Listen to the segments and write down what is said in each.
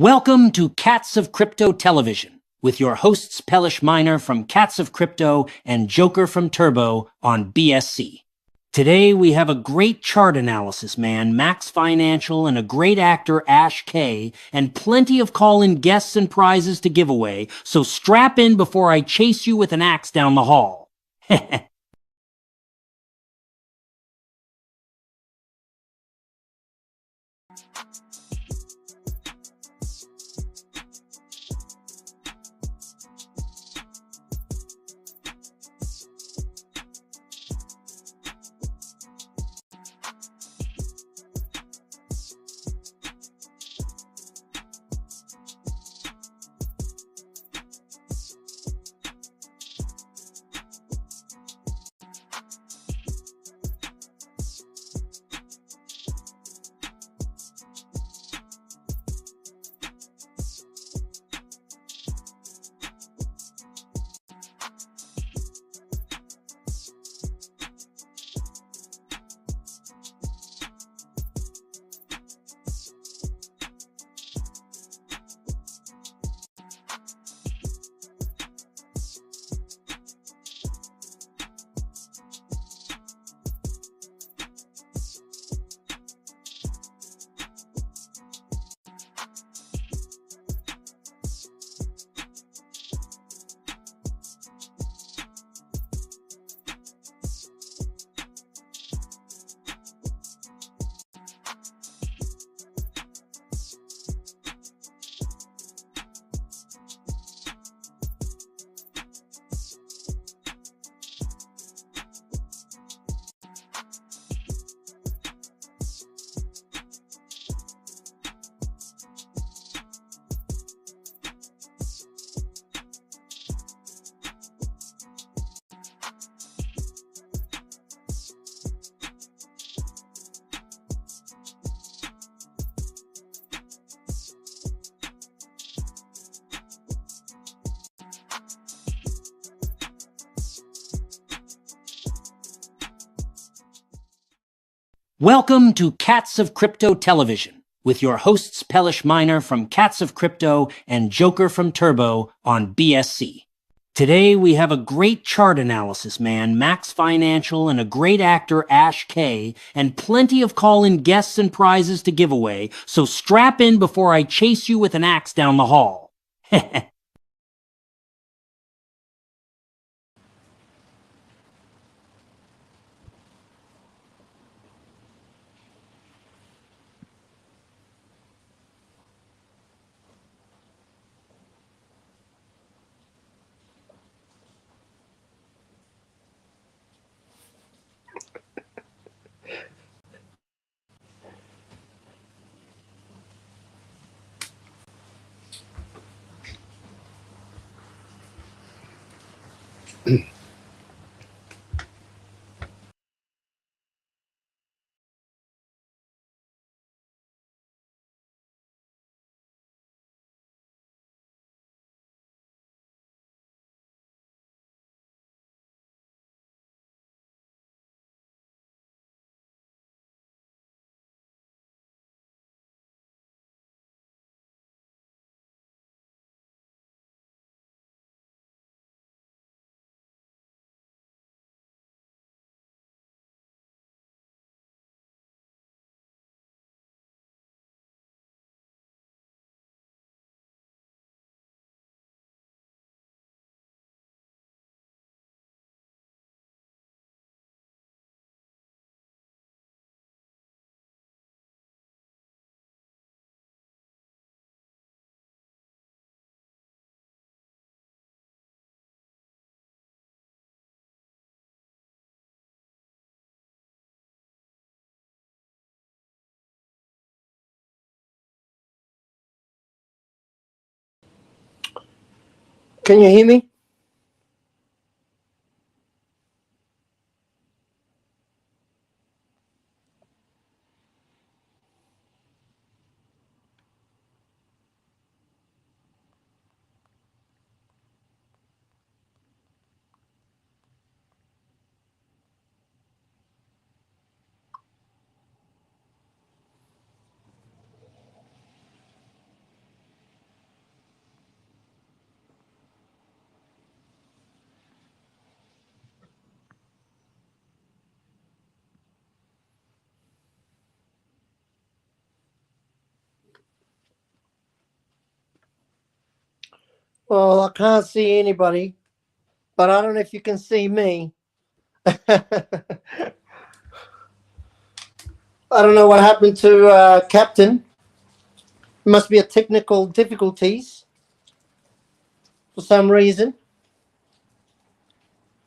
Welcome to Cats of Crypto Television with your hosts Pelish Miner from Cats of Crypto and Joker from Turbo on BSC. Today we have a great chart analysis man, Max Financial, and a great actor, Ash K, and plenty of call-in guests and prizes to give away, so strap in before I chase you with an axe down the hall. Welcome to Cats of Crypto Television with your hosts Pelish Miner from Cats of Crypto and Joker from Turbo on BSC. Today we have a great chart analysis man, Max Financial, and a great actor, Ash K, and plenty of call-in guests and prizes to give away, so strap in before I chase you with an axe down the hall. Can you hear me? Well, I can't see anybody, but I don't know if you can see me. I don't know what happened to Captain. It must be a technical difficulties for some reason.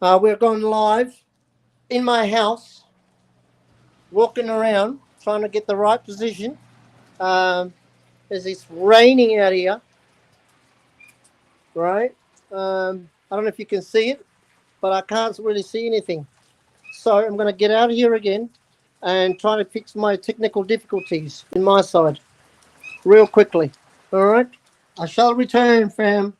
We're going live in my house, walking around, trying to get the right position. As it's raining out here, right? I don't know if you can see it, but I can't really see anything. So I'm going to get out of here again and try to fix my technical difficulties in my side real quickly. All right? I shall return, fam.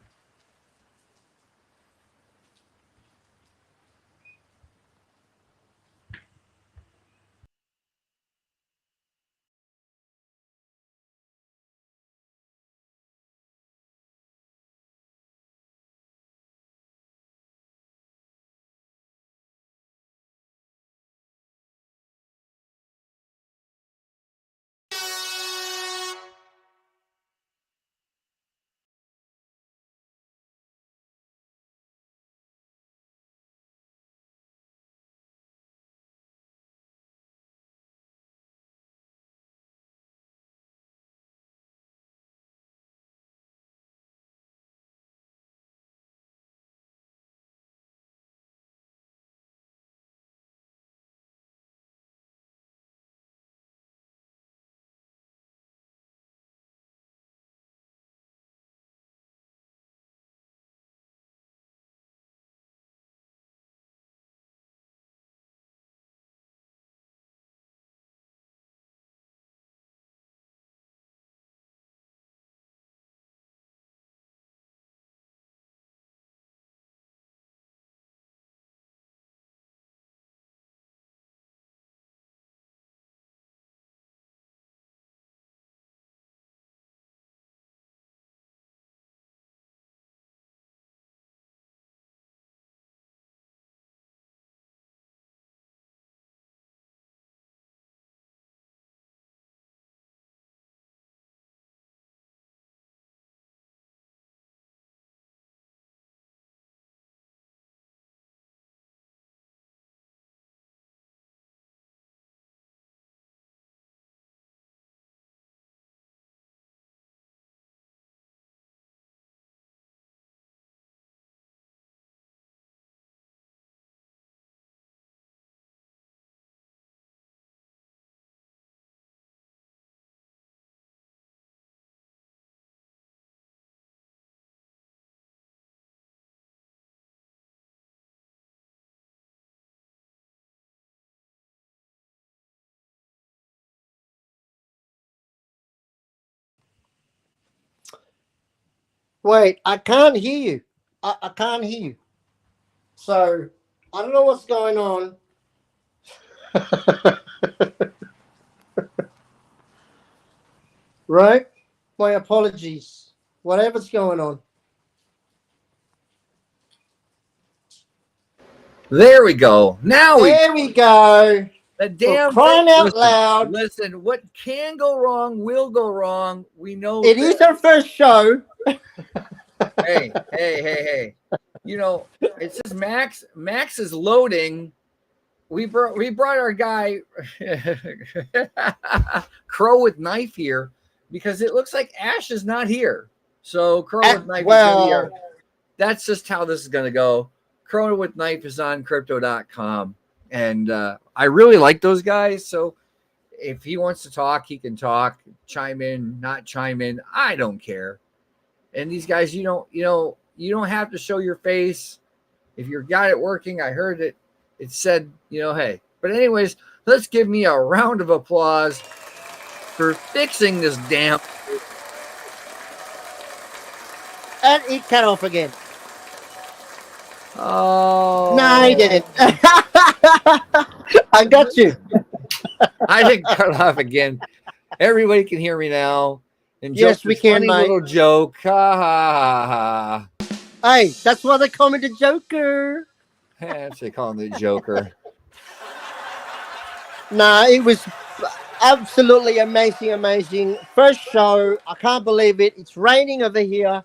Wait, I can't hear you. I can't hear you. So I don't know what's going on. Right? My apologies. Whatever's going on. There we go. Now there we go. The damn crying thing. out loud. Listen, what can go wrong will go wrong. We know it is our first show. hey. You know, it says Max. Max is loading. We brought our guy Crow with Knife here because it looks like Ash is not here. So Crow with Knife is going to be here. That's just how this is going to go. Crow with Knife is on crypto.com. And I really like those guys. So if he wants to talk, he can talk, chime in, not chime in. I don't care. And these guys, you don't have to show your face. If you got it working, I heard it. It said, hey. But anyways, let's give me a round of applause for fixing this damn. And it cut off again. Oh. No, he didn't. I got you. I didn't cut off again. Everybody can hear me now. And yes, we can, funny mate. Little joke. Ha, ha, ha. Hey, that's why they call me the Joker. That's they call him the Joker. Nah, it was absolutely amazing. First show. I can't believe it. It's raining over here.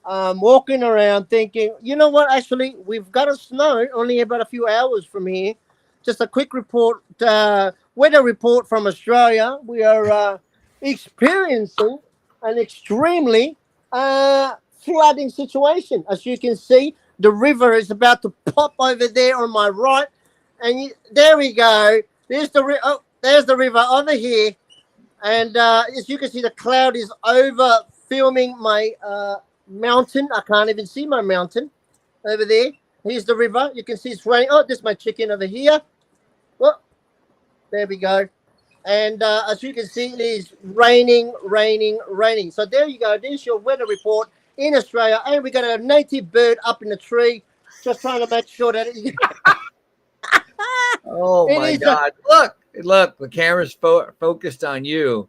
walking around thinking, you know what? Actually, we've got a snow only about a few hours from here. Just a quick report, weather report from Australia. We are experiencing an extremely flooding situation. As you can see, the river is about to pop over there on my right, and there we go. There's there's the river over here, and as you can see, the cloud is over filming my mountain. I can't even see my mountain over there. Here's the river. You can see it's raining. Oh, there's my chicken over here. Well, there we go. And as you can see, it is raining, raining, raining. So there you go. There's your weather report in Australia. And we got a native bird up in the tree, just trying to make sure that it Oh my God! Look, the camera's focused on you.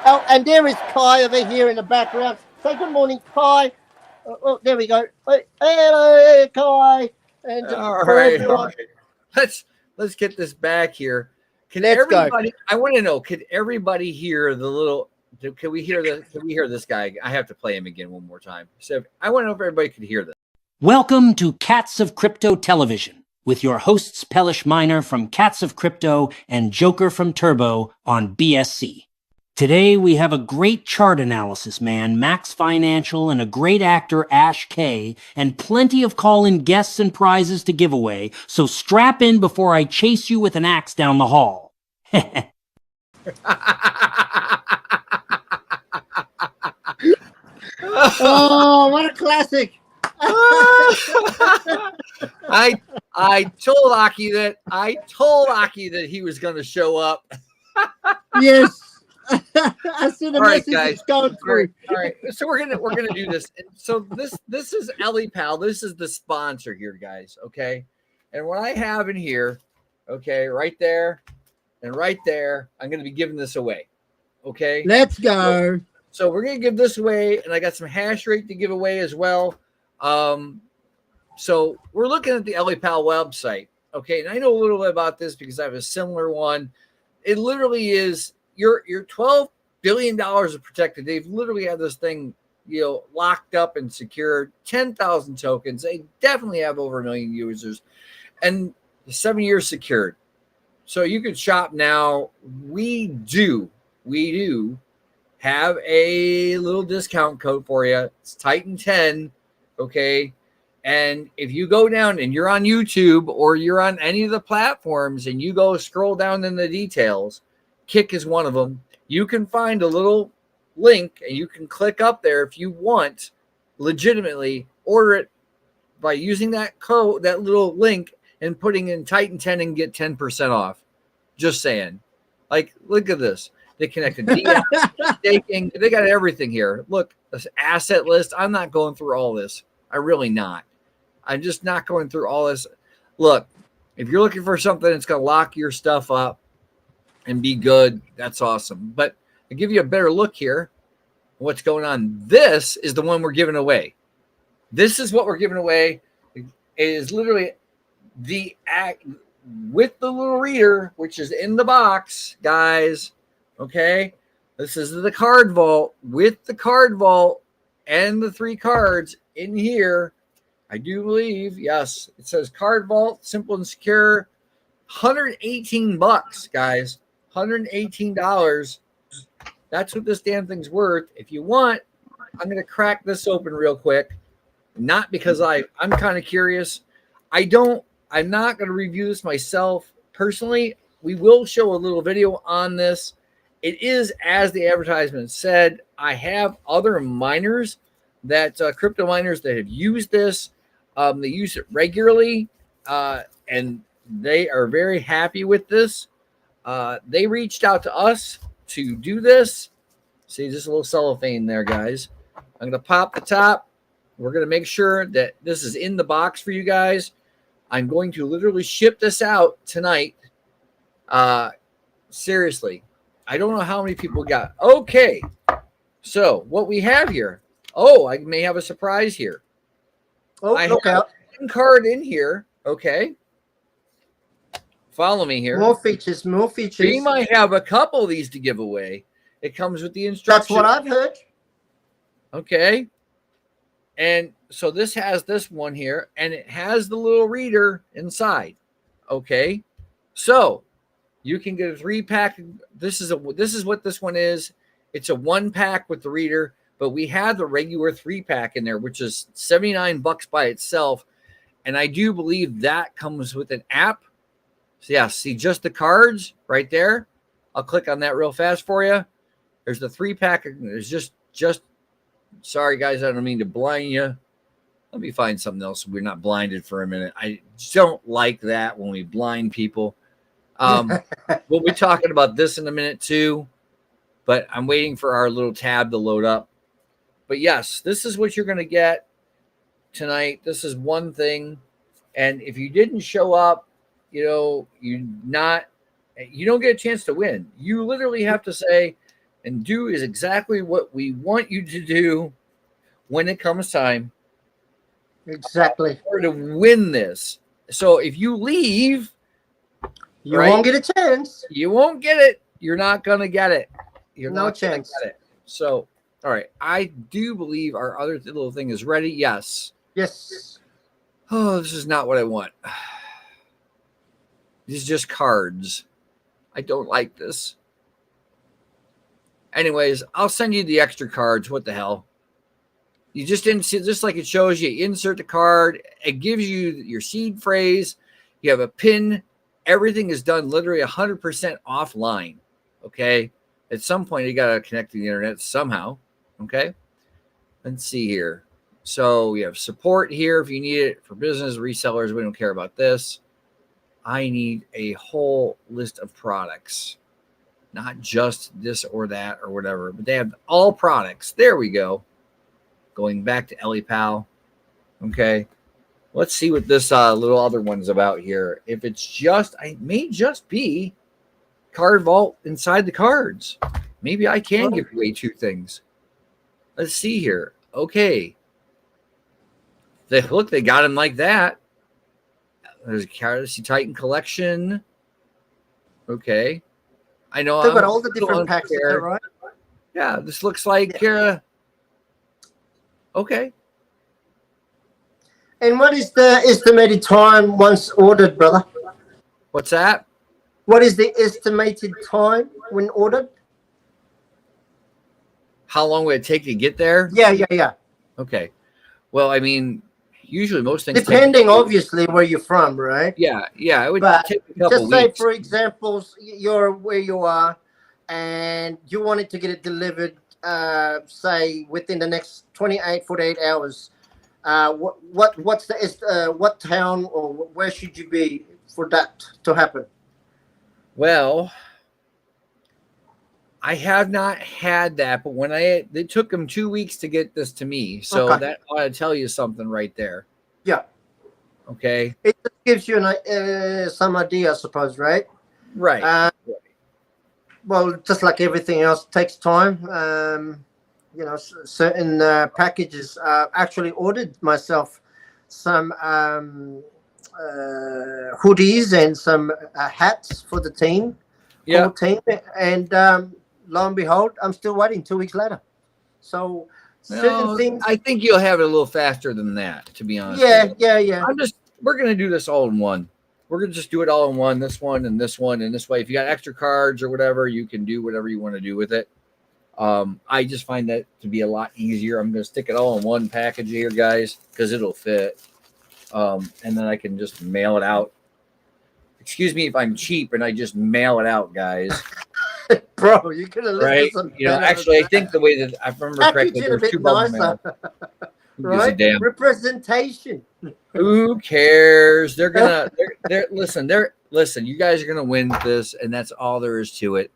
Oh, and there is Kai over here in the background. Say good morning, Kai. Oh, there we go. Hello, Kai. And All right. Let's get this back here. I want to know, could everybody hear the little? Can we hear this guy? I have to play him again one more time. So I want to know if everybody could hear this. Welcome to Cats of Crypto Television with your hosts Pelish Miner from Cats of Crypto and Joker from Turbo on BSC. Today we have a great chart analysis man, Max Financial, and a great actor, Ash K, and plenty of call-in guests and prizes to give away, so strap in before I chase you with an axe down the hall. Oh, what a classic. I told Aki that he was going to show up. Yes. I see the message guys. going through. All right. So we're gonna do this. So this is Ellie Pal. This is the sponsor here, guys. Okay. And what I have in here, okay, right there and right there, I'm gonna be giving this away. Okay. Let's go. So we're gonna give this away, and I got some hash rate to give away as well. So we're looking at the Ellie Pal website. Okay, and I know a little bit about this because I have a similar one. It literally is your $12 billion are protected. They've literally had this thing, locked up and secured. 10,000 tokens. They definitely have over 1 million users, and 7 years secured. So you can shop now. We do have a little discount code for you. It's Titan 10. Okay. And if you go down and you're on YouTube or you're on any of the platforms and you go scroll down in the details, Kick is one of them. You can find a little link and you can click up there if you want legitimately order it by using that code, that little link, and putting in Titan 10 and get 10% off. Just saying. Like, look at this. They connected staking. They got everything here. Look, this asset list. I'm not going through all this. I'm really not. I'm just not going through all this. Look, if you're looking for something that's going to lock your stuff up and be good, that's awesome. But to give you a better look here, what's going on, this is the one we're giving away. This is what we're giving away. It is literally the act with the little reader, which is in the box, guys. Okay, this is the card vault with the card vault and the 3 cards in here. I do believe, yes, it says card vault, simple and secure. $118, guys. $118. That's what this damn thing's worth. If you want, I'm going to crack this open real quick. Not because I'm kind of curious. I'm not going to review this myself personally. We will show a little video on this. It is, as the advertisement said, I have other miners that crypto miners that have used this. They use it regularly, and they are very happy with this. They reached out to us to do this. See, just a little cellophane there, guys. I'm going to pop the top. We're going to make sure that this is in the box for you guys. I'm going to literally ship this out tonight. Seriously. I don't know how many people got. Okay. So what we have here. Oh, I may have a surprise here. Oh, I look have out. a card in here. Okay. Follow me here. More features, more features. We might have a couple of these to give away. It comes with the instructions. That's what I've heard. Okay. And so this has this one here, and it has the little reader inside. Okay. So you can get a 3-pack. This is what this one is. It's a 1-pack with the reader, but we have the regular 3-pack in there, which is $79 by itself. And I do believe that comes with an app. So yeah, see just the cards right there. I'll click on that real fast for you. There's the 3-pack. There's just sorry guys, I don't mean to blind you. Let me find something else so we're not blinded for a minute. I don't like that when we blind people. We'll be talking about this in a minute too, but I'm waiting for our little tab to load up. But yes, this is what you're going to get tonight. This is one thing. And if you didn't show up, you don't get a chance to win. You literally have to say and do is exactly what we want you to do when it comes time. Exactly. To win this. So if you leave, you won't get a chance. You won't get it. You're not going to get it. You're no not chance. Get it. So, all right. I do believe our other little thing is ready. Yes. Yes. Oh, this is not what I want. These are just cards. I don't like this. Anyways, I'll send you the extra cards. What the hell? You just didn't see, just like it shows you, insert the card. It gives you your seed phrase. You have a pin. Everything is done literally 100% offline. Okay. At some point, you got to connect to the internet somehow. Okay. Let's see here. So we have support here if you need it for business, resellers. We don't care about this. I need a whole list of products, not just this or that or whatever, but they have all products. There we go. Going back to Ellie Pal. Okay. Let's see what this little other one's about here. If it's just, it may just be card vault inside the cards. Maybe I can give away 2 things. Let's see here. Okay. They got them like that. There's a Courtesy Titan collection. Okay. I know. They've got all the different packs there, right? Yeah, this looks like okay. And what is the estimated time once ordered, brother? What's that? What is the estimated time when ordered? How long would it take to get there? Yeah. Okay. Well, I mean, usually most things depending obviously where you're from, right? Yeah, it would take a couple just say weeks. For example, you're where you are and you wanted to get it delivered say within the next 48 hours. What's the what town or where should you be for that to happen? Well, I have not had that, but when it took them 2 weeks to get this to me, so that ought to tell you something right there. Yeah. Okay. It just gives you some idea, I suppose, right? Right. Well, just like everything else, takes time. Certain packages. Actually ordered myself some hoodies and some hats for the team. Yeah. Team, and lo and behold, I'm still waiting 2 weeks later. So certain things. I think you'll have it a little faster than that, to be honest. Yeah. We're gonna do this all in one. We're gonna just do it all in one. This one and this one and this way. If you got extra cards or whatever, you can do whatever you want to do with it. I just find that to be a lot easier. I'm gonna stick it all in one package here, guys, because it'll fit. And then I can just mail it out. Excuse me if I'm cheap and I just mail it out, guys. Bro, you could have right. Actually, I think the way that I remember correctly, there's 2 bubble mail. Right? Representation. Who cares? They're gonna. Listen. You guys are gonna win this, and that's all there is to it.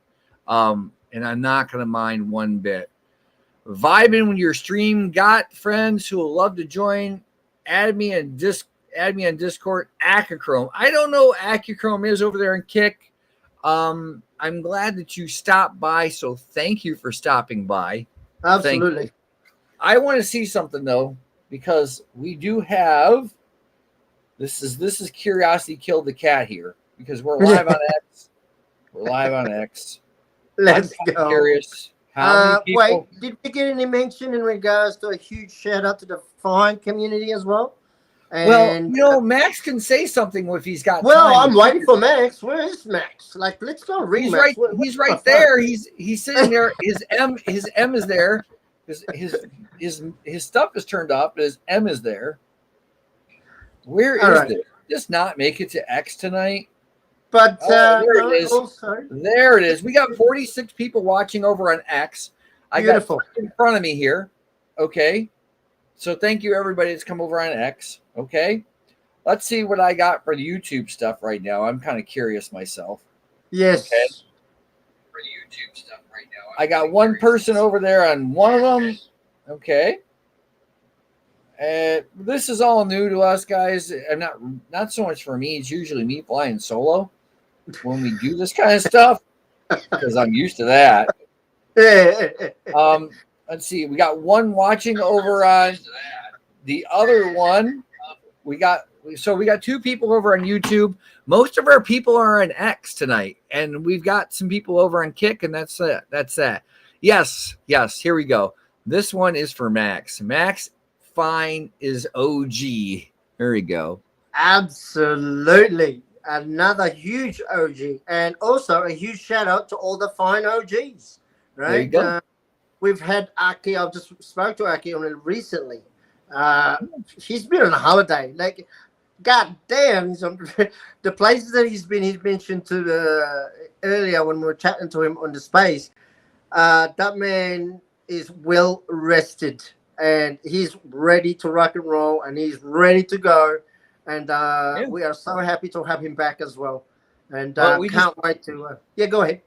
And I'm not gonna mind one bit. Vibing with your stream. Got friends who will love to join. Add me on Discord. Acachrome. I don't know what Acachrome is over there in Kick. I'm glad that you stopped by, so thank you for stopping by. Absolutely. I want to see something though, because we do have this is Curiosity Killed the Cat here, because we're live on X. We're live on X. Let's go. Curious. How many people? Wait, did we get any mention in regards to a huge shout out to the fine community as well? Well, And Max can say something if he's got well, time. I'm waiting for Max. Where is Max? Like, let's go ring He's Max. right. He's right there. He's sitting there. His M is there. His stuff is turned up. His M is there. Where is this? Just not make it to X tonight. But there it is. Also, there it is. We got 46 people watching over on X. Beautiful. I got in front of me here. Okay. So thank you everybody that's come over on X. Okay. Let's see what I got for the YouTube stuff right now. I'm kind of curious myself. Yes. Okay. For the YouTube stuff right now. I got one person over there on one of them. Okay. This is all new to us, guys. And not so much for me. It's usually me flying solo when we do this kind of stuff because I'm used to that. Let's see. We got one watching over on the other one. We got two people over on YouTube. Most of our people are on X tonight, and we've got some people over on Kick, and that's it. That's that. Yes. Here we go. This one is for Max. Max Fine is OG. There we go. Absolutely. Another huge OG. And also a huge shout out to all the fine OGs. Right? There you go. We've had Aki. I just spoke to Aki on it recently. He's been on a holiday. Like, god damn, the places that he's mentioned to earlier when we were chatting to him on the space. That man is well rested. And he's ready to rock and roll, and he's ready to go. And we are so happy to have him back as well. And can't wait to. Go ahead.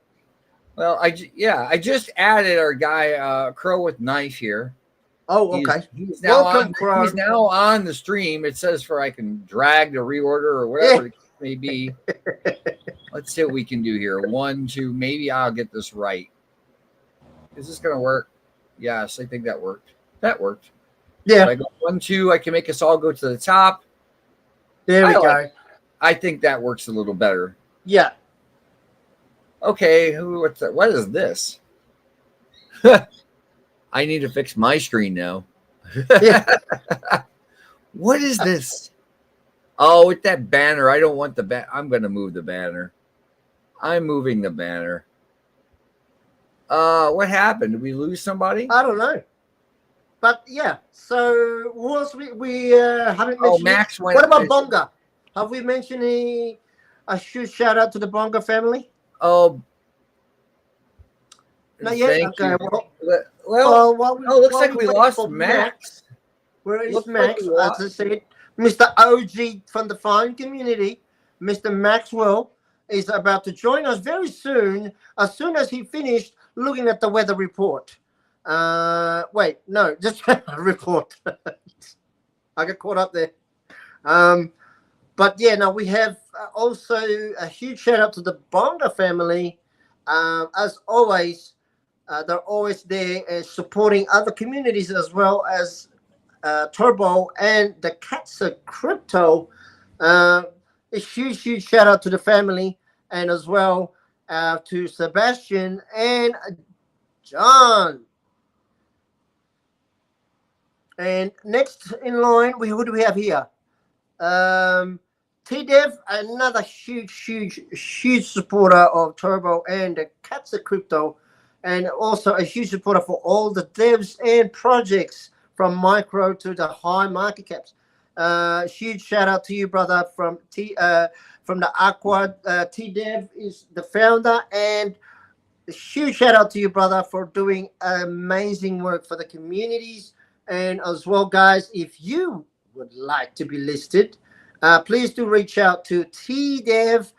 Well, I just added our guy Crow with Knife here. Oh, okay. He's now on the stream. It says I can drag the reorder or whatever it may be. Let's see what we can do here. 1, 2. Maybe I'll get this right. Is this gonna work? Yes, I think that worked. That worked. Yeah. If I go 1, 2, I can make us all go to the top. There we go. I think that works a little better. Yeah. Okay. What is this? I need to fix my screen now. Yeah. What is this? Oh, with that banner. I don't want the banner. I'm going to move the banner. I'm moving the banner. What happened? Did we lose somebody? I don't know. But yeah, so who else we haven't mentioned? Oh, Max went. What about Bonga? Have we mentioned a huge shout out to the Bonga family? Oh, not yet. Okay. Well, looks like we lost Max. Where is Max? As I said, Mr. OG from the fine community, Mr. Maxwell, is about to join us very soon. As soon as he finished looking at the weather report. Wait, no, just a report. I got caught up there. But yeah, now we have also a huge shout out to the Bonga family. As always, they're always there supporting other communities as well as Turbo and the Cats of Crypto. A huge shout out to the family and as well to Sebastian and John. And next in line, who do we have here? T-Dev, another huge supporter of Turbo and the Cats of Crypto, and also a huge supporter for all the devs and projects from micro to the high market caps. Huge shout out to you, brother, from the Aqua. T-Dev is the founder, and a huge shout out to you, brother, for doing amazing work for the communities. And as well, guys, if you would like to be listed, please do reach out to T-Dev.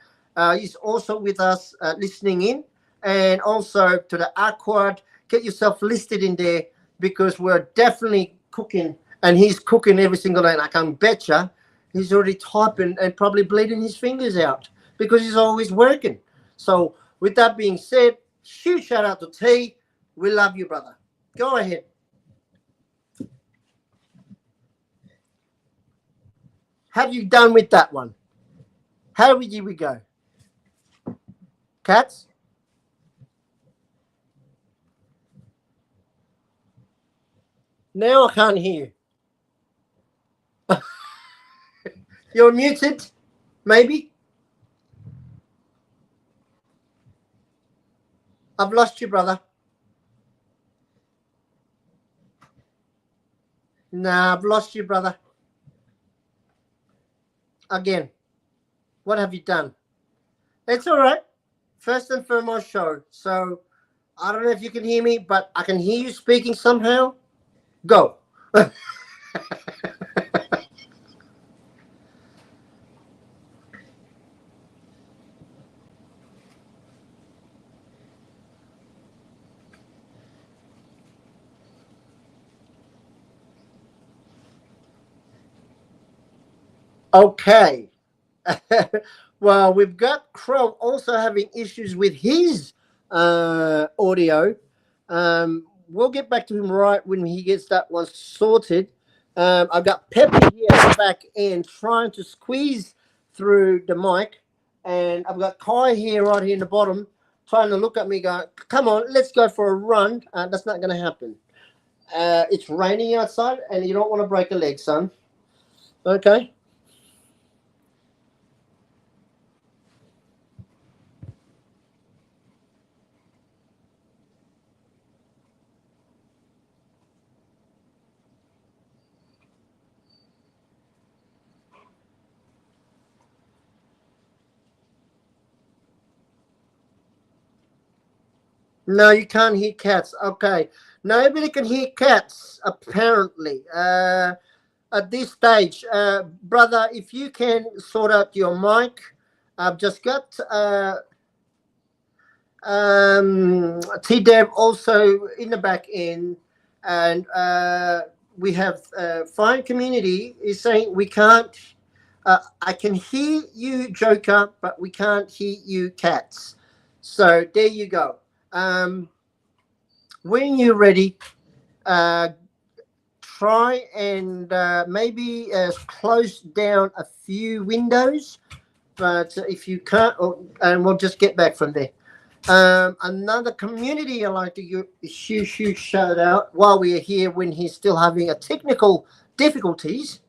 He's also with us listening in. And also to the Aquad. Get yourself listed in there because we're definitely cooking. And he's cooking every single day. And I can betcha he's already typing and probably bleeding his fingers out because he's always working. So with that being said, huge shout out to T. We love you, brother. Go ahead. Have you done with that one? How did we go? Cats? Now I can't hear you. You're muted, maybe. I've lost you, brother. Nah, I've lost you, brother. Again. What have you done? It's all right. First and foremost show. So I don't know if you can hear me, but I can hear you speaking somehow. Go. Okay. Well, we've got Crow also having issues with his audio. We'll get back to him right when he gets that one sorted. I've got Pepper here at the back end trying to squeeze through the mic, and I've got Kai here right here in the bottom trying to look at me going, come on, let's go for a run. That's not going to happen. It's raining outside, and you don't want to break a leg, son. Okay. No, you can't hear cats. Okay. Nobody can hear cats, apparently. At this stage, brother, if you can sort out your mic. I've just got T-Dev also in the back end. And we have Fine Community is saying we can't. I can hear you, Joker, but we can't hear you, cats. So there you go. When you're ready, try and maybe close down a few windows, but if you can't, and we'll just get back from there. Another community I'd like to give a huge shout out while we are here when he's still having a technical difficulties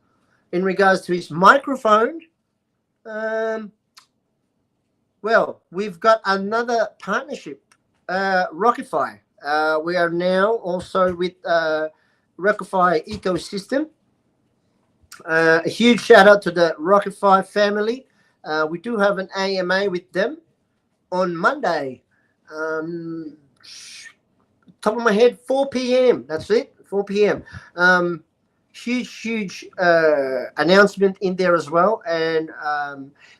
in regards to his microphone. Well, we've got another partnership, Rockify. We are now also with Rockify ecosystem. A huge shout out to the Rockify family. We do have an AMA with them on Monday. Top of my head, 4 p.m. That's it, 4 p.m. Huge announcement in there as well. And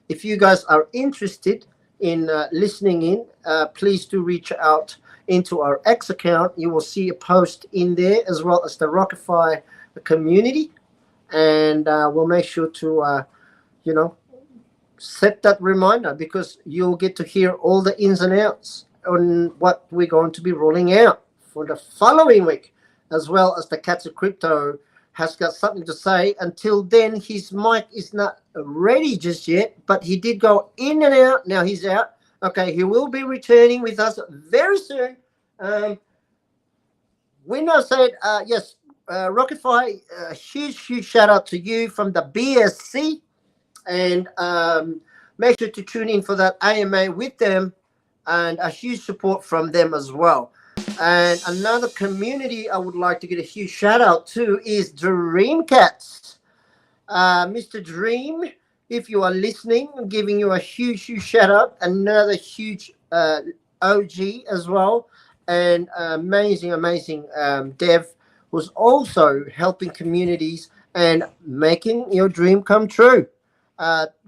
if you guys are interested in listening in, please do reach out into our X account. You will see a post in there as well as the Rockify community. And we'll make sure to, set that reminder because you'll get to hear all the ins and outs on what we're going to be rolling out for the following week, as well as the Cats of Crypto has got something to say. Until then, his mic is not ready just yet, but he did go in and out. Now he's out. Okay, he will be returning with us very soon. We now said, yes, Rockify, a huge shout out to you from the BSC. And make sure to tune in for that AMA with them and a huge support from them as well. And another community I would like to get a huge shout out to is Dream Cats. Mr. Dream, if you are listening, I'm giving you a huge shout out. Another huge OG as well. And amazing dev who's also helping communities and making your dream come true.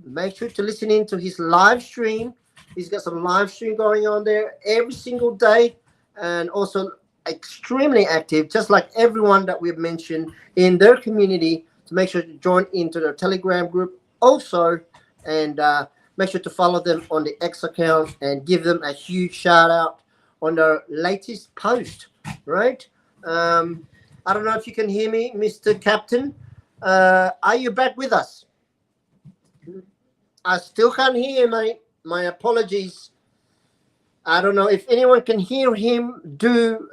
Make sure to listen in to his live stream. He's got some live stream going on there every single day, and also extremely active, just like everyone that we've mentioned in their community. So make sure to join into their Telegram group also, and make sure to follow them on the X account and give them a huge shout out on their latest post. Right? I don't know if you can hear me, Mr. Captain. Are you back with us? I still can't hear you, mate. My apologies. I don't know if anyone can hear him. Do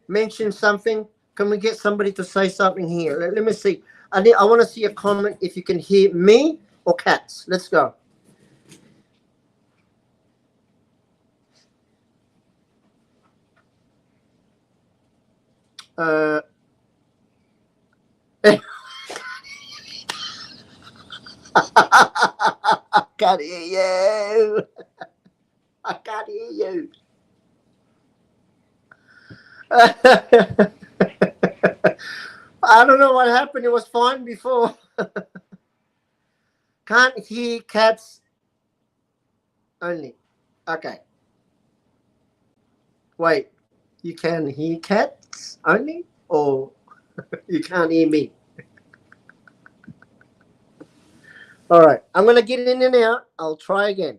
mention something. Can we get somebody to say something here? Let me see. I want to see a comment if you can hear me or cats. Let's go. I can't hear you. I can't hear you. I don't know what happened. It was fine before. Can't hear cats only. Okay. Wait. You can hear cats only? Or you can't hear me? All right. I'm going to get in and out. I'll try again.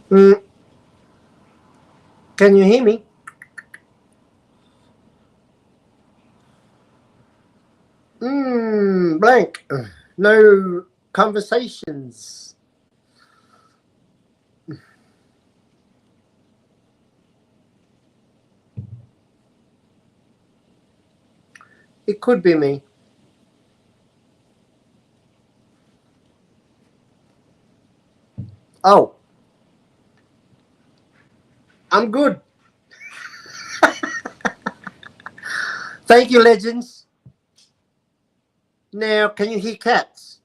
Mm. Can you hear me? Blank. No conversations. It could be me. Oh. I'm good. Thank you, legends. Now, can you hear cats?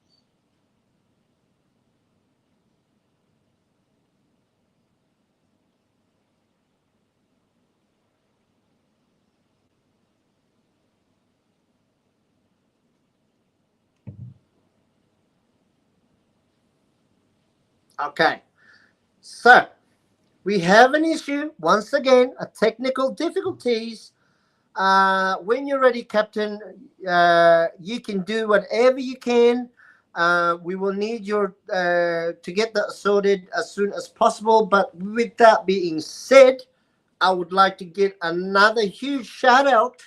Okay. So, we have an issue. Once again, a technical difficulties. When you're ready, Captain, you can do whatever you can. We will need your to get that sorted as soon as possible. But with that being said, I would like to give another huge shout out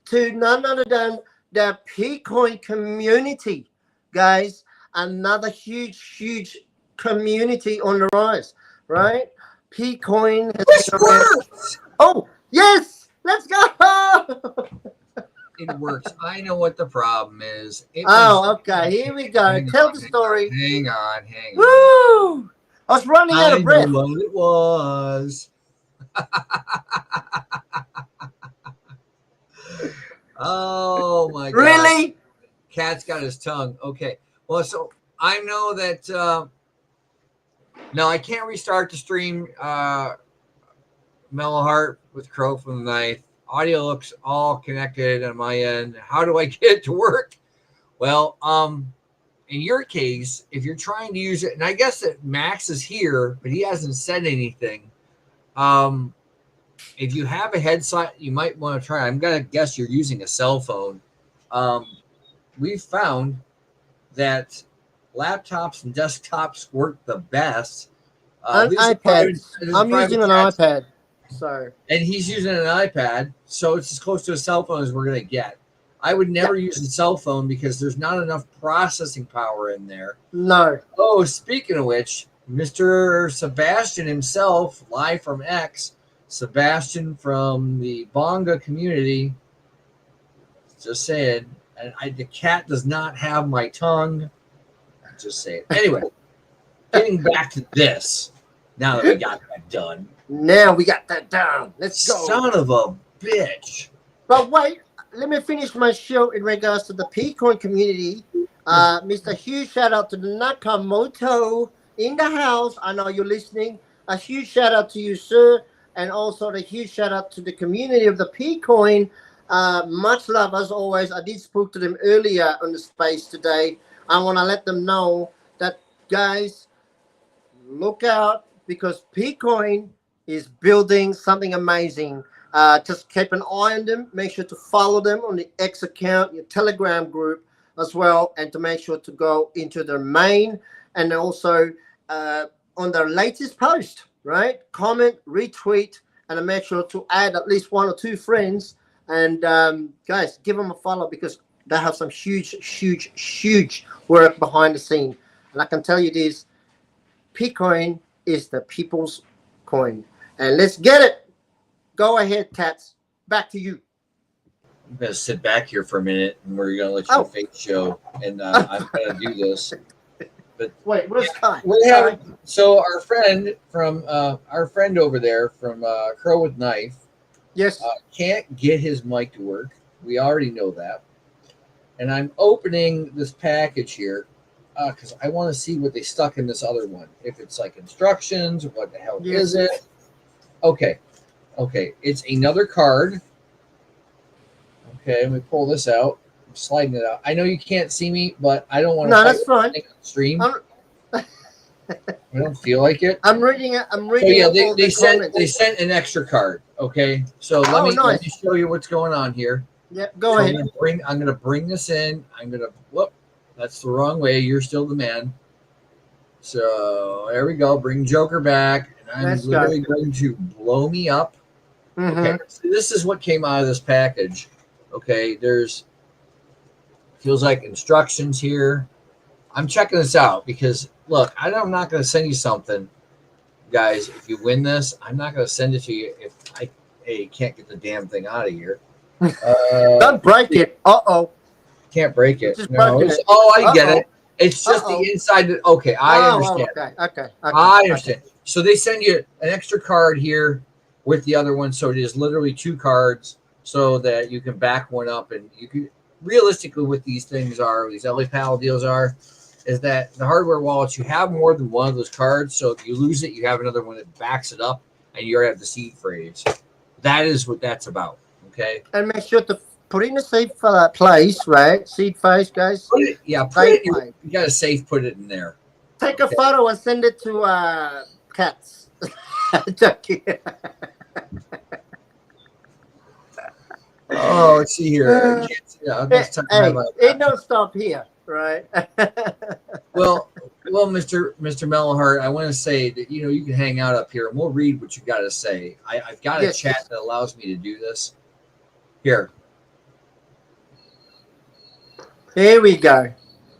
to none other than the Pcoin community, guys. Another huge community on the rise, right? Pcoin has been around. Oh, yes! Let's go! It works. I know what the problem is. Okay. Here we go. Tell the story. Hang on. Woo! I was running out of breath. I know what it was. Oh, my God. Really? Cat's got his tongue. Okay. Well, so I know that no, I can't restart the stream. Mellow Heart with Crow from the Knife. Audio looks all connected on my end. How do I get it to work? Well, in your case, if you're trying to use it, and I guess that Max is here, but he hasn't said anything. If you have a headset, you might want to try. I'm gonna guess you're using a cell phone. We've found that laptops and desktops work the best. An iPad. I'm using an iPad. So. And he's using an iPad, so it's as close to a cell phone as we're going to get. I would never use a cell phone because there's not enough processing power in there. No. Oh, speaking of which, Mr. Sebastian himself, live from X, Sebastian from the Bonga community, just saying, and the cat does not have my tongue. Just saying. Anyway, getting back to this, now that we got that done. Now we got that down. Let's go. Son of a bitch. But wait, let me finish my show in regards to the Pcoin community. Mr. Huge shout out to the Nakamoto in the house. I know you're listening. A huge shout out to you, sir. And also a huge shout out to the community of the Pcoin. Much love as always. I did speak to them earlier on the space today. I want to let them know that, guys, look out, because Pcoin is building something amazing. Just keep an eye on them. Make sure to follow them on the X account, your Telegram group as well, and to make sure to go into their main and also on their latest post, right? Comment, retweet, and make sure to add at least 1 or 2 friends. And guys, give them a follow because they have some huge work behind the scene. And I can tell you this, Bitcoin is the people's coin. And let's get it. Go ahead, Cats. Back to you. I'm going to sit back here for a minute, and we're going to let your face show. And I'm going to do this. But wait, where's Kai? So our friend over there from Crow with Knife, yes, can't get his mic to work. We already know that. And I'm opening this package here because I want to see what they stuck in this other one. If it's like instructions, or what the hell is it? Okay, it's another card. Okay, let me pull this out. I'm sliding it out. I know you can't see me, but I don't want to. No, that's fine. Stream. I don't feel like it. I'm reading it. They sent an extra card. Okay, so let me show you what's going on here. Yep, go ahead. I'm gonna bring this in. I'm gonna whoop. That's the wrong way. You're still the man. So there we go. Bring Joker back, and I'm literally going to blow me up. Okay, so this is what came out of this package. Okay, there's feels like instructions here. I'm checking this out because look, I'm not going to send you something, guys. If you win this, I'm not going to send it to you if I can't get the damn thing out of here. Don't break it. Can't break it. Just no. I get it. It's just the inside. Okay, I understand. Okay. I understand. Okay. So they send you an extra card here with the other one, so it is literally 2 cards, so that you can back one up, and you can realistically what these things are, these LA Pal deals are, is that the hardware wallets you have more than one of those cards. So if you lose it, you have another one that backs it up, and you already have the seed phrase. That is what that's about. Okay. And make sure to put in a safe place, right? Seed phrase, guys. You got to safe put it in there. Take a photo and send it to Cats. Oh, let's see here. It don't stop here, right? well, Mr. Mellowheart, I want to say that you can hang out up here and we'll read what you got to say. I've got a chat that allows me to do this. Here we go.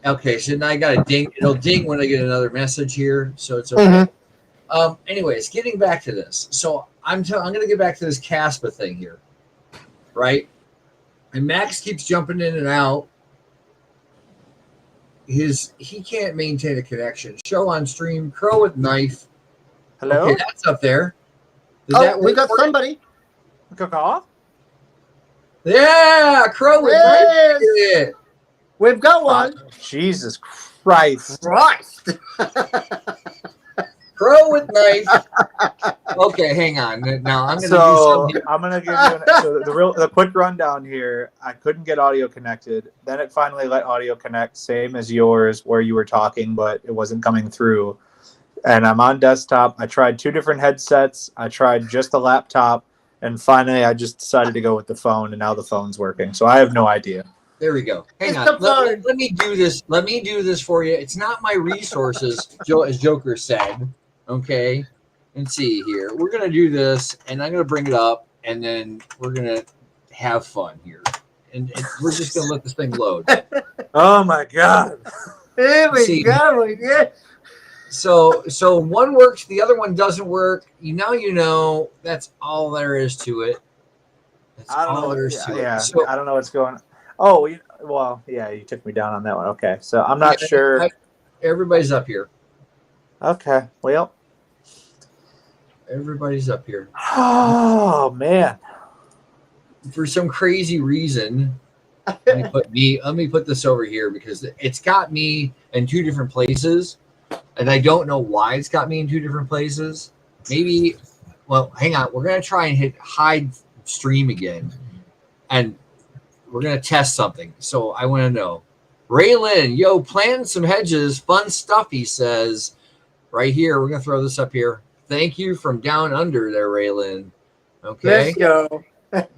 Okay, so now I got a ding. It'll ding when I get another message here, so it's okay. Anyways, getting back to this. So I'm going to get back to this Caspa thing here, right? And Max keeps jumping in and out. He can't maintain a connection. Show on stream. Crow with Knife. Hello. Okay, that's up there. We got somebody. Yeah, Crow with Knife. Yeah. We've got one. Jesus Christ. Crow with Knife. Okay, hang on. Now I'm going to do something. I'm going to give you the quick rundown here. I couldn't get audio connected. Then it finally let audio connect, same as yours, where you were talking, but it wasn't coming through. And I'm on desktop. I tried 2 different headsets. I tried just the laptop. And finally, I just decided to go with the phone, and now the phone's working. So I have no idea. There we go. Hang on. Let me do this. Let me do this for you. It's not my resources, as Joker said. Okay. And see here. We're going to do this, and I'm going to bring it up, and then we're going to have fun here. And we're just going to let this thing load. Oh, my God. Here we go. Yeah. So one works, the other one doesn't work. That's all there is to it. That's all there is to it. Yeah, I don't know what's going on. Oh, you took me down on that one. Okay, so I'm not sure. Everybody's up here. Okay, well. Everybody's up here. Oh, man. For some crazy reason, let me put this over here because it's got me in 2 different places. And I don't know why it's got me in 2 different places. Maybe, hang on. We're going to try and hit hide stream again. And we're going to test something. So I want to know. Raylan, planting some hedges. Fun stuff, he says. Right here. We're going to throw this up here. Thank you from down under there, Raylan. Okay. Let's go.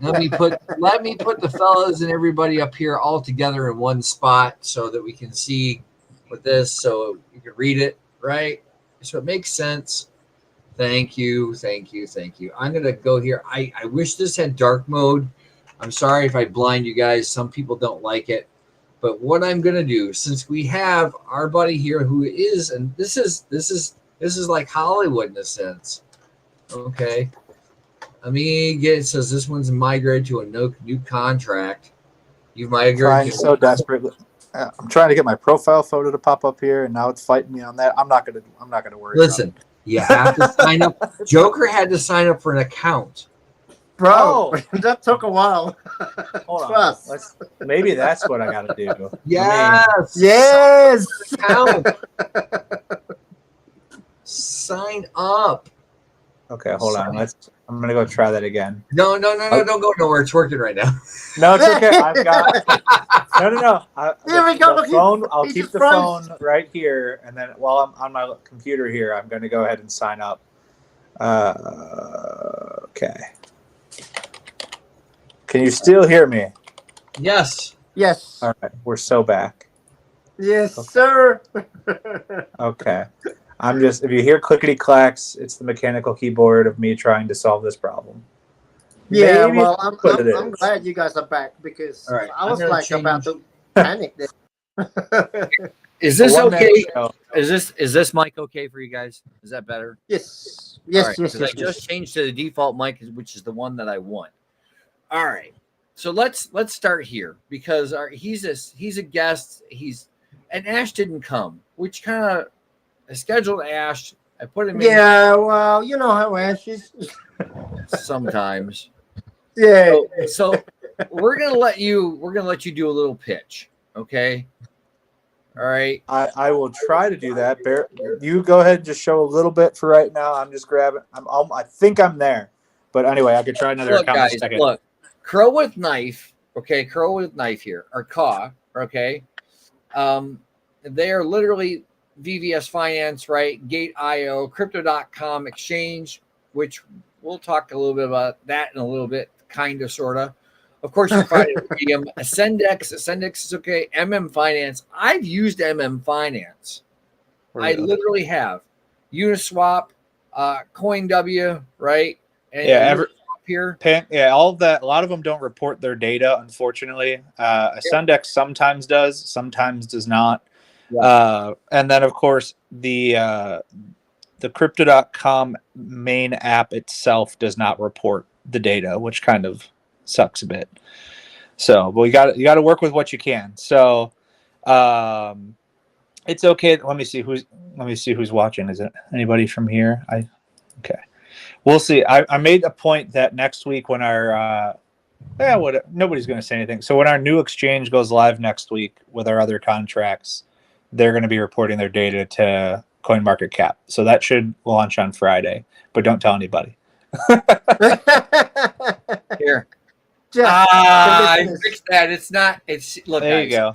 Let me put the fellas and everybody up here all together in one spot so that we can see with this, so you can read it, right? So it makes sense. Thank you. I'm gonna go here. I wish this had dark mode. I'm sorry if I blind you guys. Some people don't like it. But what I'm gonna do, since we have our buddy here who is, and this is like Hollywood in a sense. Okay. Let me get it. Says this one's migrated to a new contract. You've migrated. Trying so desperately. I'm trying to get my profile photo to pop up here, and now it's fighting me on that. I'm not gonna worry. Listen, you have to sign up. Joker had to sign up for an account. Bro, that took a while. Hold on. Maybe that's what I gotta do. Yes. Yes. Account. Sign up. Okay, hold on. I'm gonna go try that again. No, don't go nowhere. It's working right now. No, it's okay. I've got no. Here we go. The phone. I'll keep the phone right here, and then while I'm on my computer here, I'm gonna go ahead and sign up. Okay. Can you still hear me? Yes. Yes. All right, we're so back. Yes, sir. Okay. If you hear clickety clacks, it's the mechanical keyboard of me trying to solve this problem. Yeah, Maybe well, I'm glad you guys are back because I was like about to panic there. Is this okay? Is this mic okay for you guys? Is that better? Yes. Yes, yes. I just changed to the default mic, which is the one that I want. All right. So let's start here because he's a guest. And Ash didn't come, which kind of I scheduled Ash. I put him in. Yeah, well, you know how Ash is. Sometimes. Yeah. So we're gonna let you do a little pitch, okay? All right. I will try to do that. Bear, you go ahead and just show a little bit for right now. I'm just grabbing. I think I'm there, but anyway, I could try another account in a second. Look, Crow with Knife. Okay, Crow with Knife here, or Caw. Okay. They are literally VVS Finance, right? Gate.io, Crypto.com exchange, which we'll talk a little bit about that in a little bit, kind of, sort of. Of course, you find it medium. Ascendex is okay. Finance. I've used Finance. I literally have. Uniswap, CoinW, right? And here. All of that. A lot of them don't report their data, unfortunately. Ascendex sometimes does, sometimes does not. Yeah. And then, of course, the Crypto.com main app itself does not report the data, which kind of sucks a bit. So, but you got to work with what you can. So, it's okay. Let me see who's watching. Is it anybody from here? Okay. We'll see. I made a point that next week when our nobody's going to say anything. So when our new exchange goes live next week with our other contracts, they're going to be reporting their data to CoinMarketCap. So that should launch on Friday, but don't tell anybody. Here. I fixed that. Look, there guys. You go.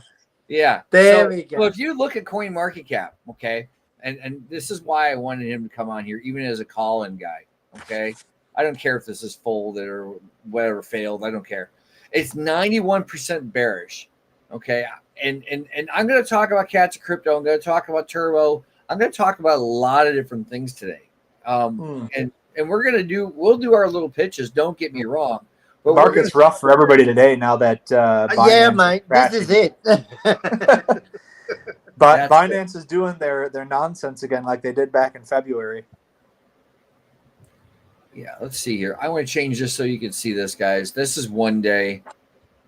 Yeah. There we go. Well, if you look at CoinMarketCap, okay, and this is why I wanted him to come on here, even as a call-in guy, okay? I don't care if this is folded or whatever failed. I don't care. It's 91% bearish, okay? And I'm going to talk about Cats of Crypto. I'm going to talk about Turbo. I'm going to talk about a lot of different things today. And we'll do our little pitches. Don't get me wrong. But the market's rough for everybody today now that yeah, mate, this is it. But Binance is doing their nonsense again like they did back in February. Yeah, let's see here. I want to change this so you can see this, guys. This is 1 day.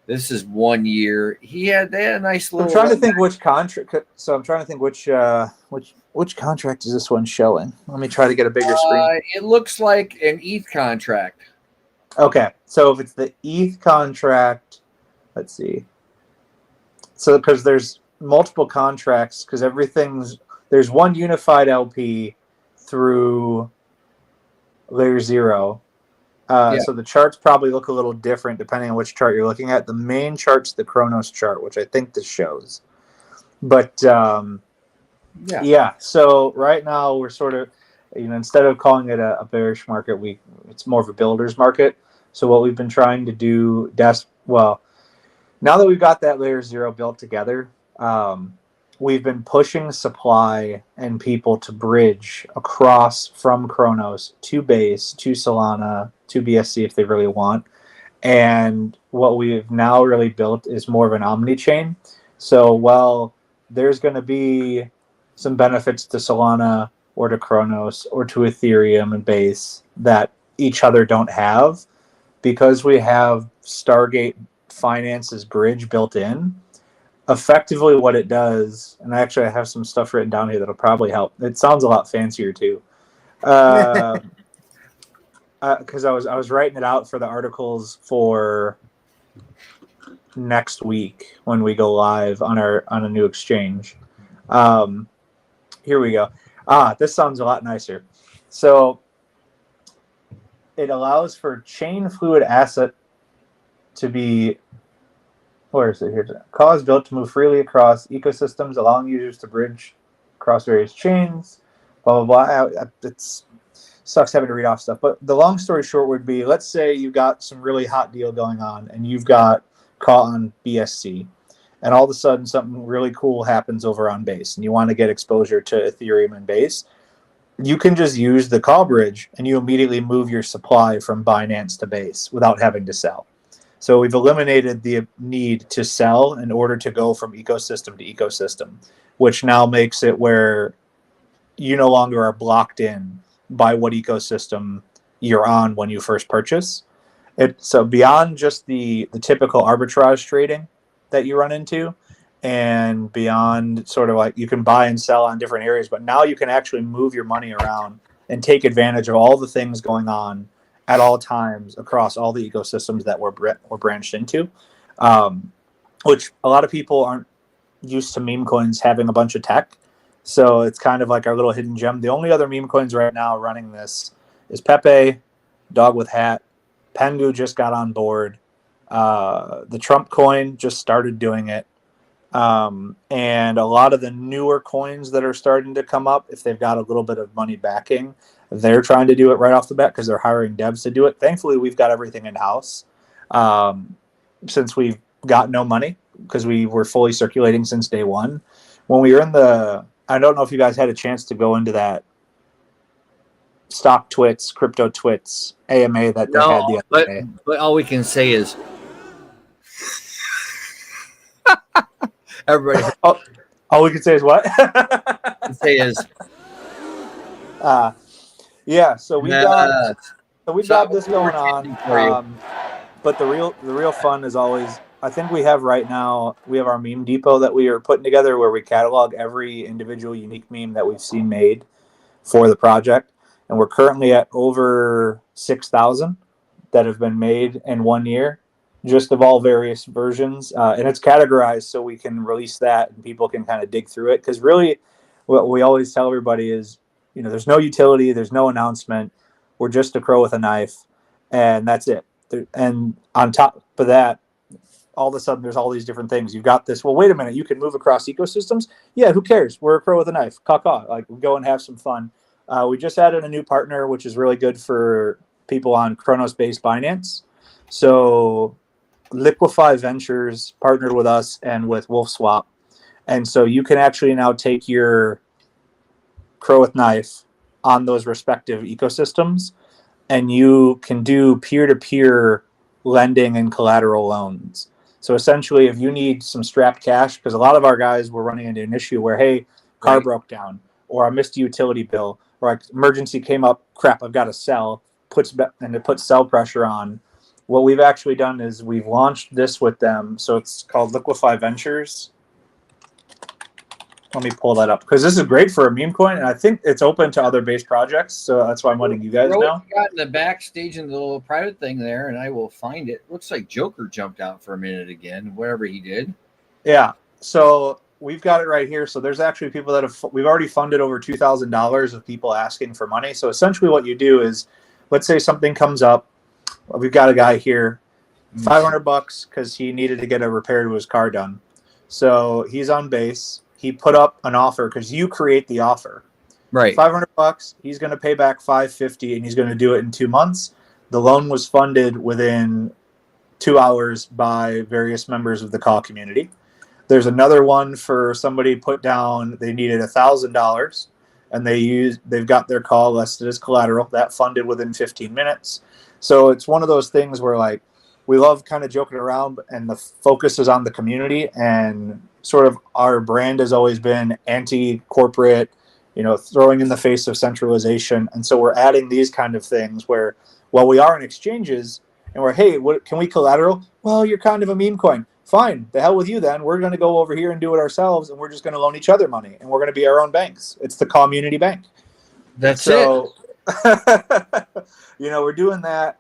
This is 1 year. They had a nice little. I'm trying to think which contract. So I'm trying to think which contract is this one showing. Let me try to get a bigger screen. It looks like an ETH contract. Okay, so if it's the ETH contract, let's see. So because there's multiple contracts, because there's one unified LP through layer 0. So the charts probably look a little different depending on which chart you're looking at. The main chart's the Chronos chart, which I think this shows. But yeah. So right now we're sort of instead of calling it a bearish market, it's more of a builder's market. So what we've been trying to do, now that we've got that layer 0 built together, we've been pushing supply and people to bridge across from Kronos to Base, to Solana, to BSC if they really want. And what we've now really built is more of an omni chain. So while there's going to be some benefits to Solana or to Kronos or to Ethereum and Base that each other don't have, because we have Stargate Finance's bridge built in, effectively what it does, and actually I have some stuff written down here that'll probably help. It sounds a lot fancier too. Because I was writing it out for the articles for next week when we go live on a new exchange. Here we go. This sounds a lot nicer. So it allows for chain fluid asset to be, where is it here? Cause built to move freely across ecosystems, allowing users to bridge across various chains. Blah blah blah. It's sucks having to read off stuff, but the long story short would be, let's say you got some really hot deal going on and you've got caught on BSC, and all of a sudden something really cool happens over on Base, and you want to get exposure to Ethereum and Base. You can just use the call bridge and you immediately move your supply from Binance to Base without having to sell. So we've eliminated the need to sell in order to go from ecosystem to ecosystem, which now makes it where you no longer are blocked in by what ecosystem you're on when you first purchase. So beyond just the typical arbitrage trading that you run into, and beyond sort of like you can buy and sell on different areas, but now you can actually move your money around and take advantage of all the things going on at all times across all the ecosystems that we're branched into, which a lot of people aren't used to meme coins having a bunch of tech. So it's kind of like our little hidden gem. The only other meme coins right now running this is Pepe, Dog with Hat, Pengu just got on board. The Trump coin just started doing it. And a lot of the newer coins that are starting to come up, if they've got a little bit of money backing, they're trying to do it right off the bat because they're hiring devs to do it. Thankfully, we've got everything in-house since we've got no money because we were fully circulating since day one. When we were in I don't know if you guys had a chance to go into that Stock Twits, Crypto Twits AMA that they had the other day. But all we can say is everybody. All we can say is what? Yeah. So we got this going on. But the real fun is always, I think we have right now, we have our meme depot that we are putting together where we catalog every individual unique meme that we've seen made for the project. And we're currently at over 6,000 that have been made in 1 year, just of all various versions. And it's categorized so we can release that and people can kind of dig through it. Because really what we always tell everybody is, there's no utility, there's no announcement. We're just a crow with a knife, and that's it. And on top of that, all of a sudden there's all these different things. You've got this, well, wait a minute, you can move across ecosystems? Yeah, who cares? We're a crow with a knife. Caw-caw. Like, we go and have some fun. We just added a new partner, which is really good for people on Kronos-based Binance. So Liquify Ventures partnered with us and with WolfSwap. And so you can actually now take your crow with knife on those respective ecosystems, and you can do peer-to-peer lending and collateral loans. So essentially, if you need some strapped cash, because a lot of our guys were running into an issue where, hey, car broke down, or I missed a utility bill, or emergency came up, crap, I've got to sell, and it puts sell pressure on. What we've actually done is we've launched this with them. So it's called Liquify Ventures. Let me pull that up because this is great for a meme coin, and I think it's open to other base projects. So that's why I'm letting you guys know. Got in the backstage in the little private thing there, and I will find it. Looks like Joker jumped out for a minute again, whatever he did. Yeah. So we've got it right here. So there's actually people that we've already funded over $2,000 of people asking for money. So essentially what you do is, let's say something comes up. We've got a guy here, $500 because he needed to get a repair to his car done. So he's on Base. He put up an offer because you create the offer. Right. $500. He's going to pay back $550, and he's going to do it in 2 months. The loan was funded within 2 hours by various members of the call community. There's another one for somebody put down, they needed $1,000, and they've got their call listed as collateral. That funded within 15 minutes. So it's one of those things where, like, we love kind of joking around, and the focus is on the community, and sort of our brand has always been anti-corporate, throwing in the face of centralization. And so we're adding these kind of things where, while we are in exchanges and we're, hey, what can we collateral? Well, you're kind of a meme coin. Fine, the hell with you then. We're going to go over here and do it ourselves, and we're just going to loan each other money, and we're going to be our own banks. It's the community bank. That's it. We're doing that.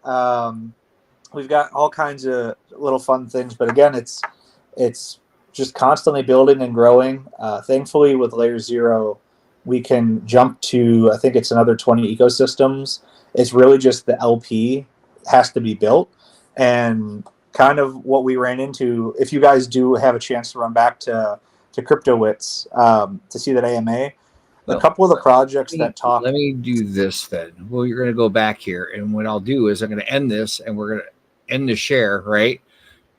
We've got all kinds of little fun things, but again, it's just constantly building and growing. Thankfully, with Layer 0, we can jump to, I think it's another 20 ecosystems. It's really just the LP has to be built. And kind of what we ran into, if you guys do have a chance to run back to CryptoWits to see that AMA, a couple of the projects that talk. Let me do this then. Well, you're going to go back here, and what I'll do is I'm going to end this, and we're going to end the share, right?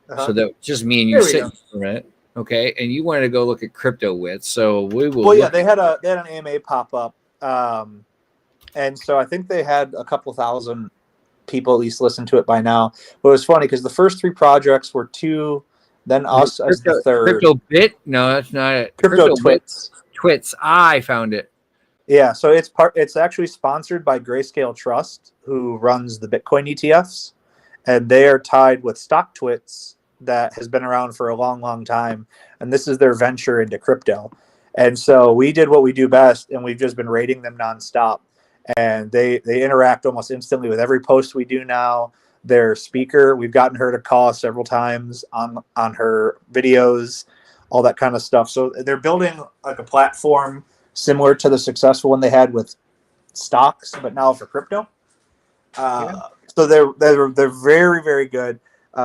So that just me and you sit for a minute. Okay, and you wanted to go look at CryptoWits, so we will. Well, yeah, they had an AMA pop up, and so I think they had a couple thousand people at least listen to it by now. But it was funny because the first 3 projects were 2, then us as the third. CryptoBit? No, that's not it. CryptoTwits. Twits. I found it. Yeah, so it's actually sponsored by Grayscale Trust, who runs the Bitcoin ETFs, and they are tied with StockTwits that has been around for a long, long time, and this is their venture into crypto. And so we did what we do best, and we've just been rating them nonstop. And they interact almost instantly with every post we do now. Their speaker, we've gotten her to call us several times on her videos, all that kind of stuff. So they're building like a platform similar to the successful one they had with stocks, but now for crypto. So they're very, very good.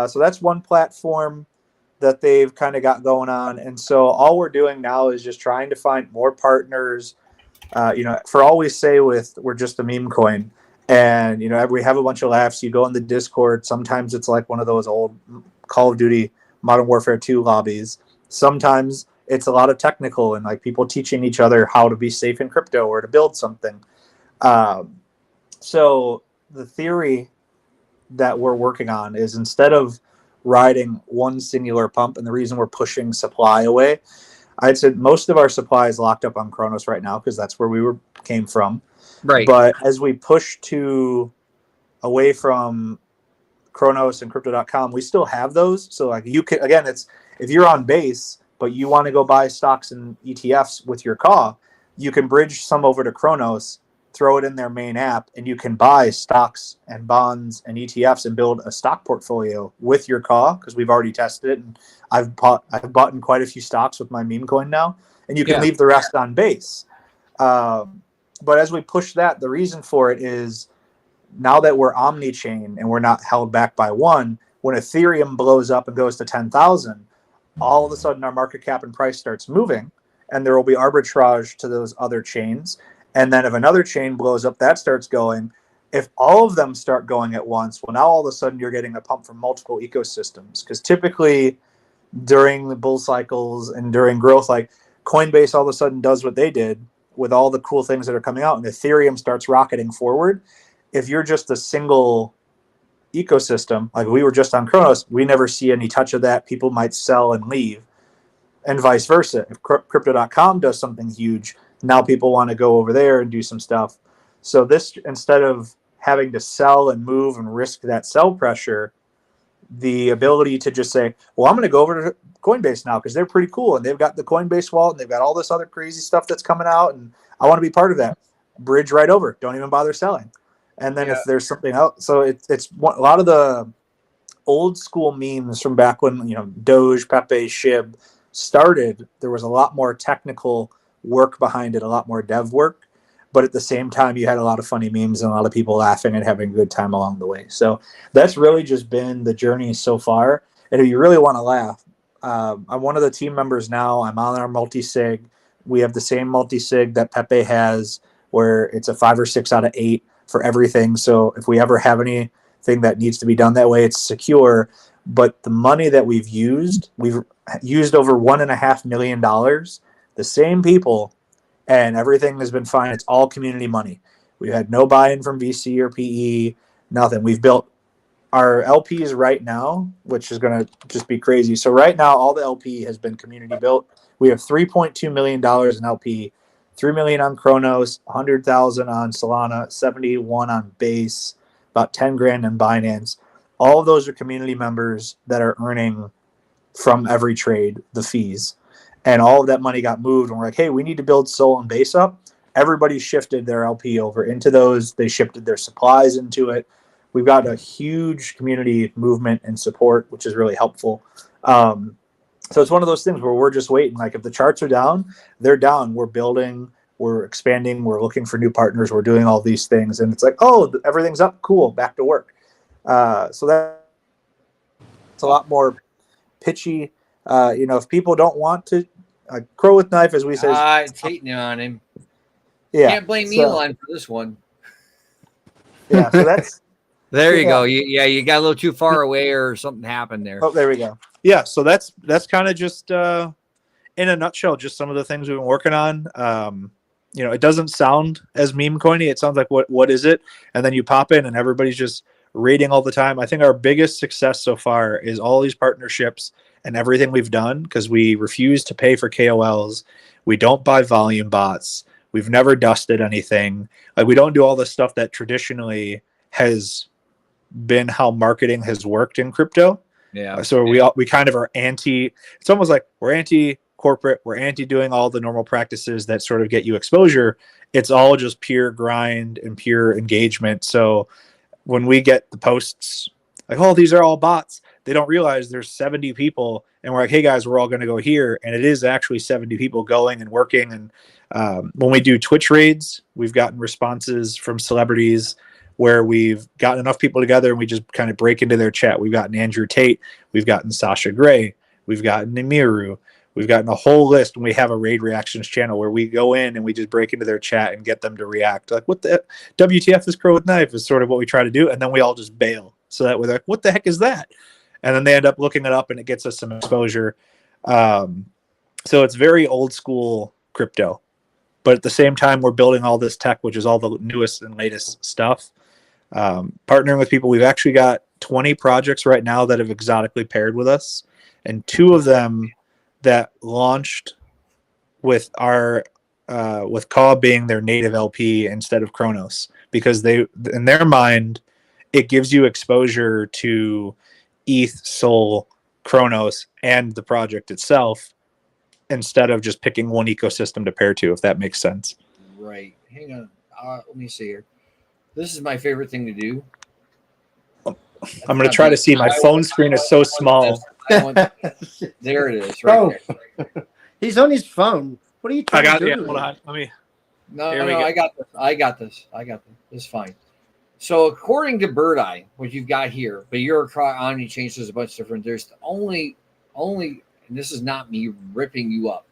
So that's one platform that they've kind of got going on. And so all we're doing now is just trying to find more partners. For all we say we're just a meme coin, and we have a bunch of laughs. You go in the Discord, sometimes it's like one of those old Call of Duty Modern Warfare 2 lobbies. Sometimes it's a lot of technical and like people teaching each other how to be safe in crypto or to build something. So the theory that we're working on is, instead of riding one singular pump, and the reason we're pushing supply away, I'd say most of our supply is locked up on Kronos right now because that's where we came from. Right. But as we push away from Kronos and Crypto.com, we still have those. So like you can, again, it's if you're on base but you want to go buy stocks and ETFs with your CAW, you can bridge some over to Kronos, throw it in their main app, and you can buy stocks and bonds and ETFs and build a stock portfolio with your CAW, because we've already tested it, and I've bought in quite a few stocks with my meme coin now, and you can leave the rest on base. But as we push that, the reason for it is, now that we're omni-chain and we're not held back by one, when Ethereum blows up and goes to 10,000, all of a sudden our market cap and price starts moving, and there will be arbitrage to those other chains. And then if another chain blows up, that starts going. If all of them start going at once, well, now all of a sudden you're getting a pump from multiple ecosystems. Because typically during the bull cycles and during growth, like Coinbase all of a sudden does what they did with all the cool things that are coming out, and Ethereum starts rocketing forward. If you're just a single ecosystem, like we were just on Kronos, we never see any touch of that. People might sell and leave, and vice versa. If Crypto.com does something huge, now people want to go over there and do some stuff. So this, instead of having to sell and move and risk that sell pressure, the ability to just say, well, I'm going to go over to Coinbase now because they're pretty cool, and they've got the Coinbase wallet, and they've got all this other crazy stuff that's coming out, and I want to be part of that. Bridge right over. Don't even bother selling. And then if there's something else, so it's a lot of the old school memes from back when, Doge, Pepe, Shib started. There was a lot more technical work behind it, a lot more dev work, but at the same time you had a lot of funny memes and a lot of people laughing and having a good time along the way. So that's really just been the journey so far. And if you really want to laugh, I'm one of the team members now. I'm on our multi-sig. We have the same multi-sig that Pepe has. where it's a 5 or 6 out of 8 for everything. So if we ever have anything that needs to be done that way, it's secure. But the money that we've used over $1.5 million, the same people, and everything has been fine. It's all community money. We had no buy-in from VC or PE, nothing. We've built our LPs right now, which is going to just be crazy. So right now, all the LP has been community built. We have $3.2 million in LP, $3 million on Kronos, 100,000 on Solana, 71 on Base, about 10 grand in Binance. All of those are community members that are earning from every trade the fees. And all of that money got moved. And we're like, hey, we need to build Sol and Base up. Everybody shifted their LP over into those. They shifted their supplies into it. We've got a huge community movement and support, which is really helpful. So it's one of those things where we're just waiting. Like if the charts are down, they're down. We're building, we're expanding, we're looking for new partners, we're doing all these things. And it's like, oh, everything's up, cool, back to work. So that's a lot more pitchy. If people don't want to, crow with knife, as we say. It's hating on him. Yeah. Can't blame Elon for this one. Yeah, so that's... There you go. You got a little too far away or something happened there. Oh, there we go. Yeah, so that's kind of just in a nutshell, just some of the things we've been working on. It doesn't sound as meme coiny. It sounds like what is it? And then you pop in and everybody's just rating all the time. I think our biggest success so far is all these partnerships and everything we've done, because we refuse to pay for KOLs. We don't buy volume bots. We've never dusted anything. Like we don't do all the stuff that traditionally has been how marketing has worked in crypto. Yeah. So we kind of are anti. It's almost like we're anti corporate. We're anti doing all the normal practices that sort of get you exposure. It's all just pure grind and pure engagement. So when we get the posts like, oh, these are all bots, they don't realize there's 70 people, and we're like, hey guys, we're all going to go here, and it is actually 70 people going and working. And when we do Twitch raids, we've gotten responses from celebrities where we've gotten enough people together and we just kind of break into their chat. We've gotten Andrew Tate, we've gotten Sasha Gray, we've gotten Nimiru, we've gotten a whole list, and we have a raid reactions channel where we go in and we just break into their chat and get them to react. Like, what the WTF is Crow with Knife is sort of what we try to do. And then we all just bail. So that we're like, what the heck is that? And then they end up looking it up and it gets us some exposure. So it's very old school crypto. But at the same time, we're building all this tech, which is all the newest and latest stuff. Partnering with people. We've actually got 20 projects right now that have exotically paired with us. And 2 of them that launched with our with Caw being their native LP instead of Kronos, because they, in their mind, it gives you exposure to ETH, Sol, Kronos, and the project itself, instead of just picking one ecosystem to pair to, if that makes sense. Right. Hang on. Let me see here. This is my favorite thing to do. I'm going to try to see. My phone screen is so small. There it is. Right there. He's on his phone. What are you trying to do? Yeah, hold on. Let me. No, I got this. I got this. It's fine. So according to Bird Eye, what you've got here, but you're on you change, there's a bunch of different. There's only, and this is not me ripping you up.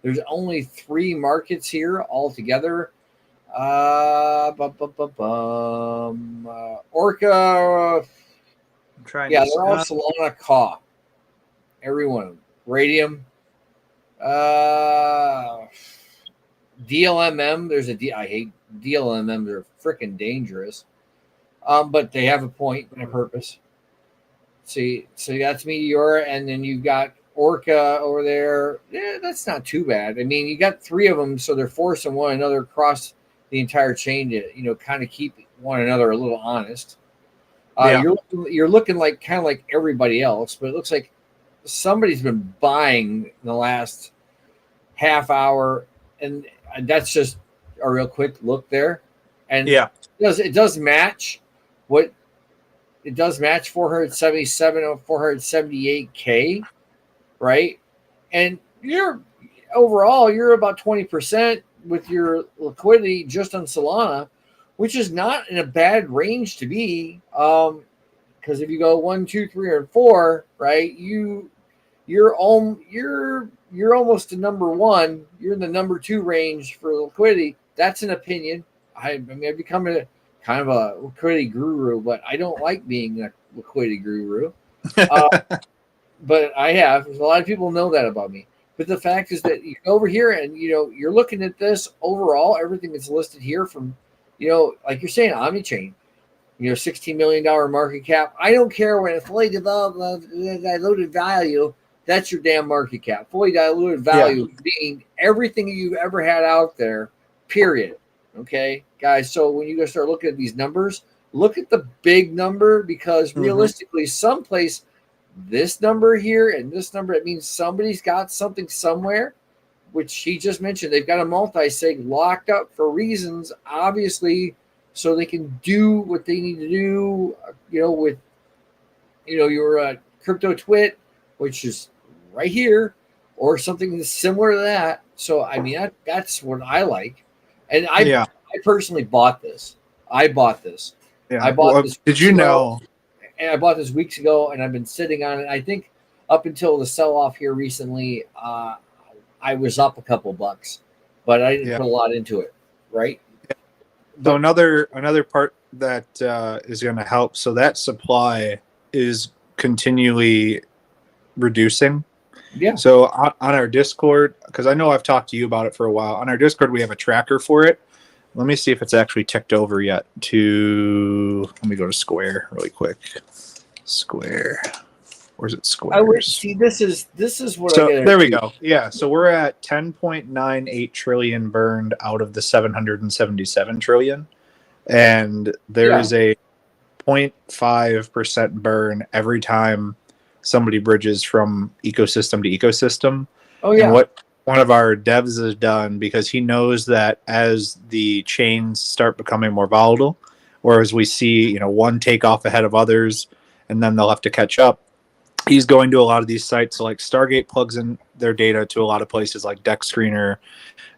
There's only 3 markets here altogether. Orca. I'm trying. Yeah, they're all Solana Caw. Every one of them. Radium. DLMM. There's a I hate DLMM. They're freaking dangerous. But they have a point and a purpose. See, so that's Meteor, and then you've got Orca over there. Yeah, that's not too bad. I mean, you got 3 of them, so they're forcing one another across the entire chain to, kind of keep one another a little honest. You're looking like kind of like everybody else, but it looks like somebody's been buying in the last half hour, and that's just a real quick look there. And it does match what it does match 477 or 478K, right? And you're about 20% with your liquidity just on Solana, which is not in a bad range to be. Because if you go 1, 2, 3, or 4, right, you're almost to number 1. You're in the number 2 range for liquidity. that's an opinion. I mean, I've become a kind of a liquidity guru, but I don't like being a liquidity guru. But I have. A lot of people know that about me. But the fact is that you go over here and you're looking at this overall, everything that's listed here from, like you're saying, OmniChain, $16 million market cap. I don't care when it's fully developed, diluted value. That's your damn market cap. Fully diluted value being everything you've ever had out there, period. Okay, guys. So when you go start looking at these numbers, look at the big number, because realistically, someplace this number here and this number, it means somebody's got something somewhere, which he just mentioned. They've got a multi-sig locked up for reasons, obviously, so they can do what they need to do, with, your crypto twit, which is right here, or something similar to that. So, I mean, that's what I like. And I personally bought this. I bought this. Yeah. I bought this. Did you know? And I bought this weeks ago, and I've been sitting on it. I think up until the sell-off here recently, I was up a couple bucks, but I didn't put a lot into it, right? So another part that is going to help. So that supply is continually reducing. Yeah. So on our Discord, because I know I've talked to you about it for a while, on our Discord we have a tracker for it. Let me see if it's actually ticked over yet. Let me go to Square really quick. Square. Where's it? Square. I would see. This is what. So there we go. Yeah. So we're at 10.98 trillion burned out of the 777 trillion, and there is a 0.5% burn every time somebody bridges from ecosystem to ecosystem. Oh yeah. And what one of our devs has done, because he knows that as the chains start becoming more volatile, or as we see, one take off ahead of others, and then they'll have to catch up, he's going to a lot of these sites. So like Stargate plugs in their data to a lot of places like Dex Screener,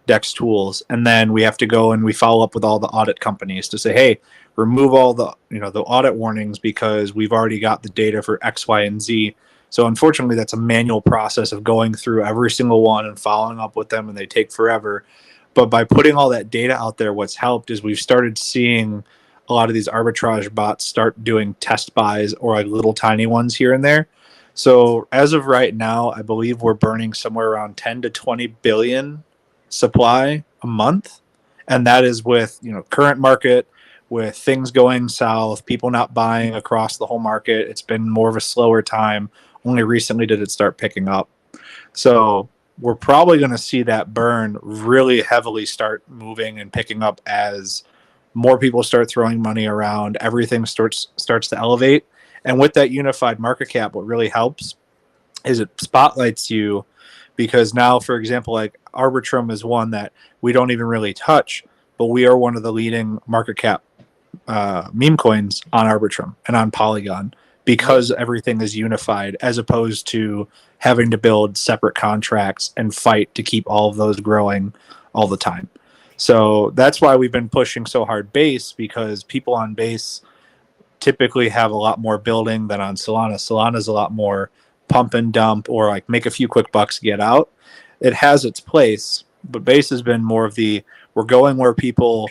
Dex Tools, and then we have to go and we follow up with all the audit companies to say, hey, remove all the the audit warnings because we've already got the data for X, Y, and Z. So unfortunately, that's a manual process of going through every single one and following up with them, and they take forever. But by putting all that data out there, what's helped is we've started seeing a lot of these arbitrage bots start doing test buys, or like little tiny ones here and there. So as of right now, I believe we're burning somewhere around 10 to 20 billion supply a month. And that is with, current market, with things going south, people not buying across the whole market. It's been more of a slower time. Only recently did it start picking up. So we're probably going to see that burn really heavily start moving and picking up as more people start throwing money around. Everything starts to elevate. And with that unified market cap, what really helps is it spotlights you, because now, for example, like Arbitrum is one that we don't even really touch, but we are one of the leading market cap meme coins on Arbitrum and on Polygon, because everything is unified, as opposed to having to build separate contracts and fight to keep all of those growing all the time. So that's why we've been pushing so hard Base, because people on Base typically have a lot more building than on Solana. Solana's a lot more pump and dump, or like make a few quick bucks, get out. It has its place, but Base has been more of we're going where people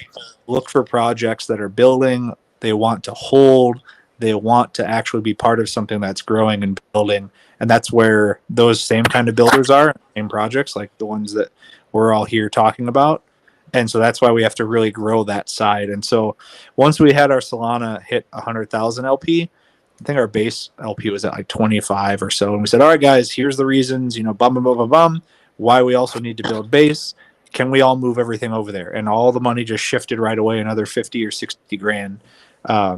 look for projects that are building, they want to hold, they want to actually be part of something that's growing and building. And that's where those same kind of builders are, same projects like the ones that we're all here talking about. And so that's why we have to really grow that side. And so once we had our Solana hit 100,000 LP, I think our base LP was at like 25 or so. And we said, all right, guys, here's the reasons, why we also need to build Base. Can we all move everything over there? And all the money just shifted right away, another 50 or 60 grand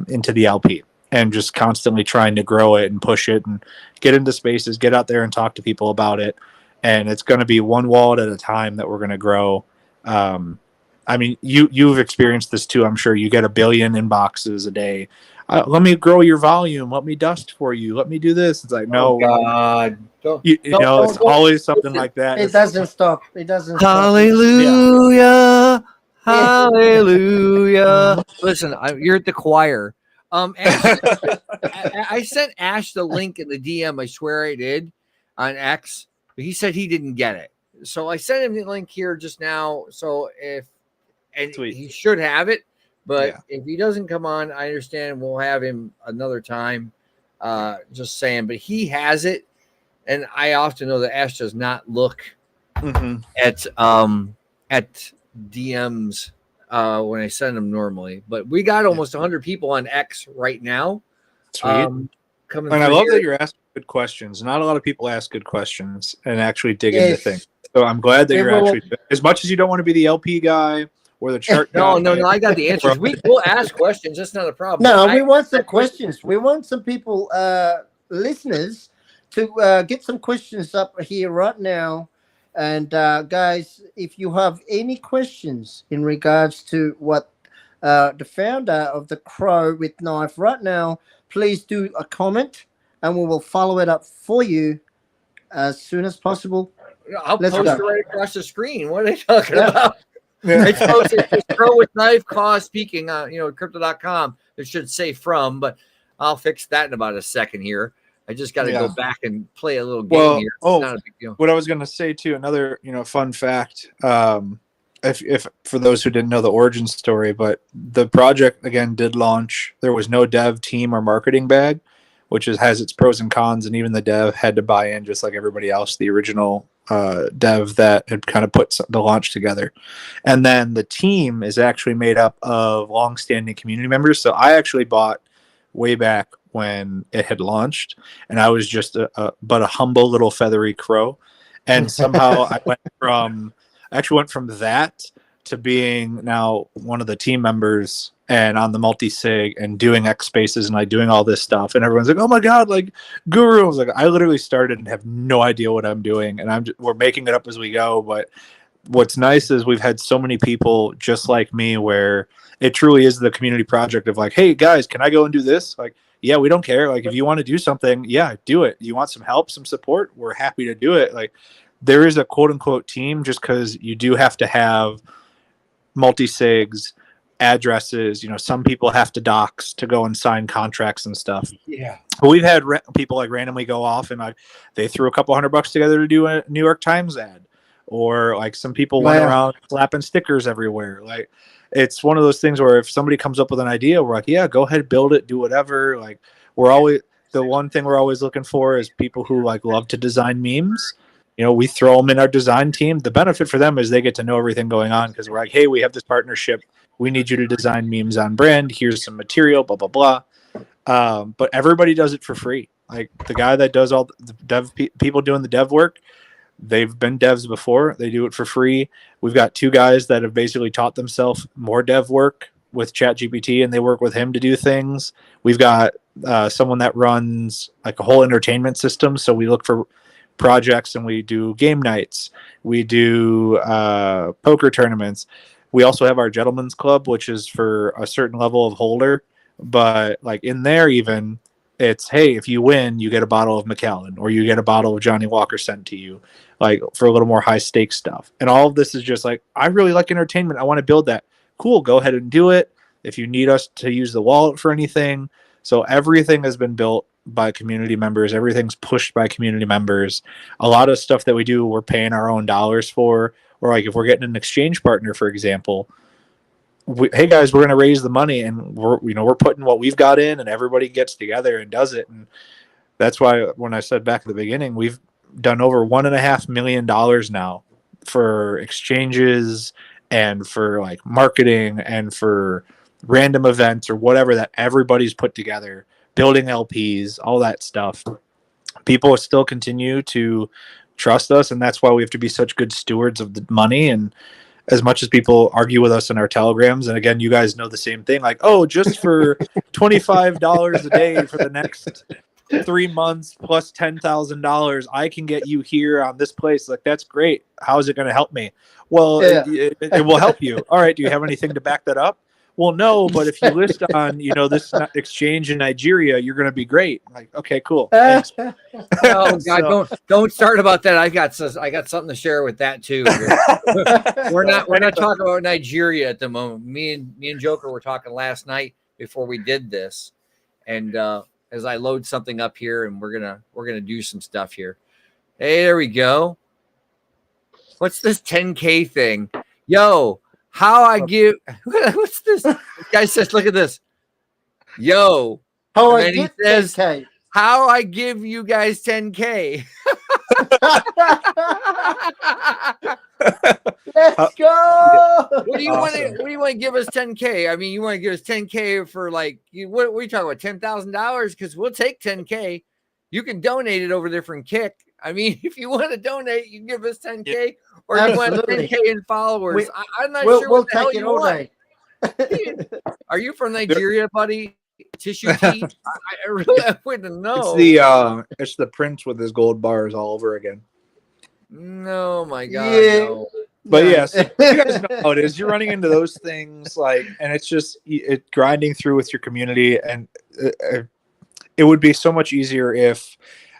into the LP, and just constantly trying to grow it and push it and get into spaces, get out there and talk to people about it. And it's going to be one wallet at a time that we're going to grow. I mean, you've experienced this too. I'm sure you get 1 billion inboxes a day. Let me grow your volume. Let me dust for you. Let me do this. It's like, no, God. It's always something like that. It doesn't stop. It doesn't Hallelujah. Stop. Yeah. Hallelujah. Listen, you're at the choir. I sent Ash the link in the DM. I swear I did, on X, but he said he didn't get it. So I sent him the link here just now. So if and Sweet. he should have it. But Yeah. if he doesn't come on, I understand. We'll have him another time. Just saying, but he has it, and I often know that Ash does not look at DMs when I send them normally. But we got almost 100 people on X right now. Sweet. Coming And I love here. that you're asking good questions. Not a lot of people ask good questions and actually dig into things. So I'm glad that you're actually, as much as you don't want to be the LP guy or the chart guy. No, I got the answers. We'll ask questions. That's not a problem. No, we want some questions. We want some people, listeners, to get some questions up here right now. And guys, if you have any questions in regards to what the founder of the Crow with Knife right now, please do a comment, and we will follow it up for you as soon as possible. I'll Let's post go. it right across the screen. What are they talking about? It's posted. It's Crow with Knife cause speaking. Crypto.com. It should say from, but I'll fix that in about a second here. I just got to go back and play a little game here. It's not a big deal. What I was going to say too, another fun fact. If for those who didn't know the origin story, but the project again did launch. There was no dev team or marketing bag, which has its pros and cons, and even the dev had to buy in just like everybody else. The original dev that had kind of put the launch together, and then the team is actually made up of long-standing community members. So I actually bought way back when it had launched, and I was just a humble little feathery crow, and somehow I actually went from that to being now one of the team members and on the multi-sig and doing X spaces and like doing all this stuff. And everyone's like, oh my God, like Guru. I was like, I literally started and have no idea what I'm doing. And we're making it up as we go. But what's nice is we've had so many people just like me where it truly is the community project of like, hey guys, can I go and do this? Like, yeah, we don't care. Like if you want to do something, yeah, do it. You want some help, some support? We're happy to do it. Like there is a quote unquote team just because you do have to have multi-sigs, addresses. Some people have to docs to go and sign contracts and stuff. Yeah. But we've had people like randomly go off and they threw a couple $100 together to do a New York Times ad, or like some people went around slapping stickers everywhere. Like it's one of those things where if somebody comes up with an idea, we're like, yeah, go ahead, build it, do whatever. Like the one thing we're always looking for is people who like love to design memes. We throw them in our design team. The benefit for them is they get to know everything going on because we're like, hey, we have this partnership. We need you to design memes on brand. Here's some material, blah, blah, blah. But everybody does it for free. Like the guy that does all the dev people doing the dev work, they've been devs before. They do it for free. We've got 2 guys that have basically taught themselves more dev work with ChatGPT, and they work with him to do things. We've got someone that runs like a whole entertainment system. So we look for projects and we do game nights. We do poker tournaments. We also have our gentleman's club, which is for a certain level of holder. But like in there, even it's, hey, if you win, you get a bottle of Macallan or you get a bottle of Johnny Walker sent to you, like for a little more high stakes stuff. And all of this is just like, I really like entertainment. I want to build that. Cool. Go ahead and do it. If you need us to use the wallet for anything. So everything has been built by community members. Everything's pushed by community members. A lot of stuff that we do, we're paying our own dollars for. Or like if we're getting an exchange partner, for example, hey guys, we're going to raise the money, and we're putting what we've got in, and everybody gets together and does it. And that's why when I said back at the beginning, we've done over $1.5 million now for exchanges and for like marketing and for random events or whatever that everybody's put together, building LPs, all that stuff. People still continue to trust us, and that's why we have to be such good stewards of the money. And as much as people argue with us in our telegrams, and again, you guys know the same thing, like, oh, just for $25 a day for the next 3 months plus $10,000, I can get you here on this place. Like, that's great. How is it going to help me? Well, it will help you. All right. Do you have anything to back that up? Well, no, but if you list on, this exchange in Nigeria, you're going to be great. Like, okay, cool. Thanks. Oh God, don't start about that. I got something to share with that too. We're not talking about Nigeria at the moment. Me and Joker were talking last night before we did this, and as I load something up here, and we're gonna do some stuff here. Hey, there we go. What's this 10K thing? Yo, How I give what's this? This guy says, look at this. Yo. How And I then he get says, 10K. how I give you guys 10K. Let's go. What do you want to? What do you want to give us 10K? I mean, you want to give us 10K for like what are you talking about? $10,000? Because we'll take 10K. You can donate it over there from Kick. I mean, if you want to donate, you can give us 10K, or you want Absolutely. 10K in followers. I'm not sure We'll what the hell take it you all want. day. Are you from Nigeria, buddy? Tissue tea? I really wouldn't know. It's the prince with his gold bars all over again. No, my God, Yeah. no. But yes, you guys know how it is. You're running into those things, and it's just grinding through with your community, and it would be so much easier if,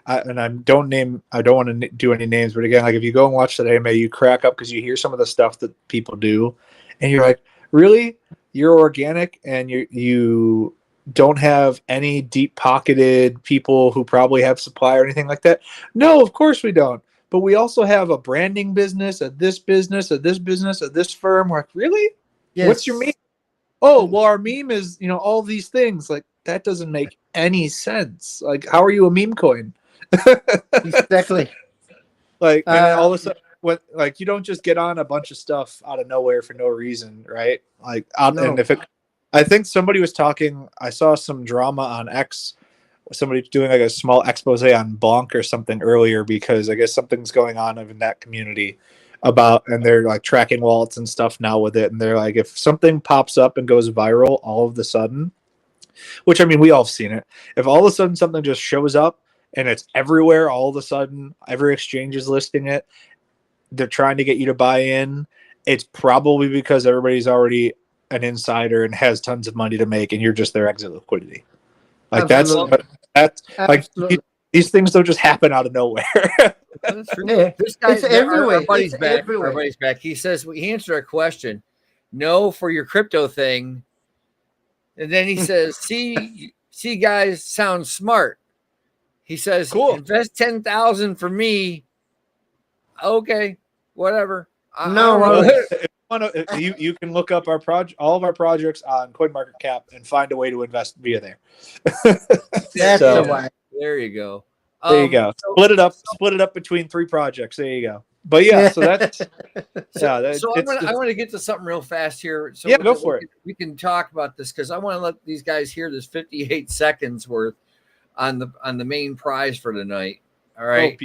and I don't want to do any names, but again, like if you go and watch that AMA, you crack up because you hear some of the stuff that people do, and you're like, really? You're organic, and you don't have any deep-pocketed people who probably have supply or anything like that? No, of course we don't. But we also have a branding business, this business, this business, this firm. We're like, really? Yes. What's your meme? Oh, well, our meme is, all these things. Like, that doesn't make any sense. Like, how are you a meme coin? Exactly. Like, and then all of a sudden, you don't just get on a bunch of stuff out of nowhere for no reason, right? Like, No. and I think somebody was talking, I saw some drama on X, somebody doing like a small expose on Bonk or something earlier, because I guess something's going on in that community and they're like tracking wallets and stuff now with it. And they're like, if something pops up and goes viral all of a sudden, which I mean, we all have seen it. If all of a sudden something just shows up and it's everywhere, all of a sudden, every exchange is listing it, they're trying to get you to buy in. It's probably because everybody's already an insider and has tons of money to make, and you're just their exit liquidity. Like Absolutely. that's like Absolutely. these things don't just happen out of nowhere. That's true. Yeah. This guy, It's everywhere. our buddy's It's back. everywhere. Our buddy's back. He says he answered our question. No, for your crypto thing. And then he says, see, guys, sounds smart. He says, Cool. Invest 10,000 for me. Okay, whatever. You can look up all of our projects on CoinMarketCap and find a way to invest via there. That's the way. There you go. There you go. Split it up between 3 projects. There you go. But yeah, so that's I want to get to something real fast here. So go for it. We can talk about this because I want to let these guys hear this 58 seconds worth on the main prize for tonight. All right.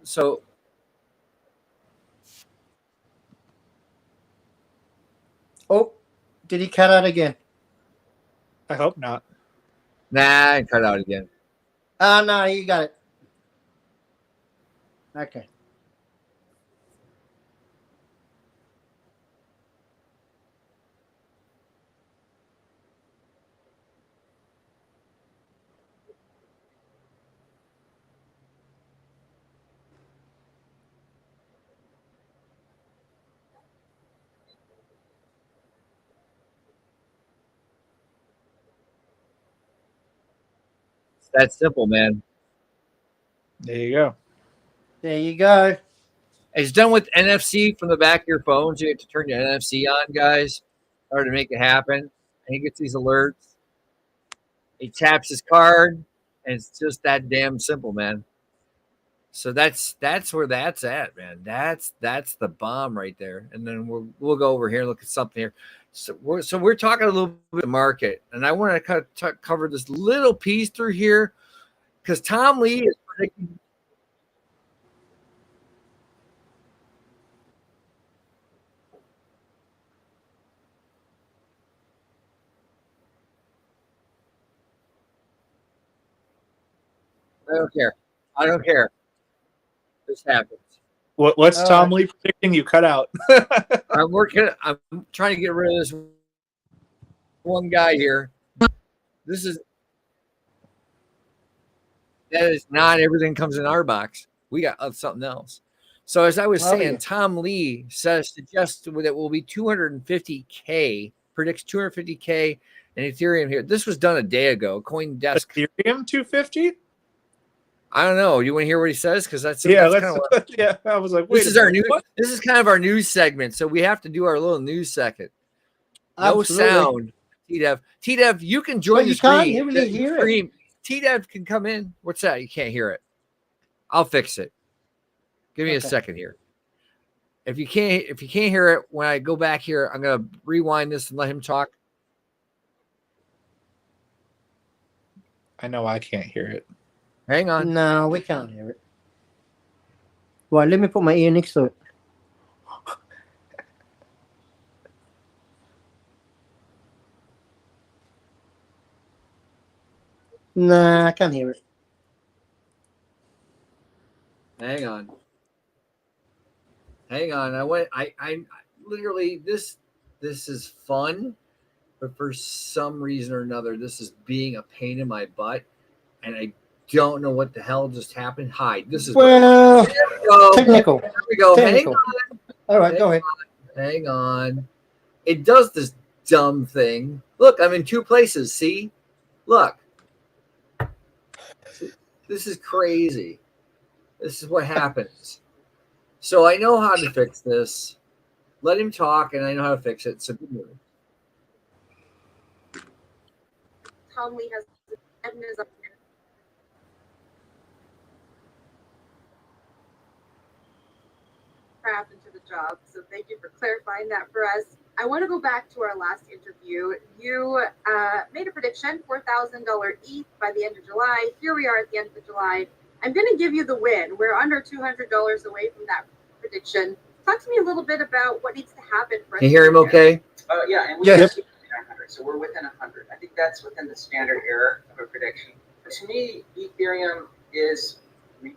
So did he cut out again? I hope not. Nah, I cut out again. No, you got it. Okay. That's simple, man. There you go. There you go. It's done with NFC from the back of your phone. So you have to turn your NFC on, guys, in order to make it happen. And he gets these alerts. He taps his card, and it's just that damn simple, man. So that's where that's at, man. That's the bomb right there. And then we'll go over here and look at something here. So we're talking a little bit of market, and I want to cover this little piece through here because Tom Lee is predicting. I don't care. This happens. What's Tom Lee predicting? You cut out. I'm trying to get rid of this one guy here. That is not everything comes in our box. We got something else. So as I was saying, Tom Lee suggests that it will be 250K, predicts 250K in Ethereum here. This was done a day ago. CoinDesk. Ethereum 250? I don't know. You want to hear what he says? Because that's Yeah, that's let's. kind of Yeah, I was like, wait. this is our new. This is kind of our news segment, so we have to do our little news second. No Absolutely. sound. T-Dev. T-Dev, you can join But the you can't screen. really hear it. T-Dev can come in. What's that? You can't hear it. I'll fix it. Give me a Okay. second here. If you can't hear it when I go back here, I'm gonna rewind this and let him talk. I know I can't hear it. Hang on. No, we can't hear it. Right, let me put my ear next to it. Nah, I can't hear it. Hang on. I literally this is fun, but for some reason or another, this is being a pain in my butt, and I don't know what the hell just happened. Hi, this is Well, there we go. technical. There we go. Technical. Hang on. All right, go ahead. Hang on. It does this dumb thing. Look, I'm in two places. See? Look. This is crazy. This is what happens. So I know how to fix this. Let him talk, and I know how to fix it. So good morning. Tom Lee has Evan is up here. Craft into the job. So thank you for clarifying that for us. I want to go back to our last interview. You made a prediction, $4,000 ETH by the end of July. Here we are at the end of July. I'm going to give you the win. We're under $200 away from that prediction. Talk to me a little bit about what needs to happen for us. Can you hear him okay? Yeah, and we Yes. just 900, so we're within 100. I think that's within the standard error of a prediction. But to me, Ethereum is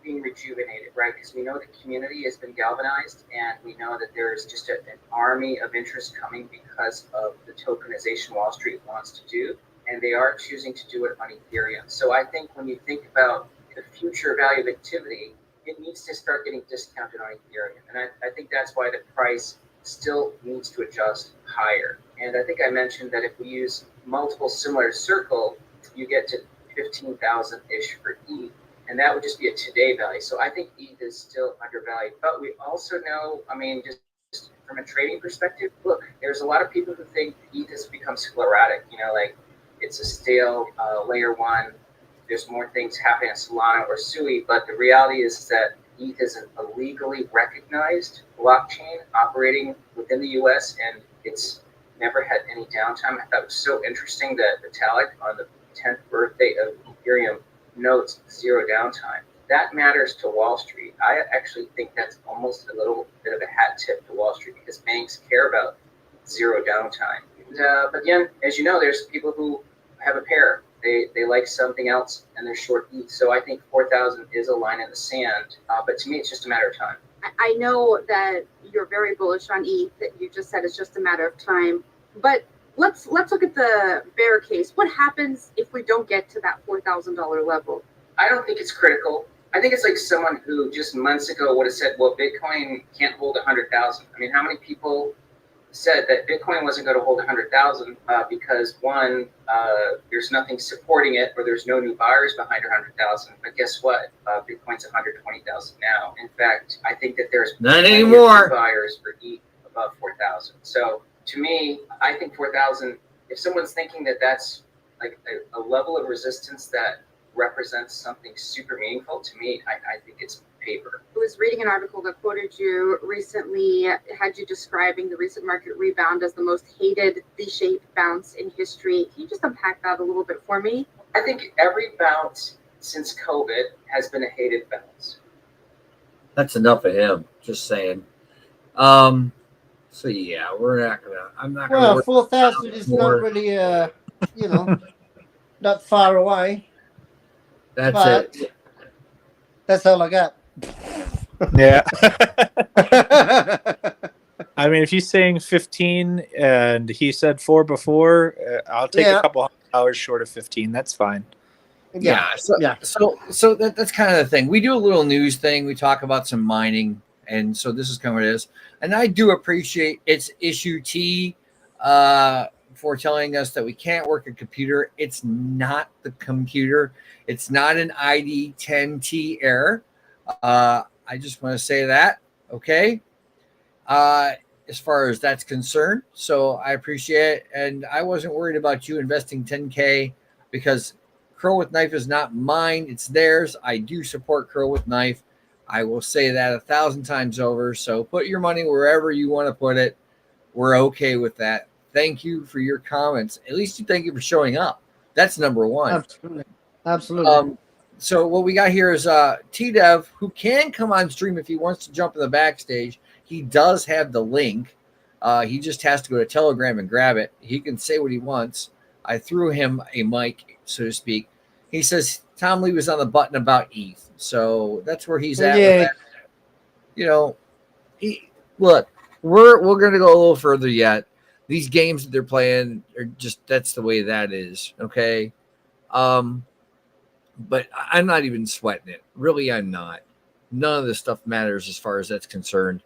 being rejuvenated, right? Because we know the community has been galvanized, and we know that there's just an army of interest coming because of the tokenization Wall Street wants to do, and they are choosing to do it on Ethereum. So I think when you think about the future value of activity, it needs to start getting discounted on Ethereum. And I think that's why the price still needs to adjust higher. And I think I mentioned that if we use multiple similar Circle, you get to 15,000-ish for ETH. And that would just be a today value. So I think ETH is still undervalued. But we also know, I mean, just from a trading perspective, look, there's a lot of people who think ETH has become sclerotic, you know, like it's a stale layer one. There's more things happening on Solana or Sui, but the reality is that ETH is a legally recognized blockchain operating within the US, and it's never had any downtime. I thought it was so interesting that Vitalik on the 10th birthday of Ethereum notes zero downtime. That matters to Wall Street. I actually think that's almost a little bit of a hat tip to Wall Street because banks care about zero downtime. But again, as you know, there's people who have a pair. They like something else and they're short ETH. So I think 4,000 is a line in the sand. But to me, it's just a matter of time. I know that you're very bullish on ETH, that you just said it's just a matter of time. But let's look at the bear case. What happens if we don't get to that $4,000 level? I don't think it's critical. I think it's like someone who just months ago would have said, well, Bitcoin can't hold 100,000. I mean, how many people said that Bitcoin wasn't going to hold 100,000 because one, there's nothing supporting it, or there's no new buyers behind 100,000. But guess what? Bitcoin's 120,000 now. In fact, I think that there's Not anymore. buyers for ETH above 4,000. So to me, I think 4,000. If someone's thinking that that's like a level of resistance that represents something super meaningful, to me, I think it's paper. I was reading an article that quoted you recently, had you describing the recent market rebound as the most hated V-shaped bounce in history. Can you just unpack that a little bit for me? I think every bounce since COVID has been a hated bounce. That's enough of him. Just saying. So yeah, we're not gonna. I'm not gonna. Well, 4,000 is not really, you know, not far away. That's but it. That's all I got. Yeah. I mean, if he's saying 15 and he said 4 before, I'll take a couple hours short of 15. That's fine. So that's kind of the thing. We do a little news thing. We talk about some mining, and so this is kind of what it is. And I do appreciate it's issue T for telling us that we can't work a computer. It's not the computer. It's not an ID10T error. I just want to say that, okay? As far as that's concerned. So I appreciate it. And I wasn't worried about you investing 10K because Curl with Knife is not mine. It's theirs. I do support Curl with Knife. I will say that 1,000 times over. So put your money wherever you want to put it. We're okay with that. Thank you for your comments. At least you thank you for showing up. That's number one. Absolutely. Absolutely. So what we got here is T-Dev, who can come on stream if he wants to jump in the backstage. He does have the link. He just has to go to Telegram and grab it. He can say what he wants. I threw him a mic, so to speak. He says Tom Lee was on the button about ETH. So that's where he's at. Yeah. With that. You know, look, we're going to go a little further yet. These games that they're playing are just, that's the way that is. Okay. But I'm not even sweating it. Really, I'm not. None of this stuff matters as far as that's concerned.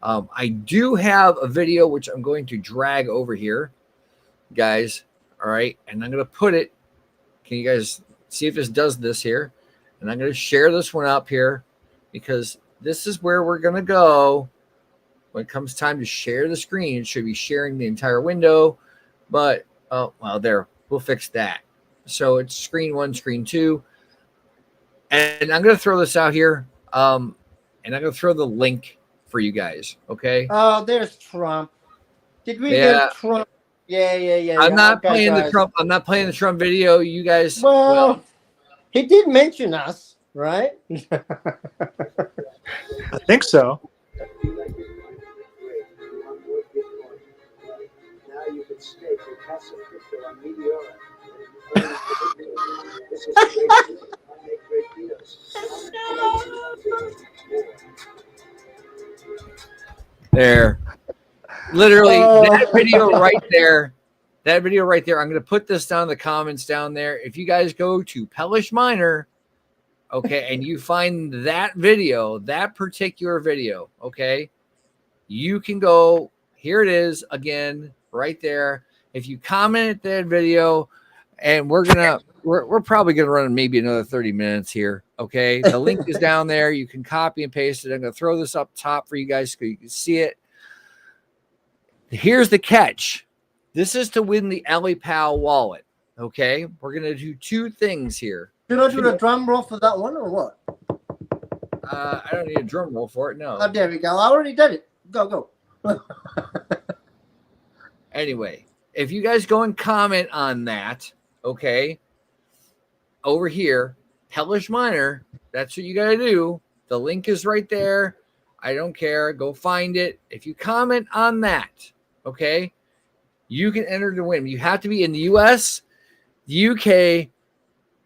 I do have a video which I'm going to drag over here, guys. All right. And I'm going to put it. Can you guys see if this does this here? And I'm going to share this one up here because this is where we're going to go when it comes time to share the screen. It should be sharing the entire window. But, oh, well, there. We'll fix that. So it's screen 1, screen 2. And I'm going to throw this out here. And I'm going to throw the link for you guys. Okay. Oh, there's Trump. Did we Yeah. get Trump? Yeah. I'm not Okay, playing guys. the Trump. I'm not playing the Trump video. You guys. Well, he did mention us, right? I think so. Now you can stake your passive crypto on Meteora. This is great. I make great deals. There. Literally, Oh. that video right there. That video right there. I'm going to put this down in the comments down there. If you guys go to Pellish Miner, okay, and you find that video, that particular video, okay, you can go. Here it is again, right there. If you comment that video, and we're probably gonna run maybe another 30 minutes here. Okay, the link is down there. You can copy and paste it. I'm gonna throw this up top for you guys so you can see it. Here's the catch. This is to win the AliPal wallet. Okay, we're gonna do two things here. Should I do the drum roll for that one or what? I don't need a drum roll for it. No. Oh, there we go. I already did it. Go. Anyway, if you guys go and comment on that, okay, over here, Pellish Miner, that's what you got to do. The link is right there. I don't care. Go find it. If you comment on that, okay, you can enter to win. You have to be in the US, UK,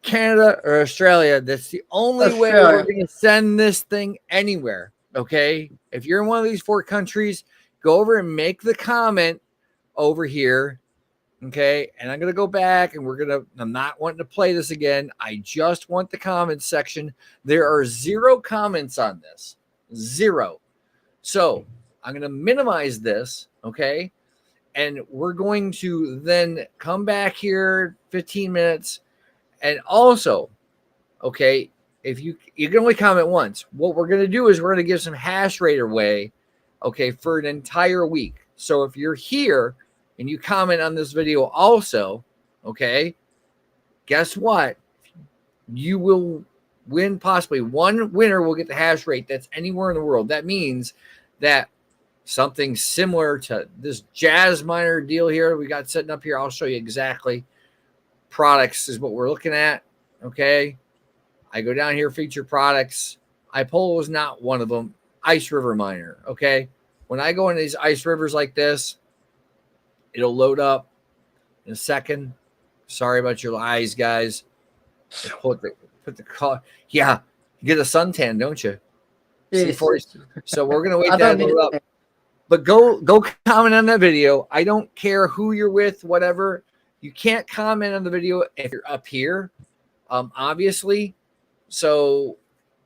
Canada, or Australia. That's the only way we're going to send this thing anywhere, okay? If you're in one of these 4 countries, go over and make the comment over here, okay? And I'm going to go back and I'm not wanting to play this again. I just want the comments section. There are 0 comments on this. 0. So I'm going to minimize this, okay? And we're going to then come back here 15 minutes. And also, okay, if you can only comment once, what we're going to do is we're going to give some hash rate away, okay, for an entire week. So if you're here and you comment on this video also, okay, guess what? You will win. Possibly one winner will get the hash rate that's anywhere in the world. That means that something similar to this Jazz Miner deal here we got setting up here. I'll show you exactly. Products is what we're looking at. Okay. I go down here, feature products. iPolo is not one of them. Ice River Miner. Okay. When I go into these ice rivers like this, it'll load up in a second. Sorry about your eyes, guys. Put the car. Yeah. You get a suntan, don't you? Yes. So we're going to wait that load up. But go comment on that video. I don't care who you're with, whatever. You can't comment on the video if you're up here, obviously. So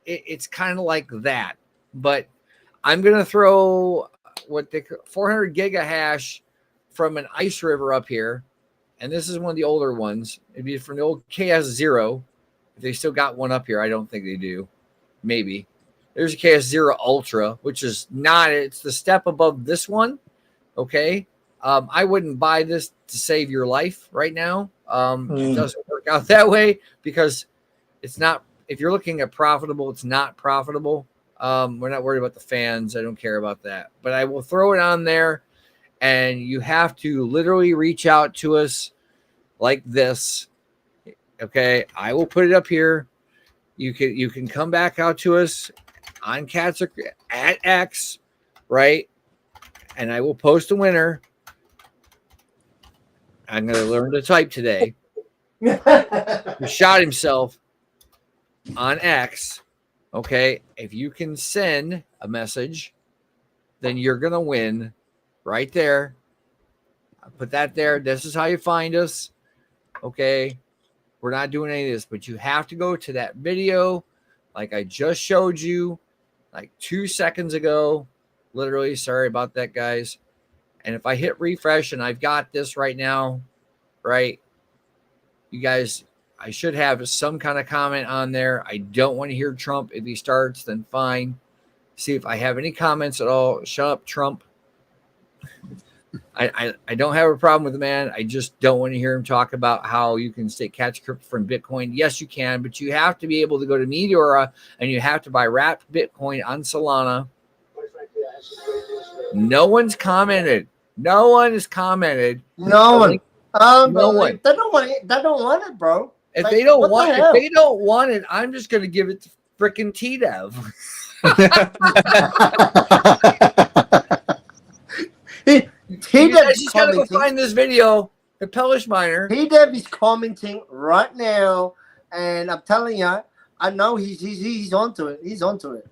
it's kind of like that. But I'm going to throw 400 gigahash from an ice river up here, and this is one of the older ones. It'd be from the old KS0. If they still got one up here, I don't think they do. Maybe. There's a KS0 Ultra, which is not, it's the step above this one. Okay. I wouldn't buy this to save your life right now. It doesn't work out that way because it's not, if you're looking at profitable, it's not profitable. We're not worried about the fans. I don't care about that, but I will throw it on there, and you have to literally reach out to us like this. Okay. I will put it up here. You can come back out to us on Cats at X, right? And I will post a winner. I'm going to learn to type today. Who shot himself on X. Okay. If you can send a message, then you're going to win right there. I put that there. This is how you find us. Okay. We're not doing any of this, but you have to go to that video like I just showed you like 2 seconds ago. Literally, sorry about that, guys. And if I hit refresh and I've got this right now, right, you guys, I should have some kind of comment on there. I don't want to hear Trump. If he starts, then fine. See if I have any comments at all. Shut up, Trump. I don't have a problem with the man. I just don't want to hear him talk about how you can stake Catch Crypto from Bitcoin. Yes, you can, but you have to be able to go to Meteora and you have to buy wrapped Bitcoin on Solana. No one's commented. No one has commented. No one. No one. They don't want it. They don't want it, bro. If Like, they don't what want, the if hell? they don't want it, I'm just going to give it to freaking T-Dev. You guys just got to go find this video. The Pellish Miner. T-Dev is commenting right now, and I'm telling you, I know he's onto it. He's onto it.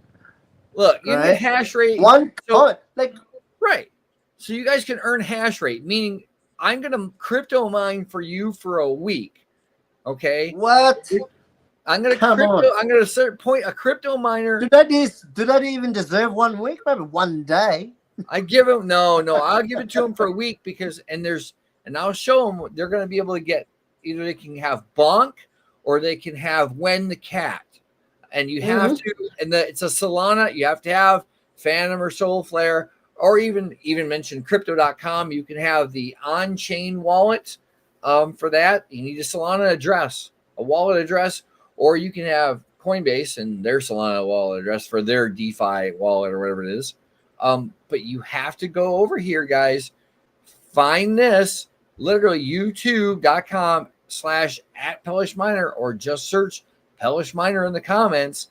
Look, you Right? get hash rate. One So- comment, like Right. So you guys can earn hash rate, meaning I'm going to crypto mine for you for a week. Okay. what? I'm going to Come crypto. on. I'm going to point a crypto miner. Do that even deserve 1 week? Maybe 1 day. I give him no. I'll give it to him for a week because and I'll show them they're going to be able to get either they can have Bonk or they can have When the Cat, and you have to and it's a Solana. You have to have Phantom or Soulflare or even mention Crypto.com. You can have the on-chain wallet for that. You need a Solana address, a wallet address, or you can have Coinbase and their Solana wallet address for their DeFi wallet or whatever it is. But you have to go over here, guys. Find this, literally youtube.com/@PelishMiner or just search Pellish Miner in the comments.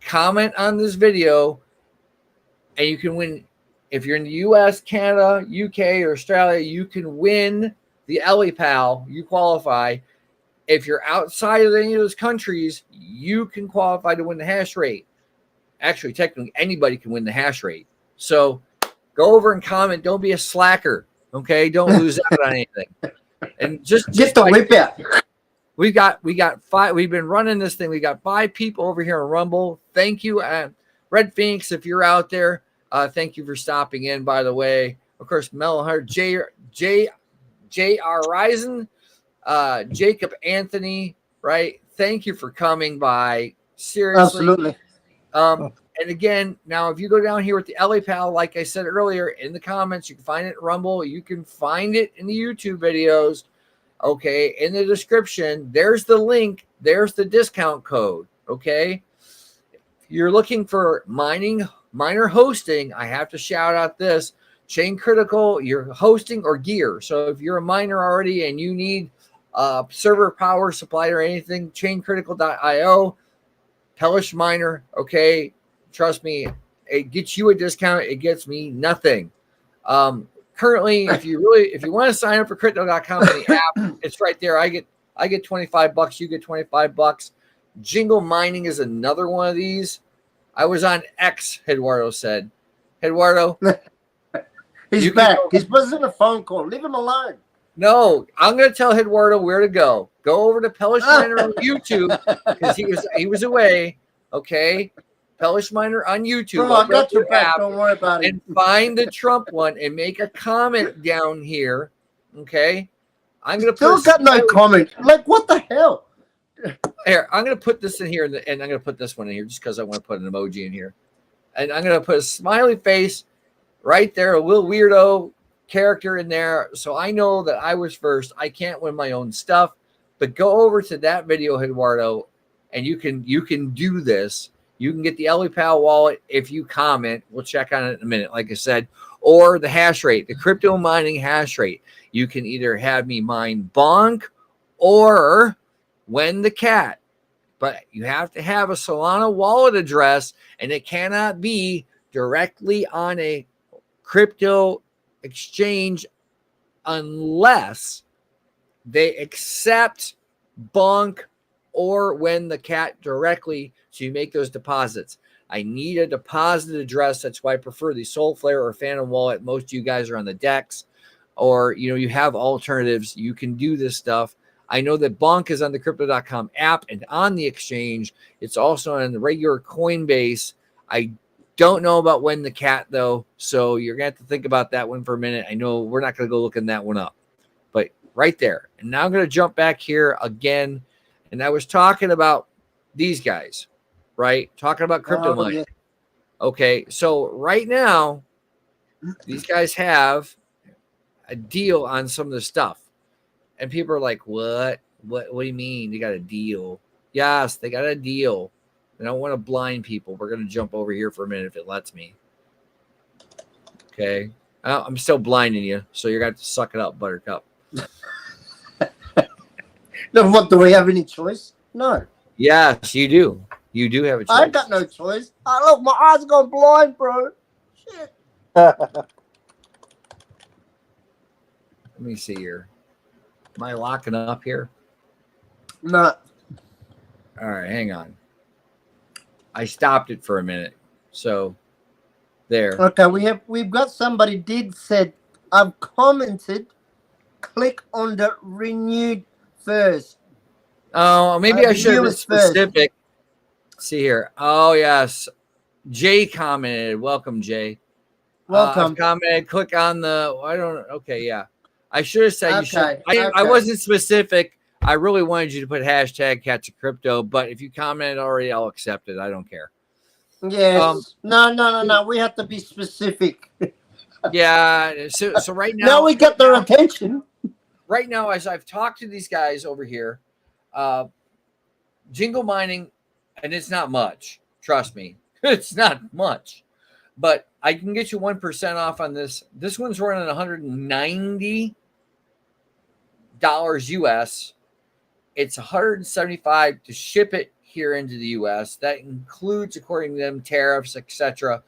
Comment on this video, and you can win. If you're in the US, Canada, UK, or Australia, you can win the EliPal. You qualify. If you're outside of any of those countries, you can qualify to win the hash rate. Actually, technically, anybody can win the hash rate. So go over and comment. Don't be a slacker. Okay. Don't lose out on anything. And just Get the whip out. We got 5. We've been running this thing. We got 5 people over here on Rumble. Thank you. Red Phoenix, if you're out there, thank you for stopping in, by the way. Of course, Mel Hart, J.R. Risen, Jacob Anthony, right? Thank you for coming by. Seriously. Absolutely. And again, now if you go down here with the EliPal, like I said earlier, in the comments, you can find it at Rumble. You can find it in the YouTube videos. Okay, in the description, there's the link. There's the discount code. Okay, if you're looking for miner hosting, I have to shout out this Chain Critical. You're hosting or gear. So if you're a miner already and you need server power supply or anything, chaincritical.io, Pellish Miner. Okay, trust me, it gets you a discount. It gets me nothing. Currently, if you want to sign up for crypto.com in the app, it's right there. I get $25, you get $25. Jingle Mining is another one of these. I was on X, Eduardo said. Eduardo. He's back. He's buzzing a phone call. Leave him alone. No, I'm going to tell Eduardo where to go. Go over to Pellish Miner on YouTube because he was away. Okay. Pellish Miner on YouTube. Bro, I got your Open up back. app Don't worry about it. and find the Trump one and make a comment down here. Okay. I'm going to Still put got no comment. Like, what the hell? here. I'm going to put this in here and I'm going to put this one in here just because I want to put an emoji in here. And I'm going to put a smiley face right there, a little weirdo character in there. So I know that I was first. I can't win my own stuff, but go over to that video, Eduardo, and you can do this. You can get the LiPal wallet if you comment. We'll check on it in a minute, like I said, or the hash rate, the crypto mining hash rate. You can either have me mine Bonk or When the Cat, but you have to have a Solana wallet address, and it cannot be directly on a crypto exchange unless they accept Bonk or When the Cat directly, so you make those deposits. I need a deposit address. That's why I prefer the Soulflare or Phantom wallet. Most of you guys are on the DEX, or you have alternatives. You can do this stuff. I know that Bonk is on the Crypto.com app and on the exchange. It's also on the regular Coinbase. I don't know about When the Cat, though, so you're going to have to think about that one for a minute. I know we're not going to go looking that one up, but right there. And now I'm going to jump back here again, and I was talking about these guys, right? Talking about crypto mining. Yeah. Okay, so right now, these guys have a deal on some of the stuff. And people are like, what do you mean you got a deal? Yes, they got a deal. I don't want to blind people. We're going to jump over here for a minute if it lets me. Okay. I'm still blinding you, so you're going to have to suck it up, Buttercup. No, what, do we have any choice? No. Yes, you do. You do have a choice. I got no choice. Look, my eyes are going blind, bro. Shit. Let me see here. Am I locking up here? No. All right, hang on. I stopped it for a minute. So there. Okay, we've got somebody said, I've commented, click on the renewed first. Oh, maybe I should have been specific. See here. Oh, yes. Jay commented. Welcome, Jay. Welcome. Commented. Click on the. I don't. Okay, yeah. I should have said you should. Okay. I wasn't specific. I really wanted you to put hashtag CatsOfCrypto, but if you commented already, I'll accept it. I don't care. Yes. No. We have to be specific. Yeah. So right now. Now we got their attention. Right now, as I've talked to these guys over here, jingle mining, and it's not much. Trust me, it's not much. But I can get you 1% off on this. This one's running $190 US. It's $175 to ship it here into the US. That includes, according to them, tariffs, etc.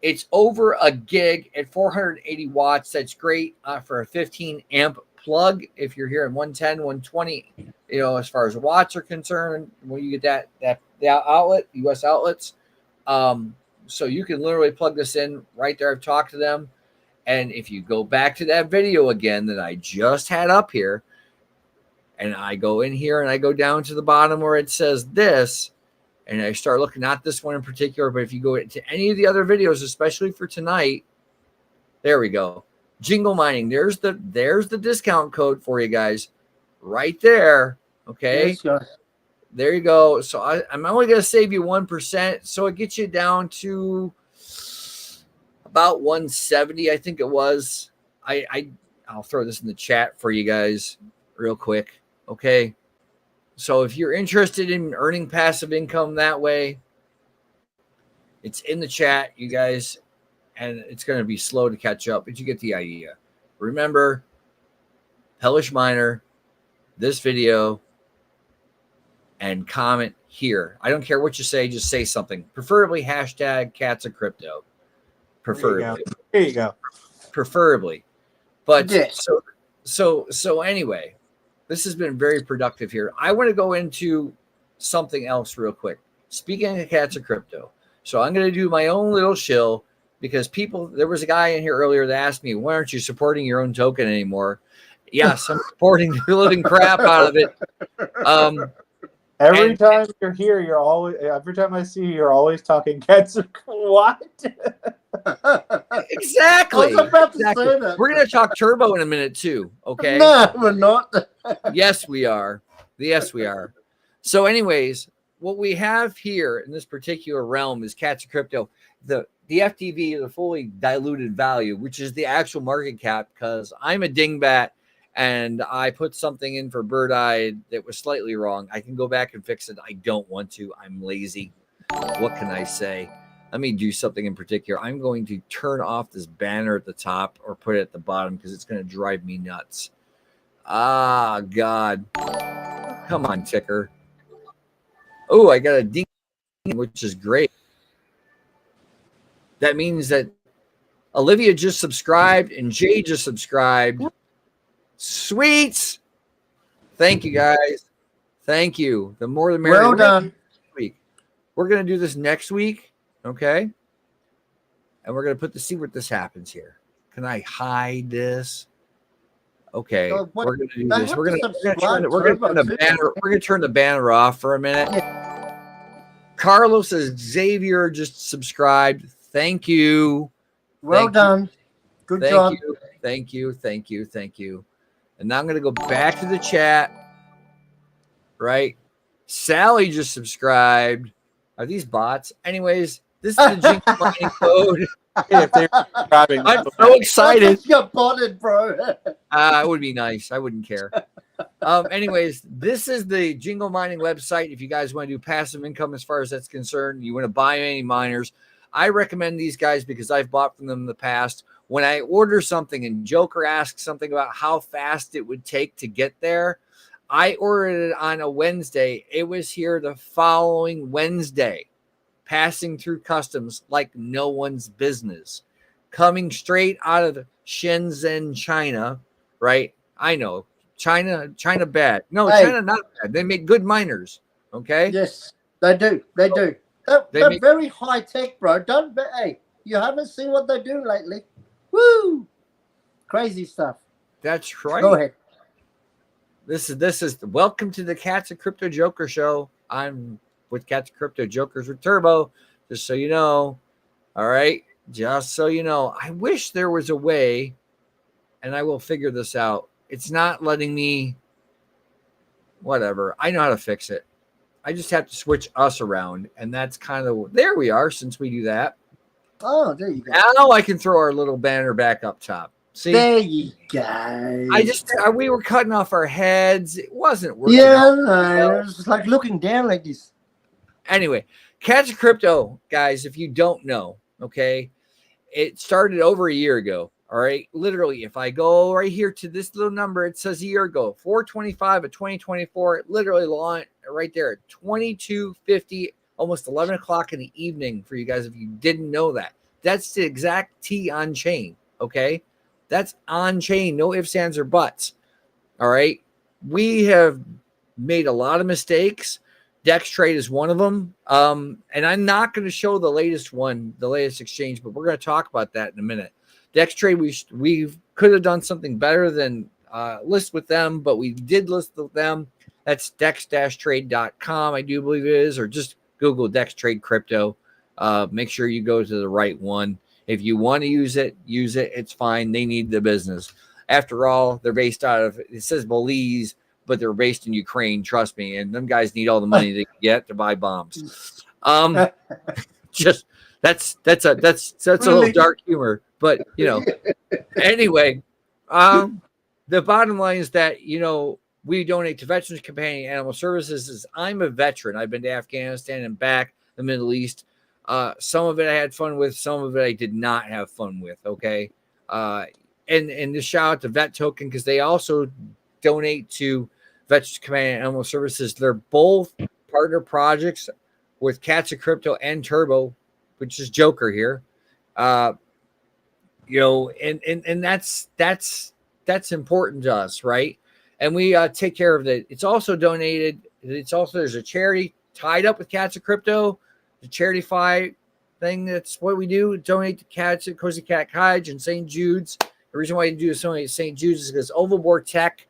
It's over a gig at 480 watts. That's great for a 15 amp plug. If you're here in 110, 120, as far as watts are concerned, when you get that outlet, US outlets. So you can literally plug this in right there. I've talked to them. And if you go back to that video again that I just had up here, and I go in here and I go down to the bottom where it says this, and I start looking at this one in particular, but if you go to any of the other videos, especially for tonight, there we go. Jingle mining. There's the discount code for you guys right there. Okay. Yes, there you go. So I'm only going to save you 1%. So it gets you down to about 170. I think it was. I'll throw this in the chat for you guys real quick. Okay. So if you're interested in earning passive income that way, it's in the chat, you guys, and it's going to be slow to catch up, but you get the idea. Remember, Pellish Miner, this video, and comment here. I don't care what you say, just say something. Preferably hashtag CatsOfCrypto. Preferably. There you go. Preferably. But yes. So anyway, this has been very productive here. I want to go into something else real quick. Speaking of CatsOfCrypto. So I'm going to do my own little shill because there was a guy in here earlier that asked me, why aren't you supporting your own token anymore? Yes, I'm supporting the living crap out of it. Every time you're here, you're always. Every time I see you, you're always talking cats. What? Exactly. I was about to Exactly. say that. We're going to talk turbo in a minute too. Okay. No, we're not. Yes, we are. Yes, we are. So, anyways, what we have here in this particular realm is Cats of Crypto. The FTV, the fully diluted value, which is the actual market cap, because I'm a dingbat and I put something in for Bird Eye that was slightly wrong. I can go back and fix it. I don't want to. I'm lazy. What can I say? Let me do something in particular. I'm going to turn off this banner at the top or put it at the bottom because it's going to drive me nuts. Ah, God. Come on, ticker. Oh, I got a ding, which is great. That means that Olivia just subscribed and Jay just subscribed. Sweets. Thank you, guys. Thank you. The more the merrier. Well done. We're going to do this next week, okay? And we're going to see what this happens here. Can I hide this? Okay, we're going to do this. We're going to turn the banner off for a minute. Carlos says Xavier just subscribed. Thank you. Well done. Good job. Thank you. And now I'm going to go back to the chat. Right? Sally just subscribed. Are these bots? Anyways, this is the Jingle Mining code. If they're subscribing, I'm so excited. You're botted, bro. It would be nice. I wouldn't care. Anyways, this is the Jingle Mining website. If you guys want to do passive income as far as that's concerned, you want to buy any miners, I recommend these guys because I've bought from them in the past. When I order something and Joker asks something about how fast it would take to get there, I ordered it on a Wednesday. It was here the following Wednesday, passing through customs like no one's business, coming straight out of Shenzhen, China, right? I know. China bad. No, hey. China not bad. They make good miners, okay? Yes, they do. They're very high tech, bro. Hey, you haven't seen what they're doing lately. Woo! Crazy stuff. That's right. Go ahead. This is welcome to the Cats of Crypto Joker show. I'm with Cats of Crypto Jokers with Turbo, just so you know. All right, just so you know. I wish there was a way, and I will figure this out. It's not letting me. Whatever. I know how to fix it. I just have to switch us around, and that's kind of there we are. Since we do that. Oh, there you go. Now I can throw our little banner back up top. See, there you go. We were cutting off our heads. It wasn't working. Yeah, no, it was like looking down like this. Anyway, Cats of Crypto, guys, if you don't know, okay, it started over a year ago. All right, literally, if I go right here to this little number, it says a year ago, 4/25 of 2024. It literally launched right there at 22:50, almost 11 o'clock in the evening for you guys. If you didn't know that, that's the exact T on chain. Okay. That's on chain, no ifs, ands, or buts. All right. We have made a lot of mistakes. Dex Trade is one of them. And I'm not going to show the latest one, the latest exchange, but we're going to talk about that in a minute. Dex Trade, we could have done something better than list with them, but we did list with them. That's dex-trade.com, I do believe it is, or just Google Dex Trade Crypto. Make sure you go to the right one. If you want to use it, use it. It's fine. They need the business. After all, they're based out of, it says Belize, but they're based in Ukraine. Trust me. And them guys need all the money they can get to buy bombs. Just that's a little dark humor, but you know, anyway, the bottom line is that, you know, we donate to Veterans Companion Animal Services. I'm a veteran. I've been to Afghanistan and back, the Middle East. Some of it I had fun with, some of it I did not have fun with. Okay. And to shout out to Vet Token, because they also donate to Veterans Command Animal Services. They're both partner projects with Cats of Crypto and Turbo, which is Joker here. You know, and that's important to us, right? And we take care of it. It's also donated. There's a charity tied up with Cats of Crypto. The charity thing, that's what we do. Donate to cats at Cozy Cat Cottage and St. Jude's. The reason why you do donate to St. Jude's is because Overboard Tech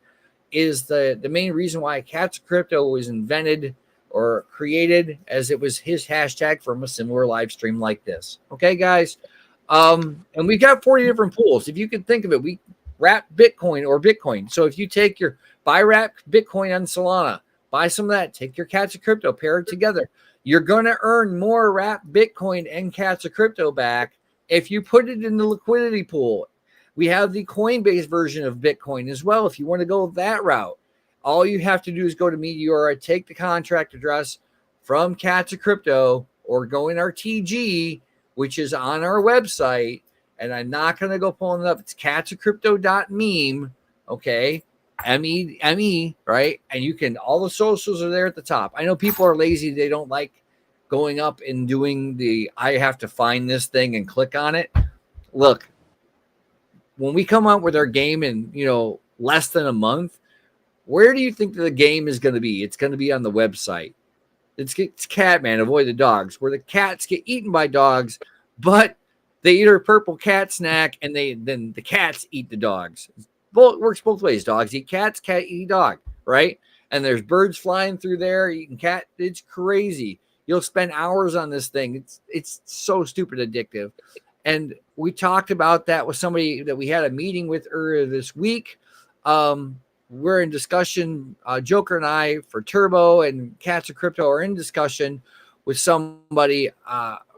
is the main reason why Cats of Crypto was invented or created as it was his hashtag from a similar live stream like this. Okay, guys. And we've got 40 different pools. If you can think of it, we wrap Bitcoin or Bitcoin. So if you take your buy wrap Bitcoin on Solana, buy some of that, take your Cats of Crypto, pair it together. You're going to earn more wrap Bitcoin and Cats of Crypto back if you put it in the liquidity pool. We have the Coinbase version of Bitcoin as well. If you want to go that route, all you have to do is go to Meteora, take the contract address from Cats of Crypto, or go in our TG, which is on our website. And I'm not going to go pulling it up. It's catsofcrypto.meme. Okay. M-E, right? And you can, all the socials are there at the top. I know people are lazy. They don't like going up and doing I have to find this thing and click on it. Look, when we come out with our game in, less than a month, where do you think the game is going to be? It's going to be on the website. It's Catman, Avoid the Dogs, where the cats get eaten by dogs, but they eat our purple cat snack, and then the cats eat the dogs. It works both ways. Dogs eat cats, cat eat dog, right? And there's birds flying through there eating cat. It's crazy. You'll spend hours on this thing. It's so stupid addictive. And we talked about that with somebody that we had a meeting with earlier this week. We're in discussion. Joker and I for Turbo and Cats of Crypto are in discussion with somebody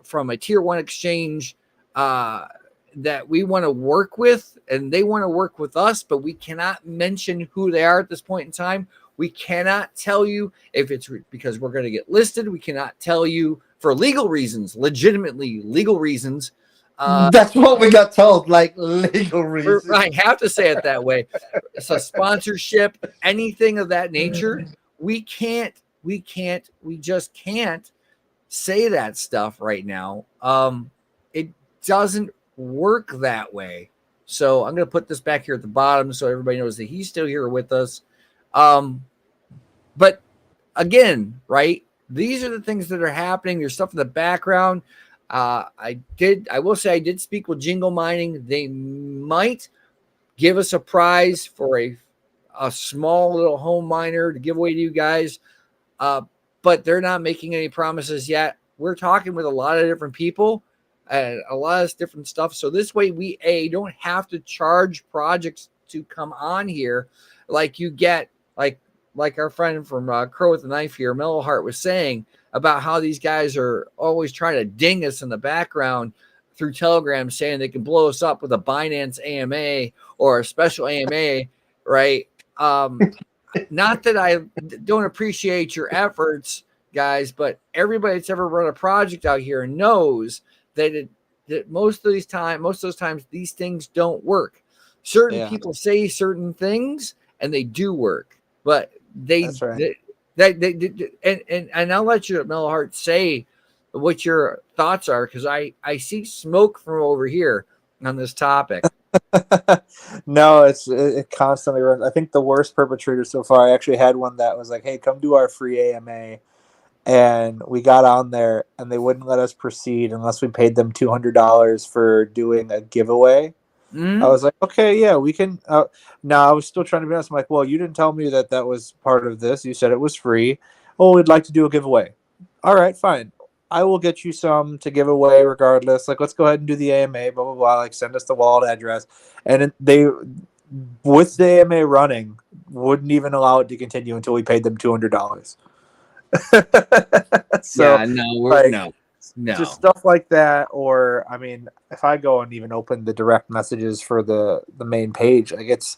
from a tier 1 exchange that we want to work with, and they want to work with us, but we cannot mention who they are at this point in time. We cannot tell you if it's because we're going to get listed. We cannot tell you for legal reasons, legitimately legal reasons. That's what we got told, like legal reasons. I have to say it that way. It's a sponsorship, anything of that nature. We just can't say that stuff right now. It doesn't work that way. So I'm going to put this back here at the bottom so everybody knows that he's still here with us. But again, right, these are the things that are happening. There's stuff in the background. I will say I did speak with Jingle Mining. They might give us a prize for a small little home miner to give away to you guys. But they're not making any promises yet. We're talking with a lot of different people and a lot of different stuff. So this way we don't have to charge projects to come on here like you get, like our friend from Crow with the Knife here, Mellow Heart, was saying about how these guys are always trying to ding us in the background through Telegram, saying they can blow us up with a Binance AMA or a special AMA, right? Not that I don't appreciate your efforts, guys, but everybody that's ever run a project out here knows that most of those times these things don't work. Certain people say certain things and they do work, but and I'll let you, Mellow Heart, say what your thoughts are, because I see smoke from over here on this topic. No, it constantly runs. I think the worst perpetrator so far, I actually had one that was like, hey, come do our free AMA. And we got on there and they wouldn't let us proceed unless we paid them $200 for doing a giveaway. Mm-hmm. I was like, okay, yeah, we can. Now I was still trying to be honest. I'm like, well, you didn't tell me that was part of this. You said it was free. Oh, we'd like to do a giveaway. All right, fine. I will get you some to give away regardless. Like, let's go ahead and do the AMA, blah, blah, blah. Like, send us the wallet address. And they, with the AMA running, wouldn't even allow it to continue until we paid them $200. So, no. Just stuff like that. Or, I mean, if I go and even open the direct messages for the main page, like it's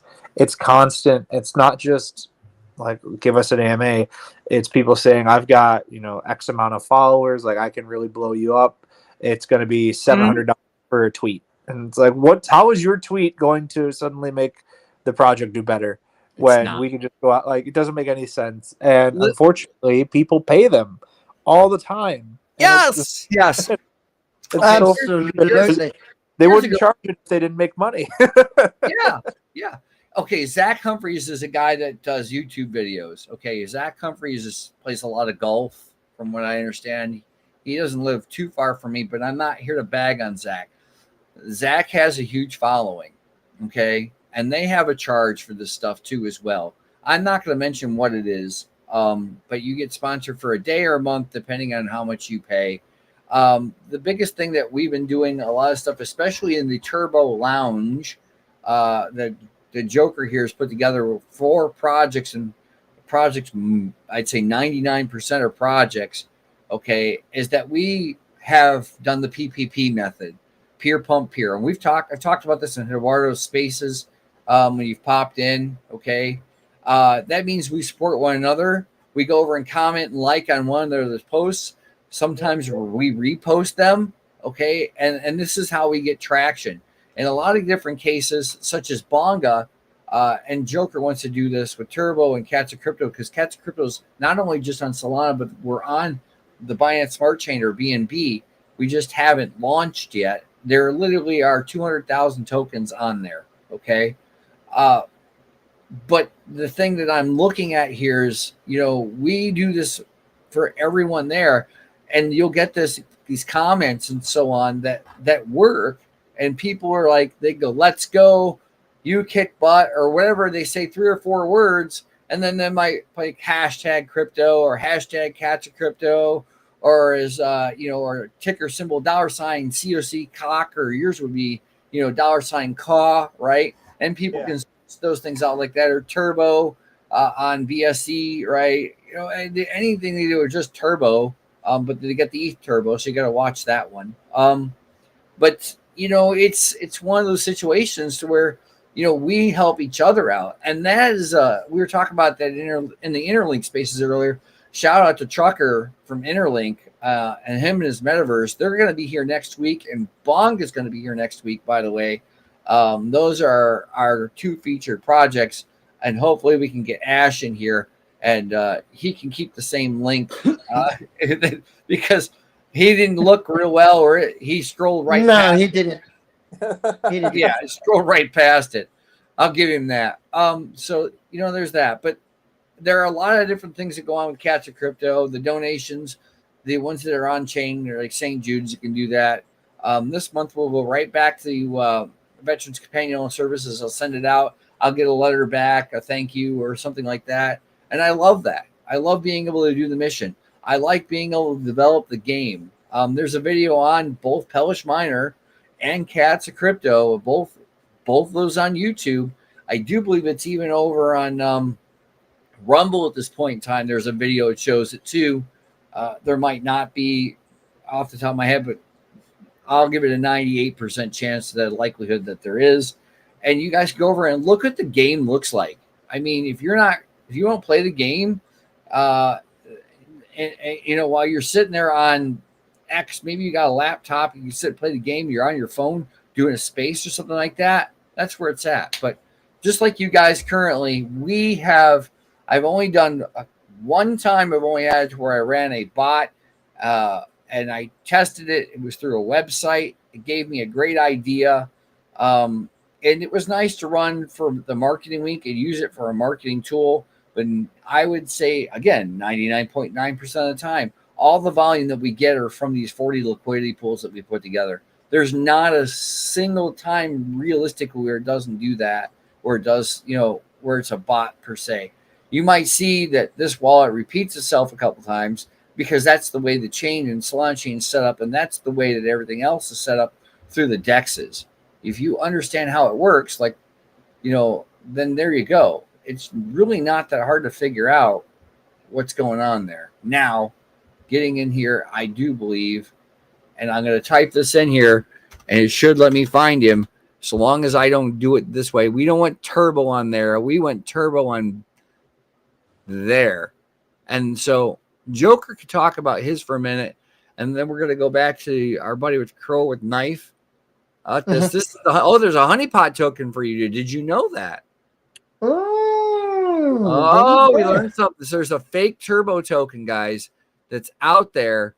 constant. It's not just like, give us an AMA. It's people saying, I've got, X amount of followers. Like, I can really blow you up. It's going to be $700 for a tweet. And it's like, how is your tweet going to suddenly make the project do better when we can just go out? Like, it doesn't make any sense. And unfortunately, people pay them all the time. Yes. Absolutely. They wouldn't charge it if they didn't make money. Yeah. Okay, Zach Humphreys is a guy that does YouTube videos. Okay, Zach Humphreys plays a lot of golf, from what I understand. He doesn't live too far from me, but I'm not here to bag on Zach. Zach has a huge following, okay? And they have a charge for this stuff too as well. I'm not going to mention what it is, But you get sponsored for a day or a month, depending on how much you pay. The biggest thing that we've been doing a lot of stuff, especially in the Turbo Lounge, the Joker here has put together 4 projects, and projects, I'd say 99% are projects, okay, is that we have done the PPP method, peer pump peer. And I've talked about this in Eduardo's spaces when you've popped in, okay. That means we support one another. We go over and comment and like on one of those posts. Sometimes we repost them, okay, and this is how we get traction. In a lot of different cases, such as Bonga, and Joker wants to do this with Turbo and Cats of Crypto, because Cats of Crypto is not only just on Solana, but we're on the Binance Smart Chain, or BNB. We just haven't launched yet. There literally are 200,000 tokens on there, okay? But the thing that I'm looking at here is, we do this for everyone there, and you'll get these comments and so on that work, and people are like, they go, let's go, you kick butt, or whatever. They say 3 or 4 words, and then they might like hashtag crypto or hashtag Cats of Crypto, or or ticker symbol $, COC cock, or yours would be, $ caw, right? And people can those things out like that, or Turbo on BSC, right? Anything they do, or just Turbo, but they get the ETH Turbo, so you got to watch that one. But it's one of those situations to where we help each other out, and that is we were talking about that in the Interlink spaces earlier. Shout out to Trucker from Interlink and him and his metaverse. They're going to be here next week, and Bong is going to be here next week, by the way. Those are our 2 featured projects, and hopefully we can get Ash in here, and he can keep the same link because he didn't look real well, or he strolled right past he didn't. He didn't. Yeah, he strolled right past it. I'll give him that. So there's that. But there are a lot of different things that go on with Cats of Crypto. The donations, the ones that are on chain, they're like St. Jude's, you can do that. This month we'll go right back to Veterans Companion Services. I'll send it out. I'll get a letter back, a thank you or something like that. And I love that. I love being able to do the mission. I like being able to develop the game. There's a video on both Pelish Miner and Cats of Crypto, both of those on YouTube. I do believe it's even over on Rumble at this point in time. There's a video that shows it too. There might not be off the top of my head, but I'll give it a 98% chance, the likelihood that there is. And you guys go over and look at the game looks like. I mean, if you don't play the game, while you're sitting there on X, maybe you got a laptop, you can sit and play the game, you're on your phone doing a space or something like that, that's where it's at. But just like you guys currently, I've only done one time, I've only had to where I ran a bot, and I tested it. It was through a website. It gave me a great idea. And it was nice to run for the marketing week and use it for a marketing tool. But I would say, again, 99.9% of the time, all the volume that we get are from these 40 liquidity pools that we put together. There's not a single time realistically where it doesn't do that, or it does, where it's a bot per se. You might see that this wallet repeats itself a couple times because that's the way the chain and Solana chain is set up, and that's the way that everything else is set up through the DEXs. If you understand how it works, then there you go. It's really not that hard to figure out what's going on there. Now, getting in here, I do believe, and I'm going to type this in here, and it should let me find him, so long as I don't do it this way. We don't want Turbo on there. We want Turbo on there. And so Joker could talk about his for a minute, and then we're going to go back to our buddy with Crow with Knife. There's a honeypot token for you. Did you know that? Oh, we learned something. There's a fake Turbo token, guys, that's out there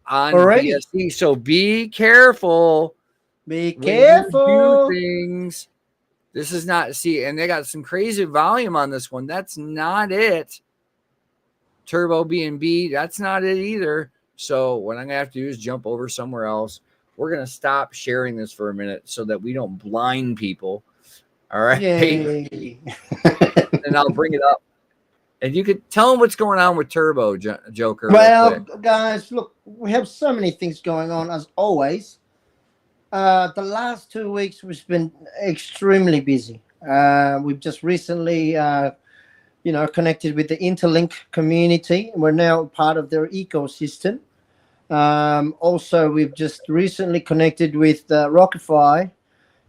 on BSC. So be careful. Be careful. Do things. This is not, and they got some crazy volume on this one. That's not it. Turbo BNB, that's not it either. So what I'm going to have to do is jump over somewhere else. We're going to stop sharing this for a minute so that we don't blind people. All right. Yay. And I'll bring it up. And you could tell them what's going on with Turbo, Joker. Well, guys, look, we have so many things going on as always. The last 2 weeks we've been extremely busy. We've just recently, connected with the Interlink community. We're now part of their ecosystem. Also, we've just recently connected with Rockify.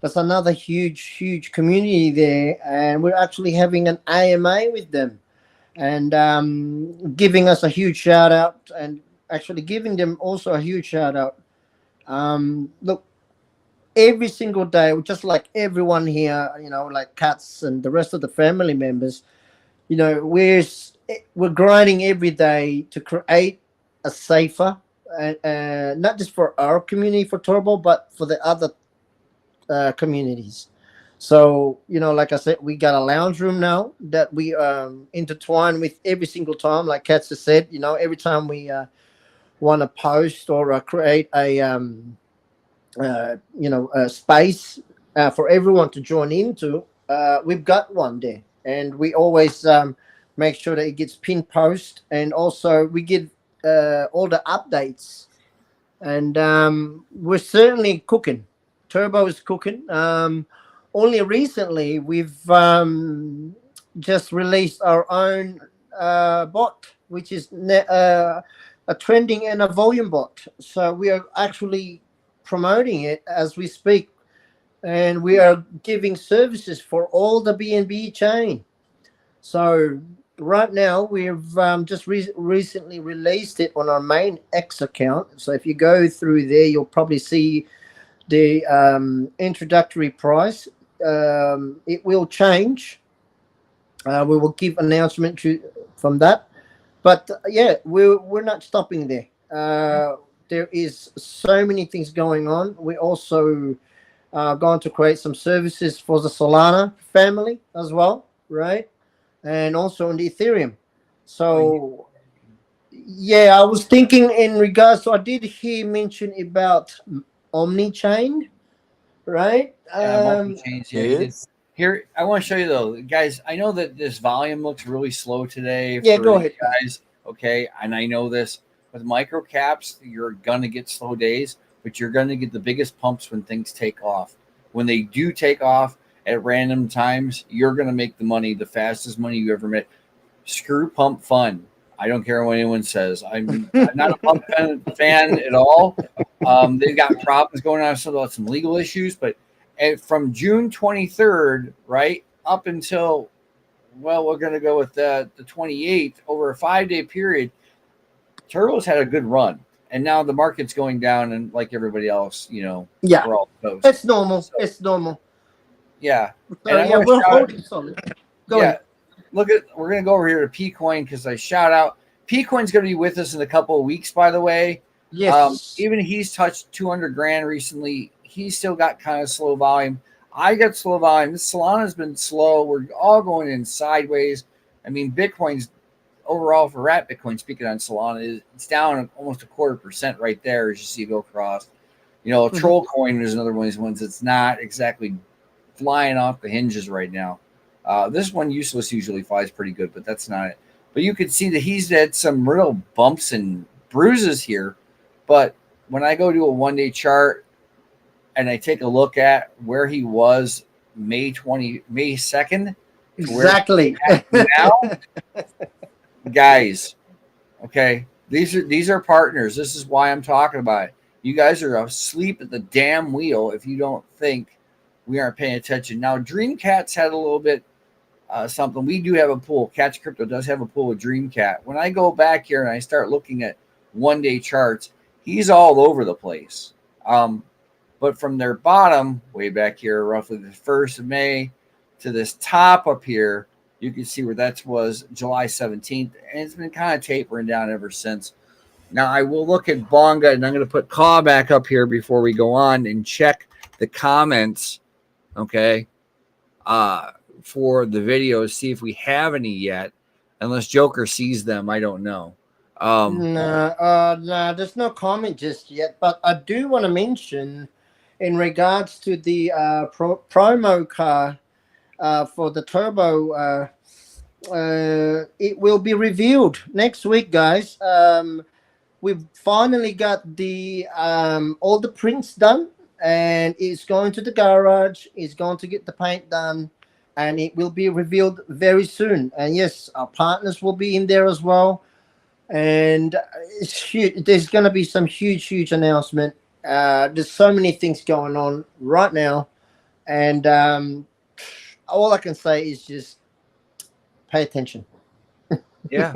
That's another huge community there, and we're actually having an AMA with them, and giving us a huge shout out, and actually giving them also a huge shout out. Look, every single day, just like everyone here, like Cats and the rest of the family members, we're grinding every day to create a safer, not just for our community for Turbo, but for the other communities. So, like I said, we got a lounge room now that we intertwine with every single time. Like Cats has said, every time we want to post or create a space for everyone to join into, we've got one there, and we always make sure that it gets pinned post, and also we give all the updates, and we're certainly cooking. Turbo is cooking. Only recently we've just released our own bot, which is a trending and a volume bot. So we are actually promoting it as we speak, and we are giving services for all the BNB chain. So right now we've just recently released it on our main X account. So if you go through there, you'll probably see the introductory price. It will change. We will give announcement from that, but yeah, we're not stopping there. There is so many things going on. We also going to create some services for the Solana family as well, right? And also on the Ethereum. So yeah, I was thinking in regards to, I did hear mention about Omni-chain, right? Here, I want to show you though, guys. I know that this volume looks really slow today. Yeah, go ahead, guys. Okay, and I know this with micro caps, you're gonna get slow days, but you're gonna get the biggest pumps when things take off. When they do take off at random times, you're gonna make the money, the fastest money you ever made. Screw pump fun. I don't care what anyone says. I'm not a pump fan at all. They've got problems going on, some legal issues, but from June 23rd, right, up until, well, we're going to go with the 28th, over a 5-day period, Turbo's had a good run. And now the market's going down, and like everybody else, yeah, we're all toast. It's normal. So, it's normal. Yeah. So, and we're holding solid. Go ahead. We're going to go over here to P-Coin because I shout out. P-Coin's going to be with us in a couple of weeks, by the way. Yes. Even he's touched 200 grand recently. He's still got kind of slow volume. I got slow volume. Solana's been slow. We're all going in sideways. I mean, Bitcoin's overall for Rat Bitcoin, speaking on Solana, it's down almost 0.25% right there as you see go across. Troll Coin is another one of these ones that's not exactly flying off the hinges right now. This one, Useless, usually flies pretty good, but that's not it. But you can see that he's had some real bumps and bruises here. But when I go to a 1-day chart and I take a look at where he was May 2nd, exactly now, guys, okay, these are partners. This is why I'm talking about it. You guys are asleep at the damn wheel if you don't think we aren't paying attention. Now, Dreamcat's had a little bit something. We do have a pool. Catch Crypto does have a pool with Dreamcat. When I go back here and I start looking at 1-day charts, he's all over the place. But from their bottom, way back here, roughly the 1st of May, to this top up here, you can see where that was July 17th. And it's been kind of tapering down ever since. Now, I will look at Bonga, and I'm going to put Kaw back up here before we go on and check the comments, okay, for the videos, see if we have any yet. Unless Joker sees them, I don't know. No, there's no comment just yet. But I do want to mention, in regards to the promo card for the Turbo it will be revealed next week, guys. We've finally got the all the prints done, and it's going to the garage. It's going to get the paint done, and it will be revealed very soon. And yes, our partners will be in there as well. And it's huge. There's going to be some huge announcement. There's so many things going on right now, and all I can say is just pay attention. Yeah.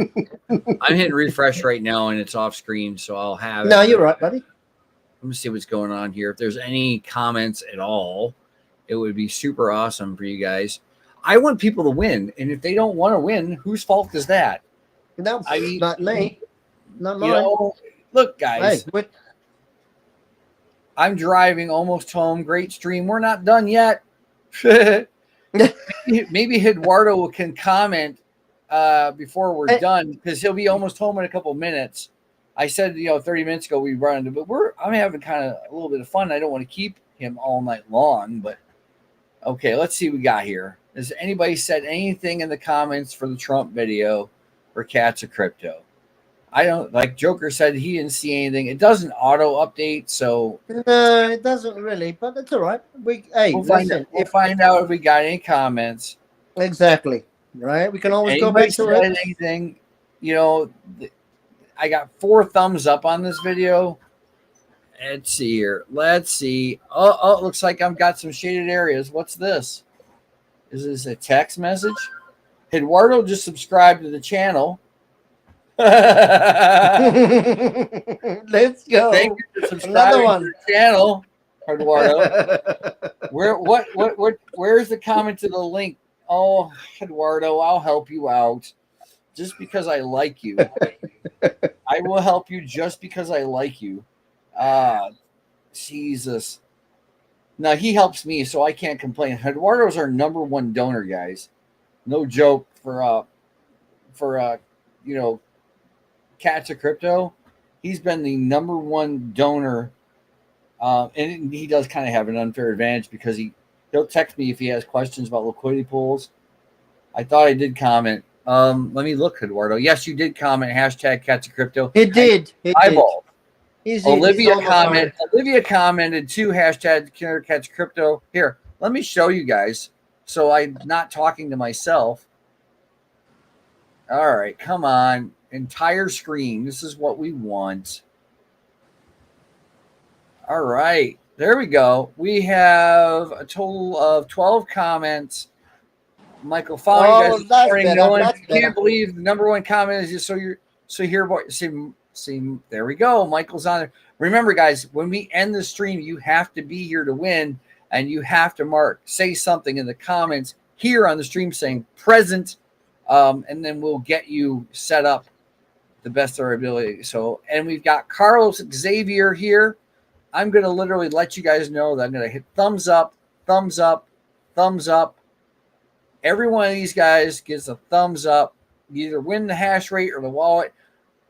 I'm hitting refresh right now and it's off screen, so I'll have No, it. you're right, buddy. Let me see what's going on here. If there's any comments at all, it would be super awesome for you guys. I want people to win, and if they don't want to win, whose fault is that? No, I mean, not me. Not mine. You know, look, guys. Hey, what? I'm driving almost home. Great stream. We're not done yet. Maybe Eduardo can comment before we're done, because he'll be almost home in a couple of minutes. I said, 30 minutes ago we'd run into, but I'm having kind of a little bit of fun. I don't want to keep him all night long, but okay, let's see what we got here. Has anybody said anything in the comments for the Trump video or Cats of Crypto? I don't, like Joker said, he didn't see anything. It doesn't auto update, so No, it doesn't really, but that's all right. We'll find out if we got any comments. Exactly. Right? We can always Anybody go back to said it. anything, I got 4 thumbs up on this video. Let's see here. Let's see. Oh, it looks like I've got some shaded areas. What's this? Is this a text message? Eduardo just subscribed to the channel. Let's go. Thank you for subscribing to the channel, Eduardo. Where's the comment to the link? Oh, Eduardo, I'll help you out. Just because I like you. I will help you just because I like you. Jesus. Now he helps me, so I can't complain. Eduardo's our number 1 donor, guys. No joke for Cats of Crypto. He's been the number 1 donor, and he does kind of have an unfair advantage because he'll text me if he has questions about liquidity pools. I thought I did comment. Let me look, Eduardo. Yes, you did comment. # Cats of Crypto. It did. Eyeball. Olivia commented too. # Cats of Crypto. Here, let me show you guys. So I'm not talking to myself. All right, come on. Entire screen. This is what we want. All right, there we go. We have a total of 12 comments. Michael, follow you guys. Can't believe the number 1 comment is just see, there we go. Michael's on there. Remember, guys, when we end the stream, you have to be here to win, and you have to say something in the comments here on the stream saying present, and then we'll get you set up the best of our ability. So, and we've got Carlos Xavier here. I'm going to literally let you guys know that I'm going to hit thumbs up, thumbs up, thumbs up. Every one of these guys gets a thumbs up. You either win the hash rate or the wallet.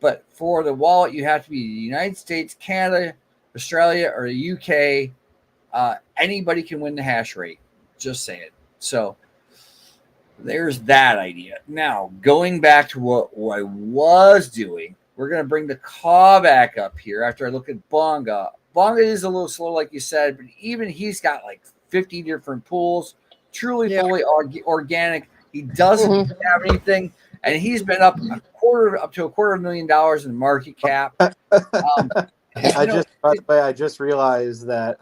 But for the wallet, you have to be the United States, Canada, Australia, or the UK. Anybody can win the hash rate. Just say it. So there's that idea. Now, going back to what I was doing, we're going to bring the Ka back up here after I look at Bonga. Bonga is a little slow, like you said, but even he's got like 50 different pools, fully organic. He doesn't have anything, and he's been up to $250,000 in market cap. I just realized that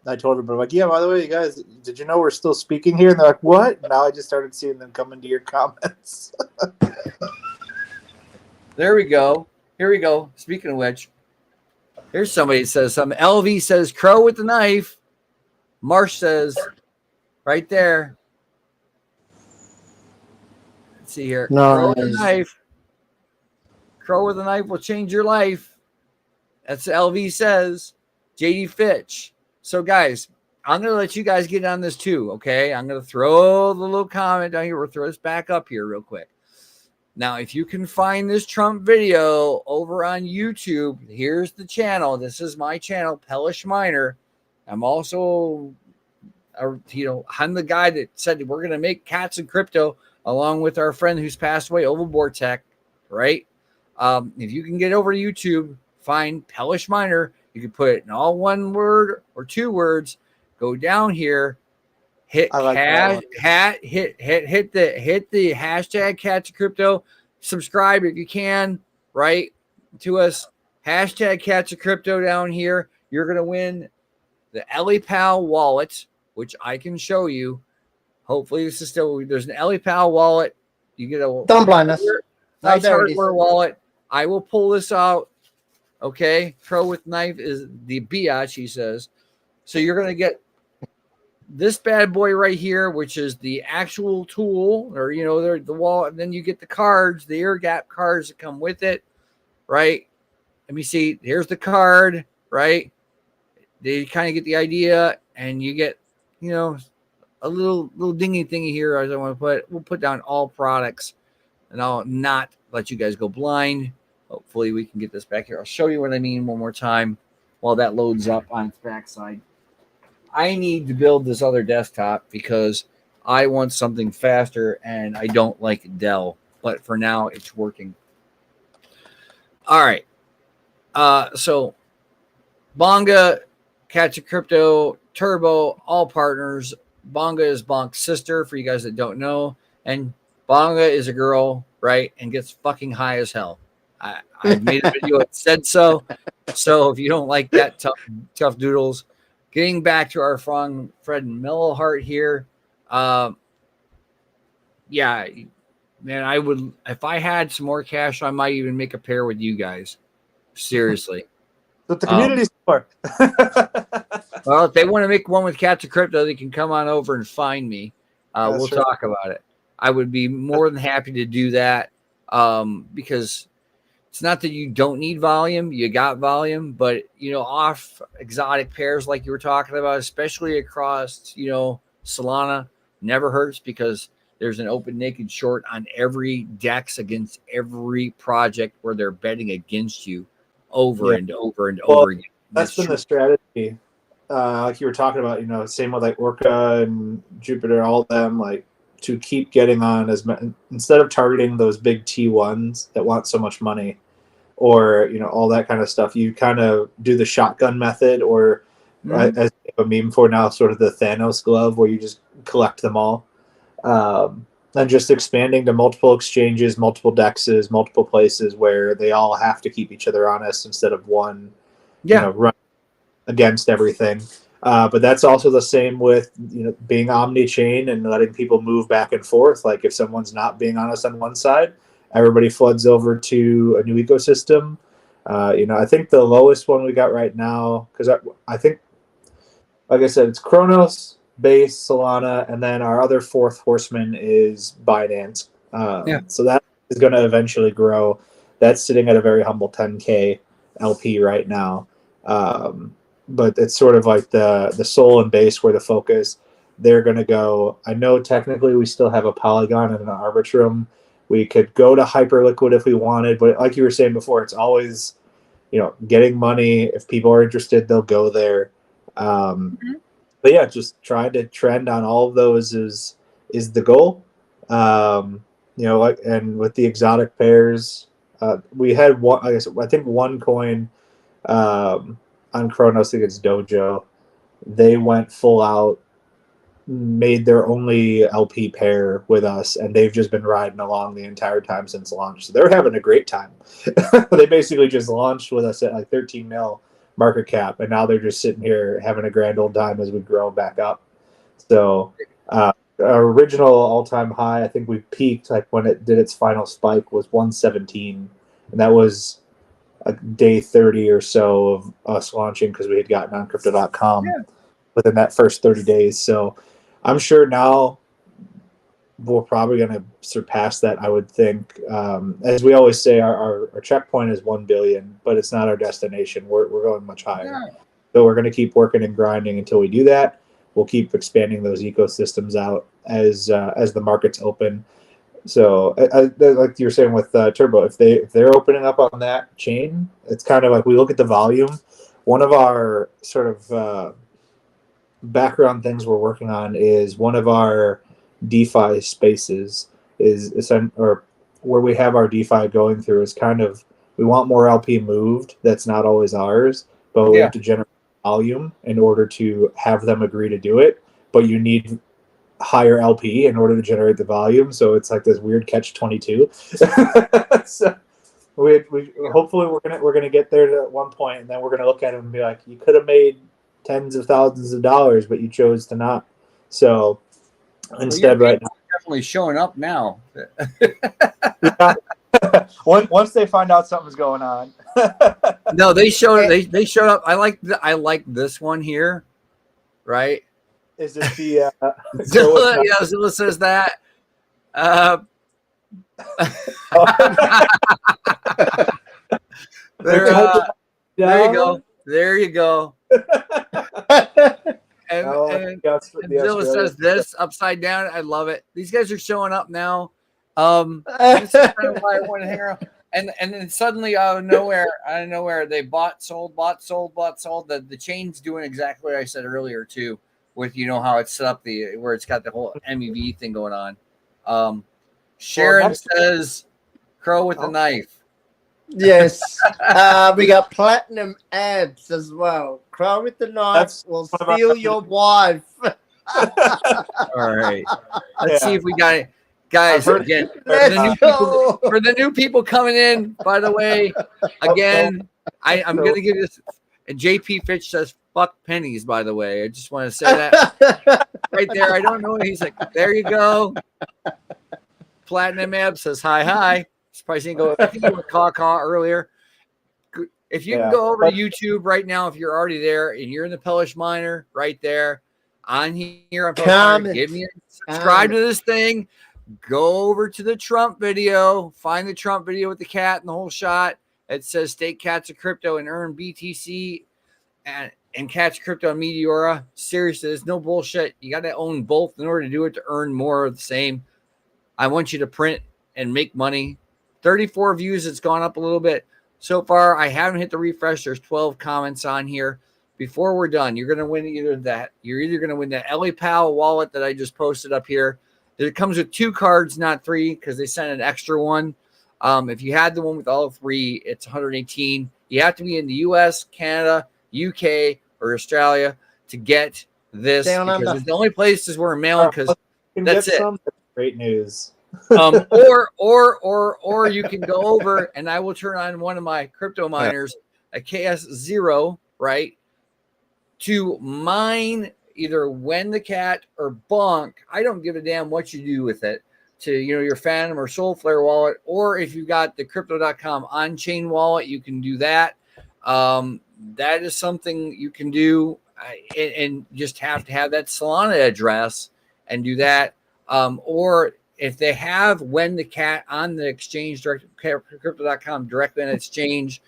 I told everybody, like, yeah, by the way, you guys, did you know we're still speaking here? And they're like, what? Now I just started seeing them come into your comments. There we go. Here we go. Speaking of which, here's somebody that says something. LV says, crow with the knife. Marsh says, right there. Let's see here. No, crow with a knife. Crow with a knife will change your life. That's what LV says. JD Fitch. So, guys, I'm going to let you guys get on this too, okay? I'm going to throw the little comment down here. We'll throw this back up here real quick. Now, if you can find this Trump video over on YouTube, here's the channel. This is my channel, Pelish Miner. I'm also, I'm the guy that said we're going to make Cats and Crypto along with our friend who's passed away, Overboard Tech, right? If you can get over to YouTube, find Pellish Miner. You can put it in all one word or two words. Go down here, hit I like that one. hit the hashtag Cats of Crypto. Subscribe if you can, right? To us. Hashtag Cats of Crypto down here. You're gonna win the EliPal wallet, which I can show you. Hopefully, this is still there's an EliPal wallet. You get a Don't blind us. nice there it is. hardware wallet. I will pull this out. Okay, Pro with Knife is the biatch, he says. So you're gonna get this bad boy right here, which is the actual tool, or the wallet, and then you get the cards, the air gap cards that come with it, right? Let me see. Here's the card, right? They kind of get the idea, and you get, a little dingy thingy here. As I want to we'll put down all products, and I'll not let you guys go blind. Hopefully, we can get this back here. I'll show you what I mean one more time while that loads up on its backside. I need to build this other desktop because I want something faster, and I don't like Dell. But for now, it's working. All right. So Bonga, Catch a Crypto, Turbo, all partners. Bonga is Bonk's sister, for you guys that don't know. And Bonga is a girl, right? And gets fucking high as hell. I've made a video that said so. So if you don't like that tough doodles, getting back to our friend Mellowheart here. Yeah, man, I would, if I had some more cash, I might even make a pair with you guys. Seriously. But the community's for. Well, if they want to make one with Cats of Crypto, they can come on over and find me. We'll talk about it. I would be more than happy to do that because it's not that you don't need volume. You got volume, but, off exotic pairs like you were talking about, especially across, Solana, never hurts because there's an open naked short on every DEX against every project where they're betting against you over and over and over again. That's been the strategy. Like you were talking about, same with like Orca and Jupiter, all of them, like to keep getting on instead of targeting those big T1s that want so much money or, all that kind of stuff, you kind of do the shotgun method or as a meme for now, sort of the Thanos glove where you just collect them all. And just expanding to multiple exchanges, multiple dexes, multiple places where they all have to keep each other honest instead of one, run against everything. But that's also the same with, being omni-chain and letting people move back and forth. Like if someone's not being honest on one side, everybody floods over to a new ecosystem. I think the lowest one we got right now, because I think, like I said, it's Kronos, Base, Solana, and then our other fourth horseman is Binance. So that is going to eventually grow. That's sitting at a very humble 10K LP right now. But it's sort of like the Sol and Base where the focus. They're going to go. I know technically we still have a Polygon and an Arbitrum. We could go to Hyperliquid if we wanted, but like you were saying before, it's always, getting money. If people are interested, they'll go there. But yeah, just trying to trend on all of those is the goal. And with the exotic pairs, we had one. I think one coin on Kronos, I think it's Dojo. They went full out, made their only LP pair with us, and they've just been riding along the entire time since launch. So they're having a great time. They basically just launched with us at like 13 mil market cap, and now they're just sitting here having a grand old time as we grow back up. So our original all-time high, I think we peaked like when it did its final spike was 117, and that was a day 30 or so of us launching because we had gotten on crypto.com within that first 30 days. So I'm sure now we're probably going to surpass that, I would think. As we always say, our checkpoint is 1 billion, but it's not our destination. We're going much higher. So we're going to keep working and grinding until we do that. We'll keep expanding those ecosystems out as the markets open. So like you were saying with Turbo, if they're opening up on that chain, it's kind of like we look at the volume. One of our sort of background things we're working on is one of our DeFi spaces or where we have our DeFi going through is kind of, we want more LP moved. That's not always ours, but we have to generate volume in order to have them agree to do it. But you need higher LP in order to generate the volume. So it's like this weird catch-22. So we hopefully we're gonna get there at one point, and then we're gonna look at it and be like, you could have made tens of thousands of dollars, but you chose to not. So instead, right now, definitely showing up now. yeah. Once they find out something's going on. No, they showed up. I like this one here, right? Is it the Zilla? Yeah, Zilla says that. There you go. There you go. And Zilla says this upside down. I love it. These guys are showing up now. This is kind of why I want to hang around. And then suddenly out of nowhere, they bought, sold. The chain's doing exactly what I said earlier too, with how it's set up where it's got the whole MEV thing going on. Sharon says, "Crow with the knife." Yes. We got platinum abs as well. Crow with the knife will steal your wife. All right. Let's see if we got it. Guys, again, for the new people coming in, by the way, again, I'm going to give this. And JP Fitch says, "Fuck pennies," by the way. I just want to say that right there. I don't know. He's like, there you go. Platinum Ab says, hi. He's probably saying, I think you were caw earlier. If you can go over to YouTube right now, if you're already there and you're in the Pelish Miner right there on here on Pelish Miner, give me a subscribe to this thing. Go over to the Trump video, find the Trump video with the cat and the whole shot. It says stake Cats of Crypto and earn BTC and catch crypto on Meteora. Seriously, there's no bullshit. You got to own both in order to do it, to earn more of the same. I want you to print and make money. 34 views. It's gone up a little bit so far. I haven't hit the refresh. There's 12 comments on here. Before we're done, you're going to win either that. You're either going to win that LA Pal wallet that I just posted up here. It comes with 2 cards, not 3, because they sent an extra one. If you had the one with all 3, it's 118. You have to be in the US, Canada, UK, or Australia to get this. Because it's the only places where I'm mailing, because that's it. Great news. Or you can go over and I will turn on one of my crypto miners, a KS0, right, to mine either When the Cat or Bonk. I don't give a damn what you do with it, to your Phantom or Soulflare wallet, or if you got the crypto.com on-chain wallet, you can do that. That is something you can do, and just have to have that Solana address and do that. Or if they have When the Cat on the exchange, direct crypto.com directly on exchange,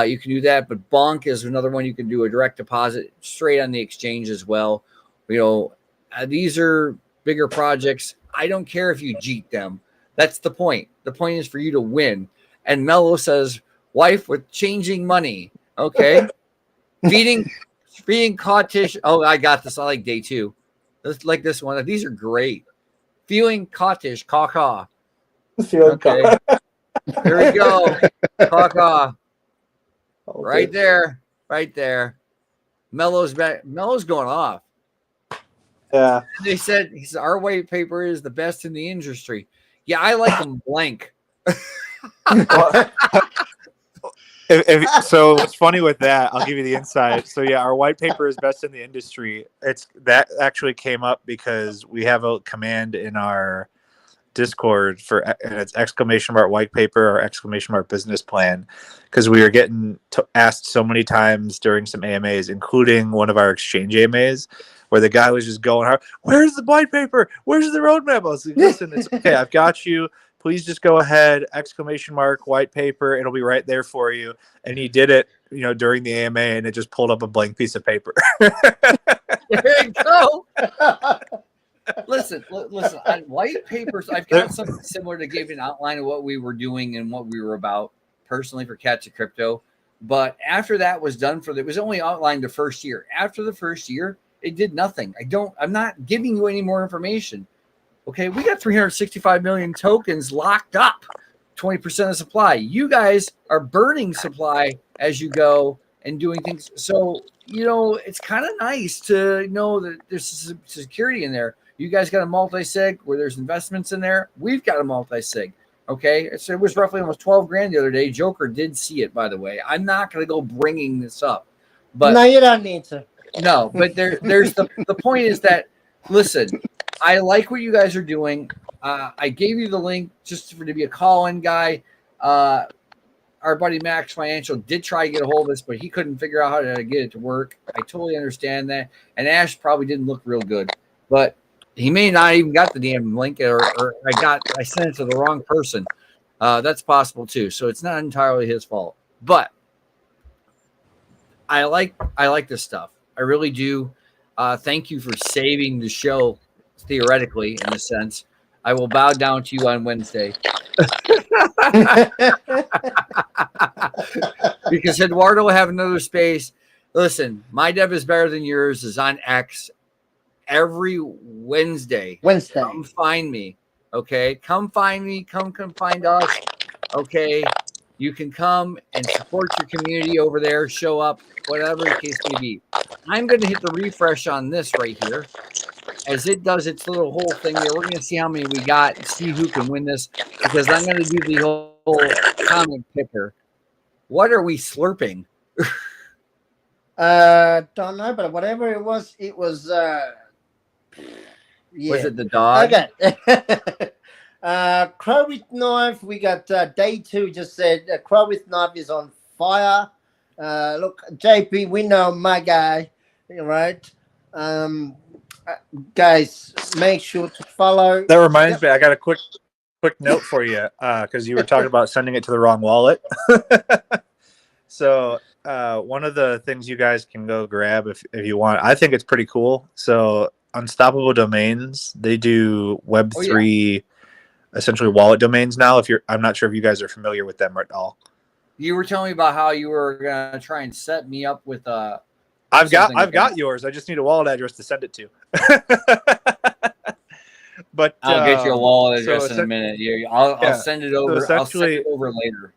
you can do that. But Bonk is another one you can do a direct deposit straight on the exchange as well. These are bigger projects. I don't care if you cheat them. That's the point. The point is for you to win. And Mello says, wife with changing money. Okay. feeding codfish. Oh, I got this. I like day 2. Let's like this one. These are great. Feeling codfish. Caw. Okay. Here we go. Caw. Right there. Mello's going off. Yeah. He said our white paper is the best in the industry. Yeah, I like them blank. So what's funny with that, I'll give you the insight. So yeah, our white paper is best in the industry. That actually came up because we have a command in our Discord and it's ! white paper or ! business plan, because we were getting asked so many times during some AMAs, including one of our exchange AMAs, where the guy was just going hard. Where's the white paper? Where's the roadmap? I was like, listen, it's okay. I've got you. Please just go ahead. ! white paper. It'll be right there for you. And he did it, during the AMA, and it just pulled up a blank piece of paper. There you go. Listen, on white papers, I've got something similar to give an outline of what we were doing and what we were about personally for Cats of Crypto. But after that was done it was only outlined the first year. After the first year, it did nothing. I'm not giving you any more information. Okay, we got 365 million tokens locked up, 20% of supply. You guys are burning supply as you go and doing things. So, it's kind of nice to know that there's some security in there. You guys got a multi-sig where there's investments in there. We've got a multi-sig. Okay, so it was roughly almost 12 grand the other day. Joker did see it, by the way. I'm not going to go bringing this up, but no, you don't need to. no, but there's the point is that, listen, I like what you guys are doing. I gave you the link just to be a call-in guy. Our buddy Max Financial did try to get a hold of us, but he couldn't figure out how to get it to work. I totally understand that. And Ash probably didn't look real good, but he may not even got the damn link, or I sent it to the wrong person. That's possible too. So it's not entirely his fault. But I like this stuff. I really do. Thank you for saving the show, theoretically, in a sense. I will bow down to you on Wednesday. Because Eduardo will have another space. Listen, my dev is better than yours is on X every Wednesday. Come find me. Okay. Come find me. Come find us. Okay. You can come and support your community over there, show up, whatever the case may be. I'm going to hit the refresh on this right here. As it does its little whole thing there, we're going to see how many we got, see who can win this, because I'm going to do the whole comment picker. What are we slurping? Don't know, but whatever it was, yeah. Was it the dog? Okay. Crow with Knife, we got day 2 just said Crow with Knife is on fire. Look, JP, we know my guy, right? Guys, make sure to follow. That reminds me, I got a quick note for you, because you were talking about sending it to the wrong wallet. So one of the things you guys can go grab if you want, I think it's pretty cool. So Unstoppable Domains, they do Web3 essentially wallet domains now. I'm not sure if you guys are familiar with them at all. You were telling me about how you were gonna try and set me up with I've got yours. I just need a wallet address to send it to. But I'll get you a wallet address in a minute. I'll send it over. So I'll send it over later.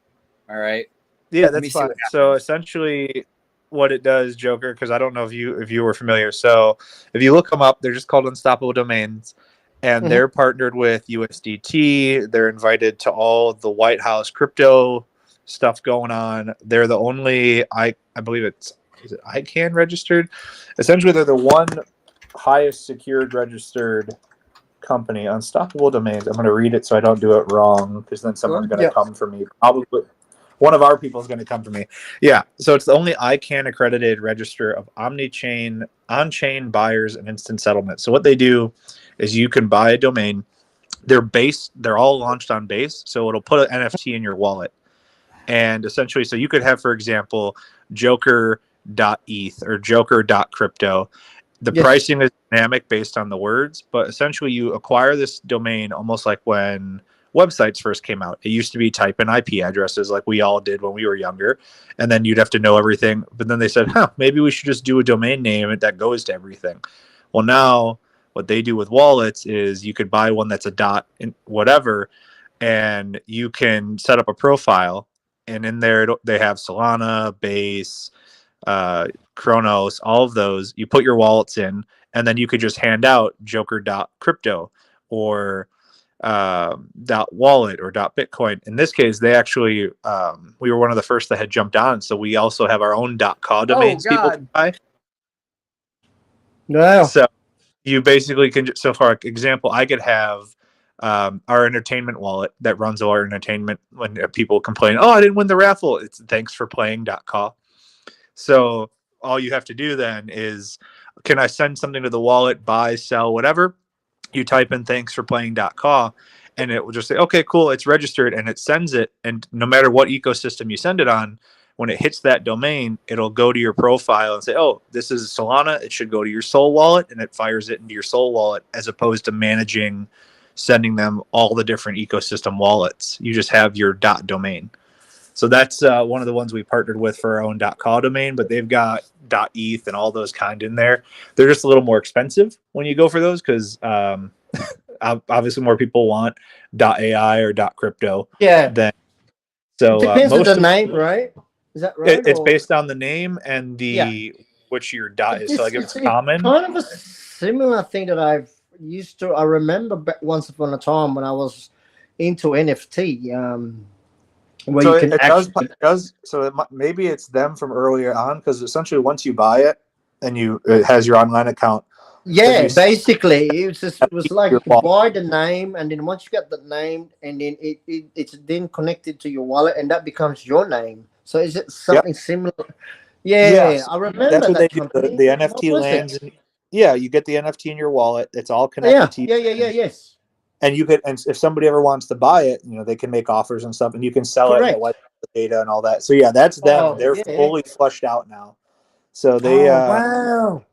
All right. Yeah, that's fine. So essentially, what it does, Joker, because I don't know if you were familiar. So if you look them up, they're just called Unstoppable Domains, and they're partnered with USDT. They're invited to all the White House crypto stuff going on. They're the only I believe is it ICANN registered. Essentially, they're the one highest secured registered company. Unstoppable Domains. I'm going to read it so I don't do it wrong, because then someone's going to come for me. Probably one of our people is going to come for me. Yeah. So it's the only ICANN accredited register of on-chain buyers and instant settlement. So what they do is you can buy a domain. They're all launched on Base. So it'll put an NFT in your wallet. And essentially, so you could have, for example, joker.eth or joker.crypto. The pricing is dynamic based on the words, but essentially you acquire this domain almost like when websites first came out. It used to be type in IP addresses like we all did when we were younger, and then you'd have to know everything. But then they said, maybe we should just do a domain name that goes to everything. Well, now what they do with wallets is you could buy one that's a dot in whatever, and you can set up a profile, and in there they have Solana, Base, Chronos, all of those. You put your wallets in, and then you could just hand out joker.crypto or .wallet or .bitcoin. In this case, they actually we were one of the first that had jumped on, so we also have our own .co domains people can buy. No. So you basically can. So for example, I could have our entertainment wallet that runs our entertainment. When people complain, I didn't win the raffle, it's thanks for playing.co. So all you have to do then is, can I send something to the wallet, buy, sell, whatever? You type in thanks for playing.co, and it will just say, okay, cool, it's registered, and it sends it. And no matter what ecosystem you send it on, when it hits that domain, it'll go to your profile and say, oh, this is Solana. It should go to your Sol wallet, and it fires it into your Sol wallet, as opposed to sending them all the different ecosystem wallets. You just have your .domain. So that's one of the ones we partnered with for our own .co domain, but they've got .eth and all those kind in there. They're just a little more expensive when you go for those, because obviously more people want .ai or .crypto Yeah. than so. Depends on Most the of name, right? Is that right? it's Or based on the name and yeah, the which your dot is. So it's like if it's it's common, kind of a similar thing that I've used to. I remember back once upon a time when I was into NFT, where so you it, can it does actually. it does so maybe it's them from earlier on because essentially once you buy it and it has your online account, then Yeah, you basically, it was like your you could wallet. buy the name, and then once you get the name, and then it's then connected to your wallet, and that becomes your name. So is it Yep. something similar? Yeah, Yes. I That's remember what they that do. The, company. the What NFT was lands. it? And, yeah, you get the NFT in your wallet. It's all Oh, yeah, connected to you. yes. And you could, and if somebody ever wants to buy it, they can make offers and stuff, and you can sell it and it Correct. wipes out the data and all that. So yeah, that's them. Oh, They're yeah. fully flushed out now. So they, Oh, wow.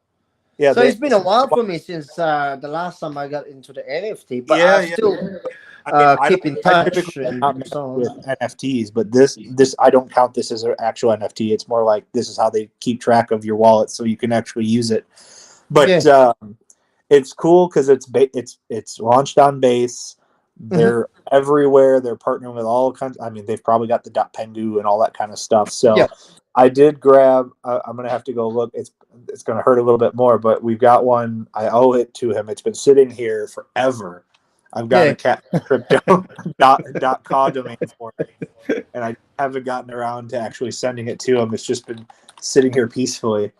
yeah, So they, it's been a while for me since the last time I got into the NFT, but yeah, I yeah. still I mean, I don't. keep in I typically touch do not and mess so with on. NFTs, but this I don't count this as an actual NFT. It's more like this is how they keep track of your wallet, so you can actually use it. But Yeah. it's cool because it's launched on base. Hmm. They're everywhere. They're partnering with all kinds. I mean, they've probably got the Pengu and all that kind of stuff. Yeah. So I did grab. I'm gonna have to go look. It's gonna hurt a little bit more, but we've got one. I owe it to him. It's been sitting here forever. I've got a Yeah. cat crypto dot com domain for it, and I haven't gotten around to actually sending it to him. It's just been sitting here peacefully.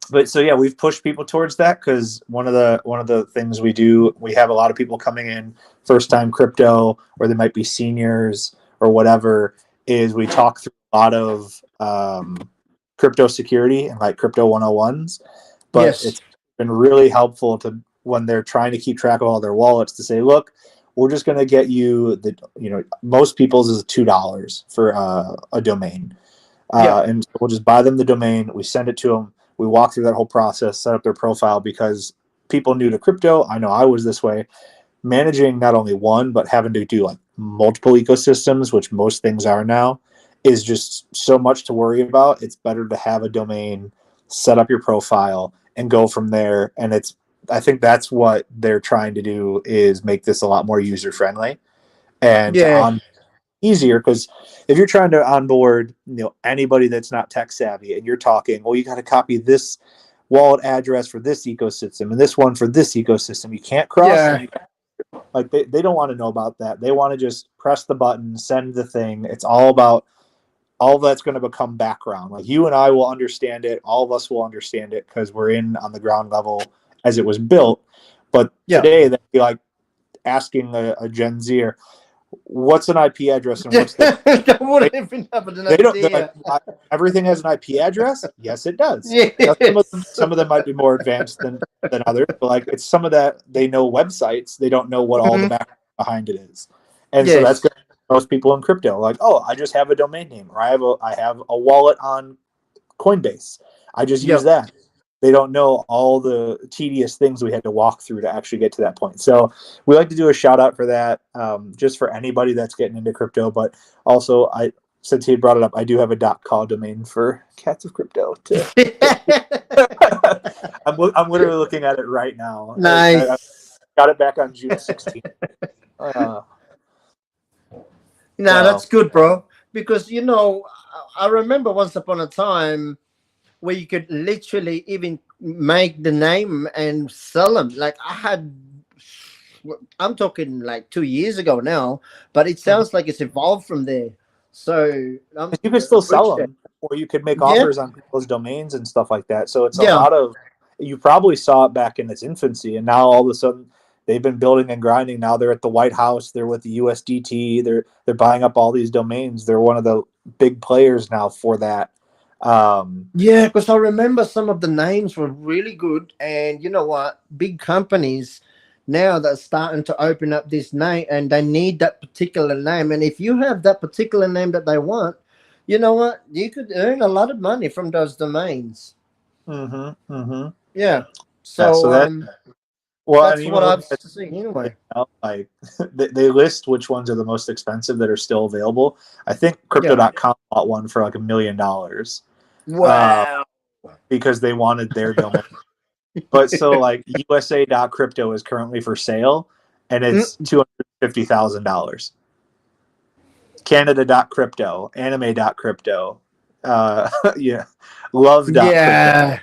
But so yeah, we've pushed people towards that because one of the things we have a lot of people coming in first time crypto, or they might be seniors or whatever. Is we talk through a lot of crypto security and like crypto 101s, but Yes. it's been really helpful to when they're trying to keep track of all their wallets to say, look, we're just going to get you most people's is $2 for a domain, Yeah. and so we'll just buy them the domain, we send it to them. We walk through that whole process, set up their profile because people new to crypto, I know I was this way, managing not only one, but having to do like multiple ecosystems, which most things are now, is just so much to worry about. It's better to have a domain, set up your profile, and go from there. And I think that's what they're trying to do is make this a lot more user friendly and to Yeah. on easier because if you're trying to onboard anybody that's not tech savvy and you're talking, well, you got to copy this wallet address for this ecosystem and this one for this ecosystem, you can't cross Yeah. them. Like they don't want to know about that. They want to just press the button, send the thing. It's all about all that's going to become background. Like you and I will understand it, all of us will understand it because we're in on the ground level as it was built. But Yeah. today that'd be like asking a Gen Zer, what's an IP address and what's the That wouldn't even have an they don't. They're like, idea. everything has an IP address. Yes, it does. Now, Yes. some of them might be more advanced than others, but like it's some of that they know websites. They don't know what all the Mhm. back behind it is, and so that's Yes. good. Most people in crypto like, oh, I just have a domain name, or I have a wallet on Coinbase. I just use Yep. that. They don't know all the tedious things we had to walk through to actually get to that point. So we like to do a shout out for that, just for anybody that's getting into crypto. But also, since he brought it up, I do have a .com domain for Cats of Crypto. I'm literally looking at it right now. I Nice. got it back on June 16th. Nah, So that's good, bro. Because I remember once upon a time where you could literally even make the name and sell them. Like I'm talking like 2 years ago now, but it sounds like it's evolved from there. So you could still sell appreciate. them, or you could make Yeah, offers on people's domains and stuff like that. So it's a yeah, lot of, you probably saw it back in its infancy, and now all of a sudden they've been building and grinding. Now they're at the White House, they're with the USDT, they're buying up all these domains. They're one of the big players now for that. yeah. Because I remember some of the names were really good, and you know what? Big companies now that's starting to open up this name, and they need that particular name. And if you have that particular name that they want, you know what? You could earn a lot of money from those domains. mm-hmm, mm-hmm. Yeah. Yeah, so So well, and that's even what I've looking at seen anyway. like they list which ones are the most expensive that are still available. I think Yeah. crypto.com bought one for like $1 million Wow. because they wanted their domain But so like USA.crypto is currently for sale, and it's $250,000. Canada.crypto, anime.crypto, yeah, love.crypto. Yeah.